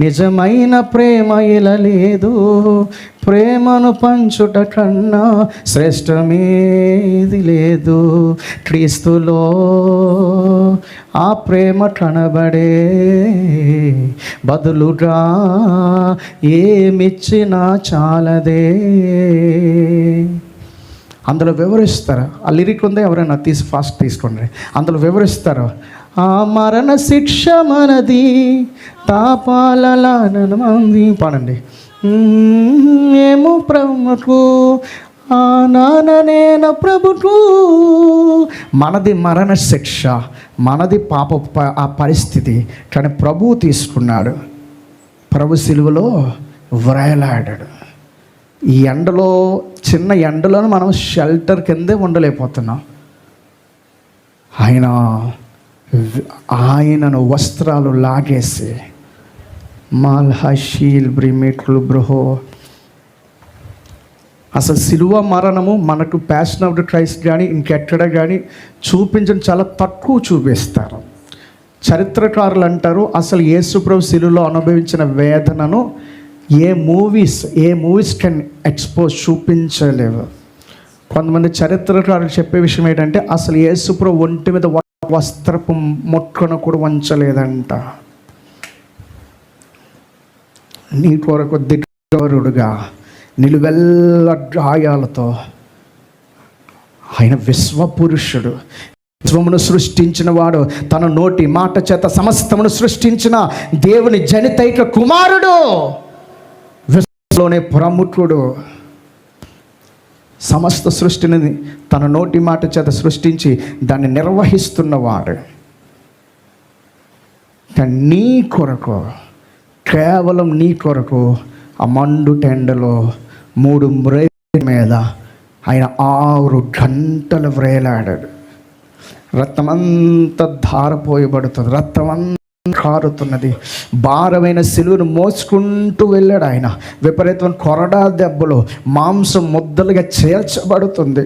నిజమైన ప్రేమ ఇలా లేదు, ప్రేమను పంచుట కన్నా శ్రేష్టమేది లేదు. క్రీస్తులో ఆ ప్రేమ కనబడే, బదులుగా ఏమిచ్చినా చాలదే. అందులో వివరిస్తారు, ఆ లిరిక్ ఉందే, ఎవరైనా ఫాస్ట్ తీసుకోండి. అందులో వివరిస్తారు, ఆ మరణ శిక్ష మనది, తాపాలలానన మంది, పాడండి. ఏమో ప్రభుకు ఆ నాననేన ప్రభుకు, మనది మరణ శిక్ష, మనది పాప ఆ పరిస్థితి, కానీ ప్రభువు తీసుకున్నాడు. ప్రభు సిలువలో వ్రేలాడాడు. ఈ ఎండలో, చిన్న ఎండలోనే మనం షెల్టర్ కిందే ఉండలేకపోతున్నాం. ఆయనను వస్త్రాలు లాగేసి మాల్హషీల్ బ్రిమిట్లు బ్రహో. అసలు సిలువ మరణము మనకు ప్యాషన్ ఆఫ్ ద క్రైస్ట్ కానీ ఇంకెక్కడ కానీ చూపించడం చాలా తక్కువ చూపిస్తారు. చరిత్రకారులు అంటారు, అసలు యేసుప్రభు సిలువలో అనుభవించిన వేదనను ఏ మూవీస్ కెన్ ఎక్స్పోజ్, చూపించలేవు. కొంతమంది చరిత్రకారులు చెప్పే విషయం ఏంటంటే, అసలు యేసుప్రభు ఒంటి మీద వస్త్రపు మొక్కను కూడా వంచలేదంట. నీ కొరకు దిగరుడుగా నిలువెల్ల గాయాలతో ఆయన విశ్వపురుషుడు, విశ్వమును సృష్టించిన వాడు, తన నోటి మాట చేత సమస్తమును సృష్టించిన దేవుని జనితైక కుమారుడు, విశ్వంలోనే ప్రముఖుడు, సమస్త సృష్టిని తన నోటి మాట చేత సృష్టించి దాన్ని నిర్వహిస్తున్నవాడు. కానీ నీ కొరకు, కేవలం నీ కొరకు ఆ మండు టెండలో 3 మ్రేల మీద ఆయన 6 గంటలు వ్రేలాడాడు. రక్తమంతా ధారపోయబడుతుంది, రక్తమంతా కారుతున్నది. భారమైన సిలువను మోసుకుంటూ వెళ్ళాడు ఆయన. విపరీతమైన కొరడా దెబ్బలు, మాంసం ముద్దలుగా చేర్చబడుతుంది.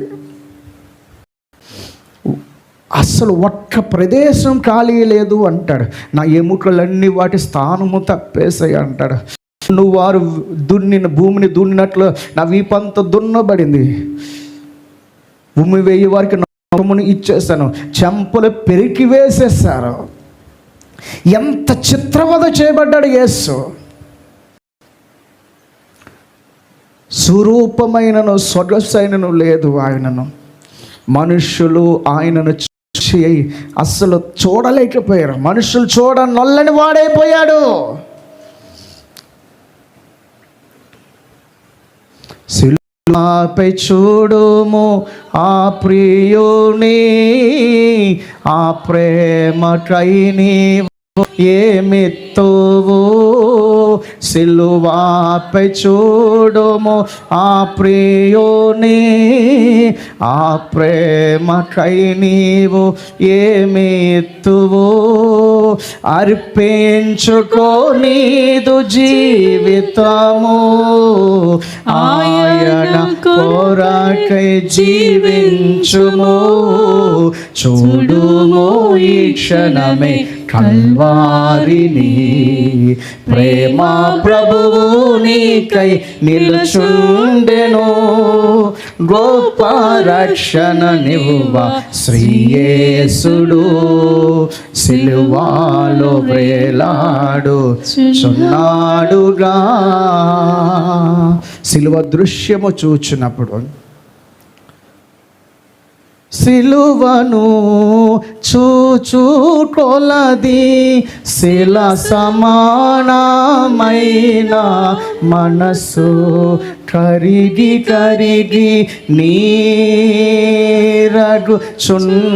అస్సలు ఒక్క ప్రదేశం ఖాళీ లేదు అంటాడు. నా ఎముకలన్నీ వాటి స్థానము తప్పేసాయి అంటాడు. నువ్వు వారు భూమిని దున్నినట్లు నా వీపంతా దున్నబడింది. భూమి వేయి వారికి నోమును ఇచ్చేసాను, చెంపలు పెరికి వేసేసారు. ఎంత చిత్రవద చేయబడ్డాడు యేసు. స్వరూపమైనను సొగసైనను లేదు ఆయనను. మనుషులు ఆయనను చూసి అస్సలు చూడలేకపోయారు. మనుషులు నొల్లని వాడైపోయాడు. సిలువపై చూడుము ఆ ప్రియుని, ఆ ప్రేమకై నీవు ఏమిత్తువు. సిలువపై చూడుము ఆ ప్రియుని, ఆ ప్రేమకై నీవు ఏమిత్తువు. అర్పించుకో నీదు జీవితము, ఆయన కోరాకై జీవించుము. చూడుము ఈ క్షణమే కల్వారిని. ప్రేమ ప్రభువు నీకై నిలుచుండెను, గొప్ప రక్షణ నివ్వ శ్రీయేసుడు. సిలువలో వేలాడు చున్నాడుగా. సిలువ దృశ్యము చూచినప్పుడు, సిలువను చూచు కొలది శిల సమానమైన మనసు కరిగి కరిగి నీరగు చున్నది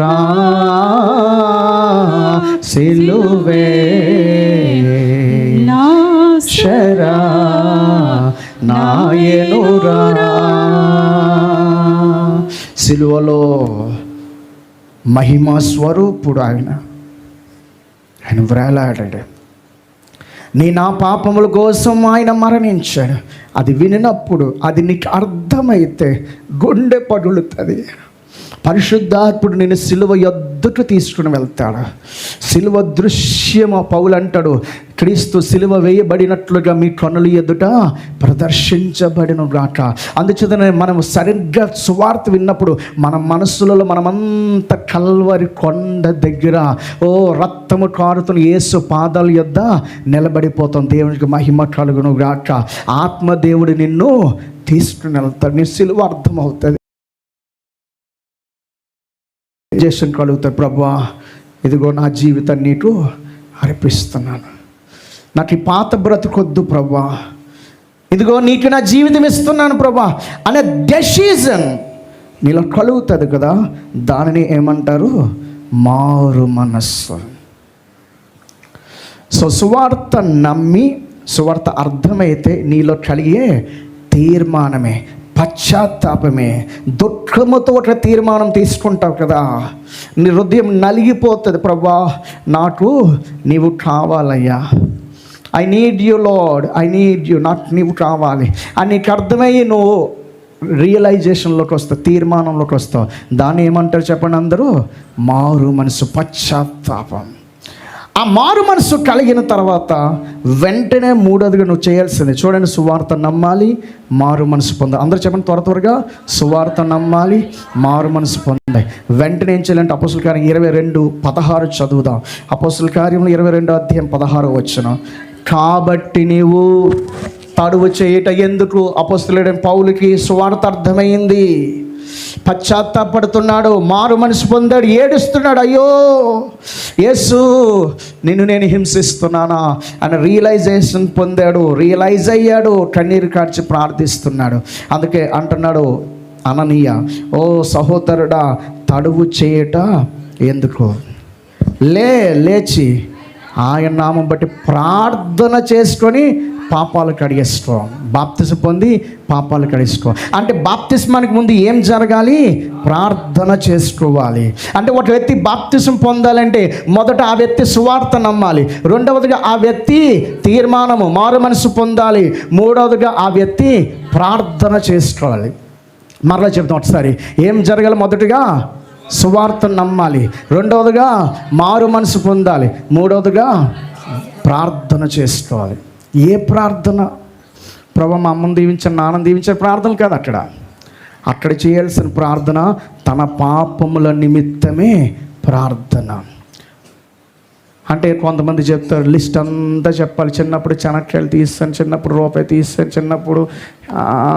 రా. సిలువే శరా నాయనురా. సిలువలో మహిమా స్వరూపుడు ఆయన వ్రేలాడాడు. నా పాపముల కోసం ఆయన మరణించాడు. అది వినినప్పుడు, అది నీకు అర్థమైతే గుండె పడులుతుంది. పరిశుద్ధాత్ముడు నేను సిలువ యొద్దకు తీసుకుని వెళ్తాడు. సిలువ దృశ్యము పౌలు అంటాడు, క్రీస్తు సిలువ వేయబడినట్లుగా మీ కన్నుల ఎదుట ప్రదర్శించబడిన గాక. అందుచేతనే మనము సరిగ్గా సువార్త విన్నప్పుడు మన మనస్సులలో మనమంతా కల్వరి కొండ దగ్గర రక్తము కారుతున్న యేసు పాదాల యొద్ద నిలబడిపోతాం. దేవునికి మహిమ కలుగును గాక. ఆత్మదేవుడు నిన్ను తీసుకుని వెళ్తాడు. నీ సిలువ అర్థమవుతుంది. చేసిన కలుగుతాడు. ప్రభువా, ఇదిగో నా జీవితాన్ని నీకు అర్పిస్తున్నాను. నాకు ఈ పాత బ్రతుకొద్దు ప్రభువా, ఇదిగో నీకు నా జీవితం ఇస్తున్నాను ప్రభువా అనే డెసిజన్ నీలో కలుగుతుంది కదా. దానిని ఏమంటారు? మారు మనస్సు. సో సువార్త నమ్మి సువార్త అర్థమైతే నీలో కలిగే తీర్మానమే, పశ్చాత్తాపమే. దుఃఖముతో ఒక తీర్మానం తీసుకుంటావు కదా, నీ హృదయం నలిగిపోతుంది. ప్రభువా, నాకు నీవు కావాలయ్యా, I need you lord, I need you, నాకు నీవు కావాలి అని నీకు అర్థమయ్యి నువ్వు రియలైజేషన్లోకి వస్తావు, తీర్మానంలోకి వస్తావు. దాన్ని ఏమంటారు చెప్పండి అందరూ? మారు మనసు, పశ్చాత్తాపం. ఆ మారు మనసు కలిగిన తర్వాత వెంటనే మూడోదిగా నువ్వు చేయాల్సింది చూడండి, సువార్త నమ్మాలి, మారు మనసు పొందాలి. అందరూ చెప్పండి త్వరగా, సువార్త నమ్మాలి, మారు మనసు పొందాలి. వెంటనే ఏం చేయాలంటే అపోస్తుల కార్యం 22:16 చదువుదాం. అపోస్తుల కార్యంలో 22:16 కాబట్టి నీవు తడువు చేయట ఎందుకు? అపోస్తులుడైన పౌలుకి సువార్త అర్థమైంది, పశ్చాత్తాపడుతున్నాడు, మారు మనసు పొందాడు, ఏడుస్తున్నాడు. అయ్యో యేసు నిన్ను నేను హింసిస్తున్నానా అని రియలైజేషన్ పొందాడు, రియలైజ్ అయ్యాడు, కన్నీరు కార్చి ప్రార్థిస్తున్నాడు. అందుకే అంటున్నాడు అననీయ, ఓ సహోదరుడా, తడువు చేయట ఎందుకు? లేచి ఆయన నామం బట్టి ప్రార్థన చేసుకొని పాపాలు కడిగేసుకో, బాప్తిసం పొంది పాపాలు కడిగేసుకో. అంటే బాప్తిస్మానికి ముందు ఏం జరగాలి? ప్రార్థన చేసుకోవాలి. అంటే ఒక వ్యక్తి బాప్తిసం పొందాలంటే మొదట ఆ వ్యక్తి సువార్త నమ్మాలి, రెండవదిగా ఆ వ్యక్తి తీర్మానము మారు మనసు పొందాలి, మూడవదిగా ఆ వ్యక్తి ప్రార్థన చేసుకోవాలి. మరలా చెప్తాం ఒకసారి, ఏం జరగాలి? మొదటిగా సువార్త నమ్మాలి, రెండవదిగా మారు మనసు పొందాలి, మూడవదిగా ప్రార్థన చేసుకోవాలి. ఏ ప్రార్థన? ప్రభు మా అమ్మను దీవించిన, నాన్నను దీవించిన ప్రార్థన కాదు. అక్కడ చేయాల్సిన ప్రార్థన తన పాపముల నిమిత్తమే ప్రార్థన. అంటే కొంతమంది చెప్తారు లిస్ట్ అంతా చెప్పాలి. చిన్నప్పుడు చెనక్కాయలు తీస్తాను, చిన్నప్పుడు రూపాయి తీస్తాను, చిన్నప్పుడు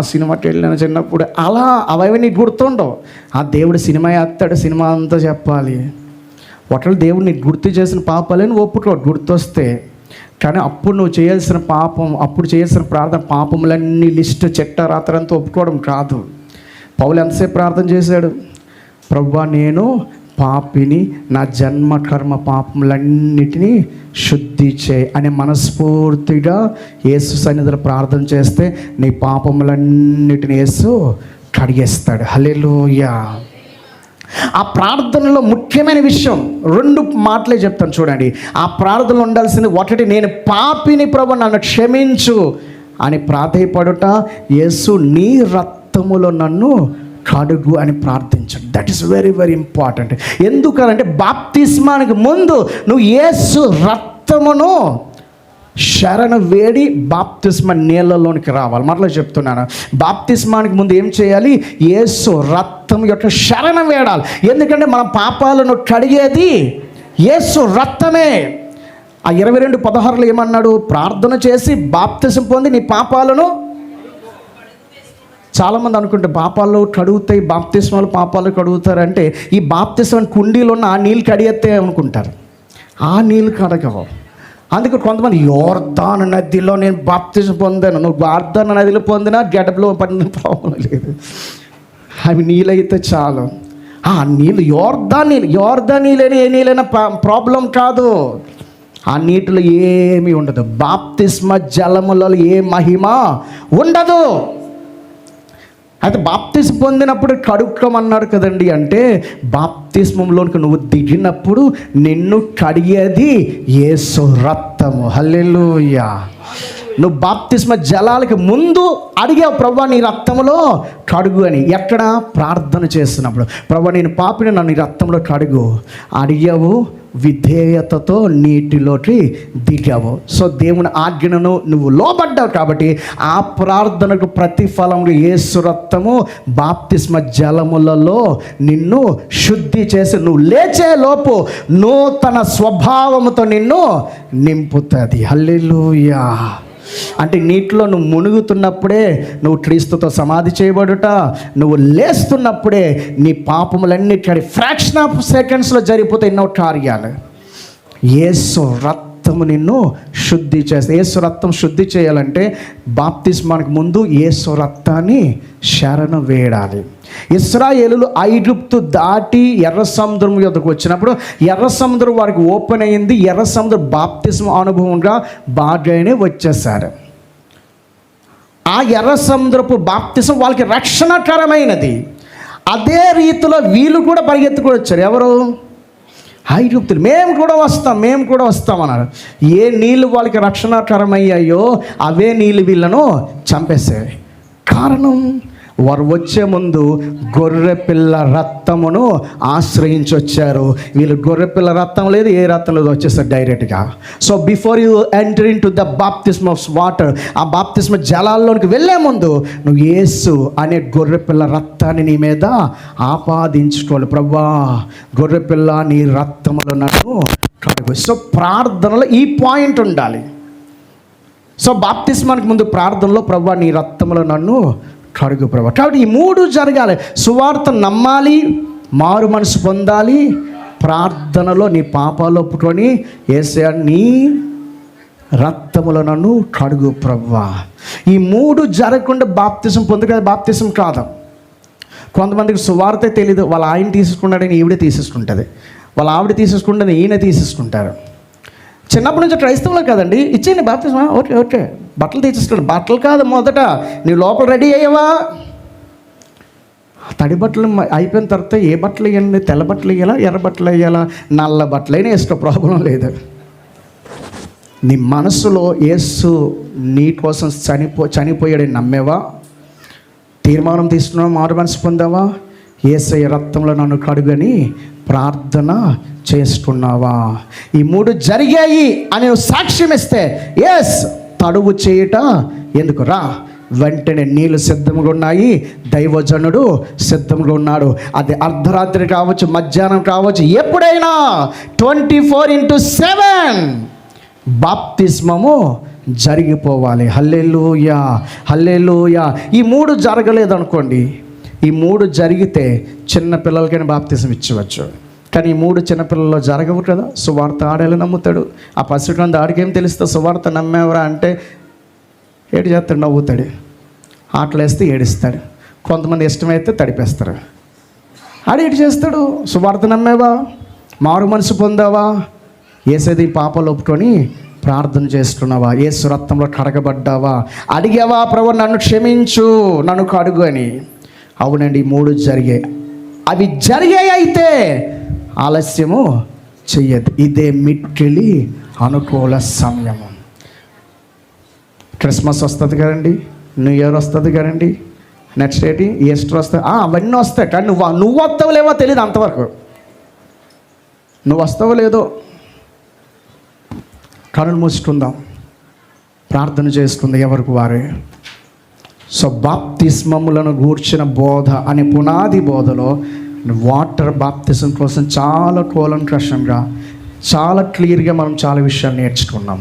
సినిమాకి వెళ్ళాను, చిన్నప్పుడు అలా అవన్నీ నీకు గుర్తుండవు. ఆ దేవుడు సినిమా వేస్తాడు, సినిమా అంతా చెప్పాలి. ఒకళ్ళు దేవుడు నీకు గుర్తు చేసిన పాపాలని ఒప్పుకో గుర్తొస్తే, కానీ అప్పుడు నువ్వు చేయాల్సిన పాపం, అప్పుడు చేయాల్సిన ప్రార్థన పాపములన్నీ లిస్టు చెట్ట రాత్రంతా ఒప్పుకోవడం కాదు. పౌలు ఎంతసేపు ప్రార్థన చేశాడు? ప్రభువా, నేను పాపిని, నా జన్మ కర్మ పాపములన్నిటినీ శుద్ధి చేయి అని మనస్ఫూర్తిగా యేసు సన్నిధిలో ప్రార్థన చేస్తే నీ పాపములన్నిటిని యేసు కడిగేస్తాడు. హల్లెలూయా. ఆ ప్రార్థనలో ముఖ్యమైన విషయం 2 మాటలే చెప్తాను చూడండి. ఆ ప్రార్థనలో ఉండాల్సింది ఒకటి, నేను పాపిని ప్రభు నన్ను క్షమించు అని ప్రాధేయపడుట, యేసు నీ రక్తములో నన్ను కడుగు అని ప్రార్థించండి. That is very very important. ఎందుకనంటే బాప్తిస్మానికి ముందు నువ్వు యేసు రక్తమును శరణ వేడి బాప్తిస్మ నీళ్ళలోనికి రావాలి. మరలా చెప్తున్నాను, బాప్తిస్మానికి ముందు ఏం చేయాలి? యేసు రక్తం యొక్క శరణ వేడాలి. ఎందుకంటే మన పాపాలను కడిగేది యేసు రక్తమే. ఆ 22:16 ఏమన్నాడు? ప్రార్థన చేసి బాప్తిసం పొంది నీ పాపాలను. చాలామంది అనుకుంటే పాపాలు కడుగుతాయి, బాప్తిస్మాలు పాపాలు కడుగుతారంటే ఈ బాప్తిస్మ కుండీలో ఉన్న ఆ నీళ్ళు కడిగేస్తే అనుకుంటారు. ఆ నీళ్ళు కడగవు. అందుకే కొంతమంది యోర్దాను నదిలో నేను బాప్తిసం పొందాను. నువ్వు యోర్దాను నదిలో పొందినా గడపలో పడిన ప్రాబ్లం లేదు. అవి నీళ్ళైతే చాలు. ఆ నీళ్ళు యోర్దాన్ నీళ్ళని ఏ నీళ్ళైనా ప్రాబ్లం కాదు. ఆ నీటిలో ఏమీ ఉండదు. బాప్తిస్మ జలములలో ఏ మహిమ ఉండదు. అయితే బాప్తిస్మ పొందినప్పుడు కడుక్కోమన్నాడు కదండి. అంటే బాప్తిస్మంలోనికి నువ్వు దిగినప్పుడు నిన్ను కడిగేది యేసు రక్తము. హల్లెలూయా. నువ్వు బాప్తిస్మ జలాలకి ముందు అడిగావు, ప్రభువా నీ రక్తంలో కడుగు అని. ఎక్కడ? ప్రార్థన చేస్తున్నప్పుడు, ప్రభువా నేను పాపిని, నన్ను నీ రక్తంలో కడుగు అడిగావు. విధేయతతో నీటిలోకి దిగావు. సో దేవుని ఆజ్ఞను నువ్వు లోబడ్డావు కాబట్టి ఆ ప్రార్థనకు ప్రతిఫలంగా యేసు రక్తము బాప్తిస్మ జలములలో నిన్ను శుద్ధి చేసి నువ్వు లేచే లోపు నూతన స్వభావముతో నిన్ను నింపుతుంది. హల్లెలూయా. అంటే నీటిలో నువ్వు మునుగుతున్నప్పుడే నువ్వు క్రీస్తుతో సమాధి చేయబడుట, నువ్వు లేస్తున్నప్పుడే నీ పాపములన్నిటి ఫ్రాక్షన్ ఆఫ్ సెకండ్స్లో జరిగిపోతే ఎన్నో కార్యాలు. యేసు రక్తము నిన్ను శుద్ధి చేస్తే. యేసు రక్తం శుద్ధి చేయాలంటే బాప్తిస్మానికి ముందు యేసు రక్తాన్ని శరణ వేయాలి. ఇశ్రాయేలులు ఐగుప్తు దాటి ఎర్ర సముద్రం యొద్దకు వచ్చినప్పుడు ఎర్ర సముద్రం వారికి ఓపెన్ అయ్యింది. ఎర్ర సముద్రం బాప్తిస్మ అనుభవంగా బాగానే వచ్చేసారు. ఆ ఎర్ర సముద్రపు బాప్తిస్మ వాళ్ళకి రక్షణకరమైనది. అదే రీతిలో వీళ్ళు కూడా పరిగెత్తుకొని వచ్చారు. ఎవరు? ఐగుప్తులు. మేము కూడా వస్తాం అన్నారు. ఏ నీళ్ళు వాళ్ళకి రక్షణకరమయ్యాయో అవే నీళ్ళు వీళ్ళను చంపేసాయి. కారణం, వారు వచ్చే ముందు గొర్రెపిల్ల రక్తమును ఆశ్రయించి వచ్చారు. వీళ్ళు గొర్రెపిల్ల రక్తం లేదు, ఏ రక్తం లేదు, వచ్చేస్తారు డైరెక్ట్గా. So before you enter into the baptism of water, ఆ బాప్తిస్మ జలాల్లోనికి వెళ్ళే ముందు నువ్వు యేసు అనే గొర్రెపిల్ల రక్తాన్ని నీ మీద ఆపాదించుకోవాలి. ప్రభువా గొర్రెపిల్ల నీ రక్తములో నన్ను కడుగు. సో ప్రార్థనలో ఈ పాయింట్ ఉండాలి. సో బాప్తిస్మానికి ముందు ప్రార్థనలో ప్రభువా నీ రక్తములో నన్ను కడుగు ప్రభు. కాబట్టి ఈ 3 జరగాలి. సువార్త నమ్మాలి, మారు మనసు పొందాలి, ప్రార్థనలో నీ పాపాలు ఒప్పుకొని యేసయ్యా నీ రక్తములో నన్ను కడుగు ప్రభువా. ఈ 3 జరగకుండా బాప్తిసం పొందు బాప్తిసం కాదు. కొంతమందికి సువార్తే తెలీదు. వాళ్ళ ఆయన తీసుకున్నాడని ఈవిడే తీసేసుకుంటుంది, వాళ్ళ ఆవిడ తీసేసుకుంటుంది, ఈయన తీసేసుకుంటారు. చిన్నప్పటి నుంచి క్రైస్తవులు కదండి, ఇచ్చేయండి బాప్తిస్మా, ఓకే బట్టలు తీసేసుకోండి. బట్టలు కాదు, మొదట నీ లోపల రెడీ అయ్యావా? తడి బట్టలు అయిపోయిన తర్వాత ఏ బట్టలు వేయండి? తెల్ల బట్టలు వేయాలా, ఎర్ర బట్టలు వేయాలా, నల్ల బట్టలు అయినా వేసుకో, ప్రాబ్లం లేదు. నీ మనసులో యేసు నీ కోసం చనిపోయాడని నమ్మేవా? తీర్మానం తీసుకున్నావా? మారు మనసు పొందావా? యేసయ్య రక్తంలో నన్ను కడుగని ప్రార్థన చేసుకున్నావా? ఈ 3 జరిగాయి అని సాక్ష్యం ఇస్తే ఎస్ తడువు చేయట ఎందుకు రా, వెంటనే నీళ్ళు సిద్ధంగా ఉన్నాయి, దైవజనుడు సిద్ధంగా ఉన్నాడు. అది అర్ధరాత్రి కావచ్చు, మధ్యాహ్నం కావచ్చు, ఎప్పుడైనా 24/7 బాప్తిస్మము జరిగిపోవాలి. హల్లెలూయా, హల్లెలూయా. ఈ 3 జరగలేదు అనుకోండి, ఈ 3 జరిగితే చిన్న పిల్లలకైనా బాప్తిసం ఇచ్చవచ్చు. కానీ ఈ 3 చిన్నపిల్లల్లో జరగవు కదా. సువార్త ఆడేలా నమ్ముతాడు. ఆ పసిటంది ఆడికేం తెలుస్తా? సువార్త నమ్మేవరా అంటే ఏడు చేస్తాడు, నవ్వుతాడు. ఆటలేస్తే ఏడిస్తాడు. కొంతమంది ఇష్టమైతే తడిపేస్తారు. ఆడేటి చేస్తాడు? సువార్త నమ్మేవా? మారు మనసు పొందావా? యేసది పాపాలు ఒప్పుకొని ప్రార్థన చేస్తున్నావా? యేసు రక్తంలో కడగబడ్డావా? అడిగావా ప్రభువా నన్ను క్షమించు, నన్ను కడుగు అని? అవునండి, 3 జరిగాయి. అవి జరిగాయి అయితే ఆలస్యము చెయ్యదు. ఇదే మిక్కిలి అనుకూల సమయము. క్రిస్మస్ వస్తుంది కదండి, న్యూ ఇయర్ వస్తుంది కదండి, నెక్స్ట్ ఏంటి? ఈస్టర్ వస్తాయి, అవన్నీ వస్తాయి. కానీ నువ్వు వస్తావు లేవో తెలియదు అంతవరకు. నువ్వు వస్తావో లేదో. కళ్ళు మూసుకుందాం, ప్రార్థన చేసుకుంది ఎవరికి వారే. సో బాప్తిస్మములను గూర్చిన బోధ అనే పునాది బోధలో వాటర్ బాప్తిజం కోసం చాలా కూలంకషంగా, చాలా క్లియర్గా మనం చాలా విషయాలు నేర్చుకున్నాం.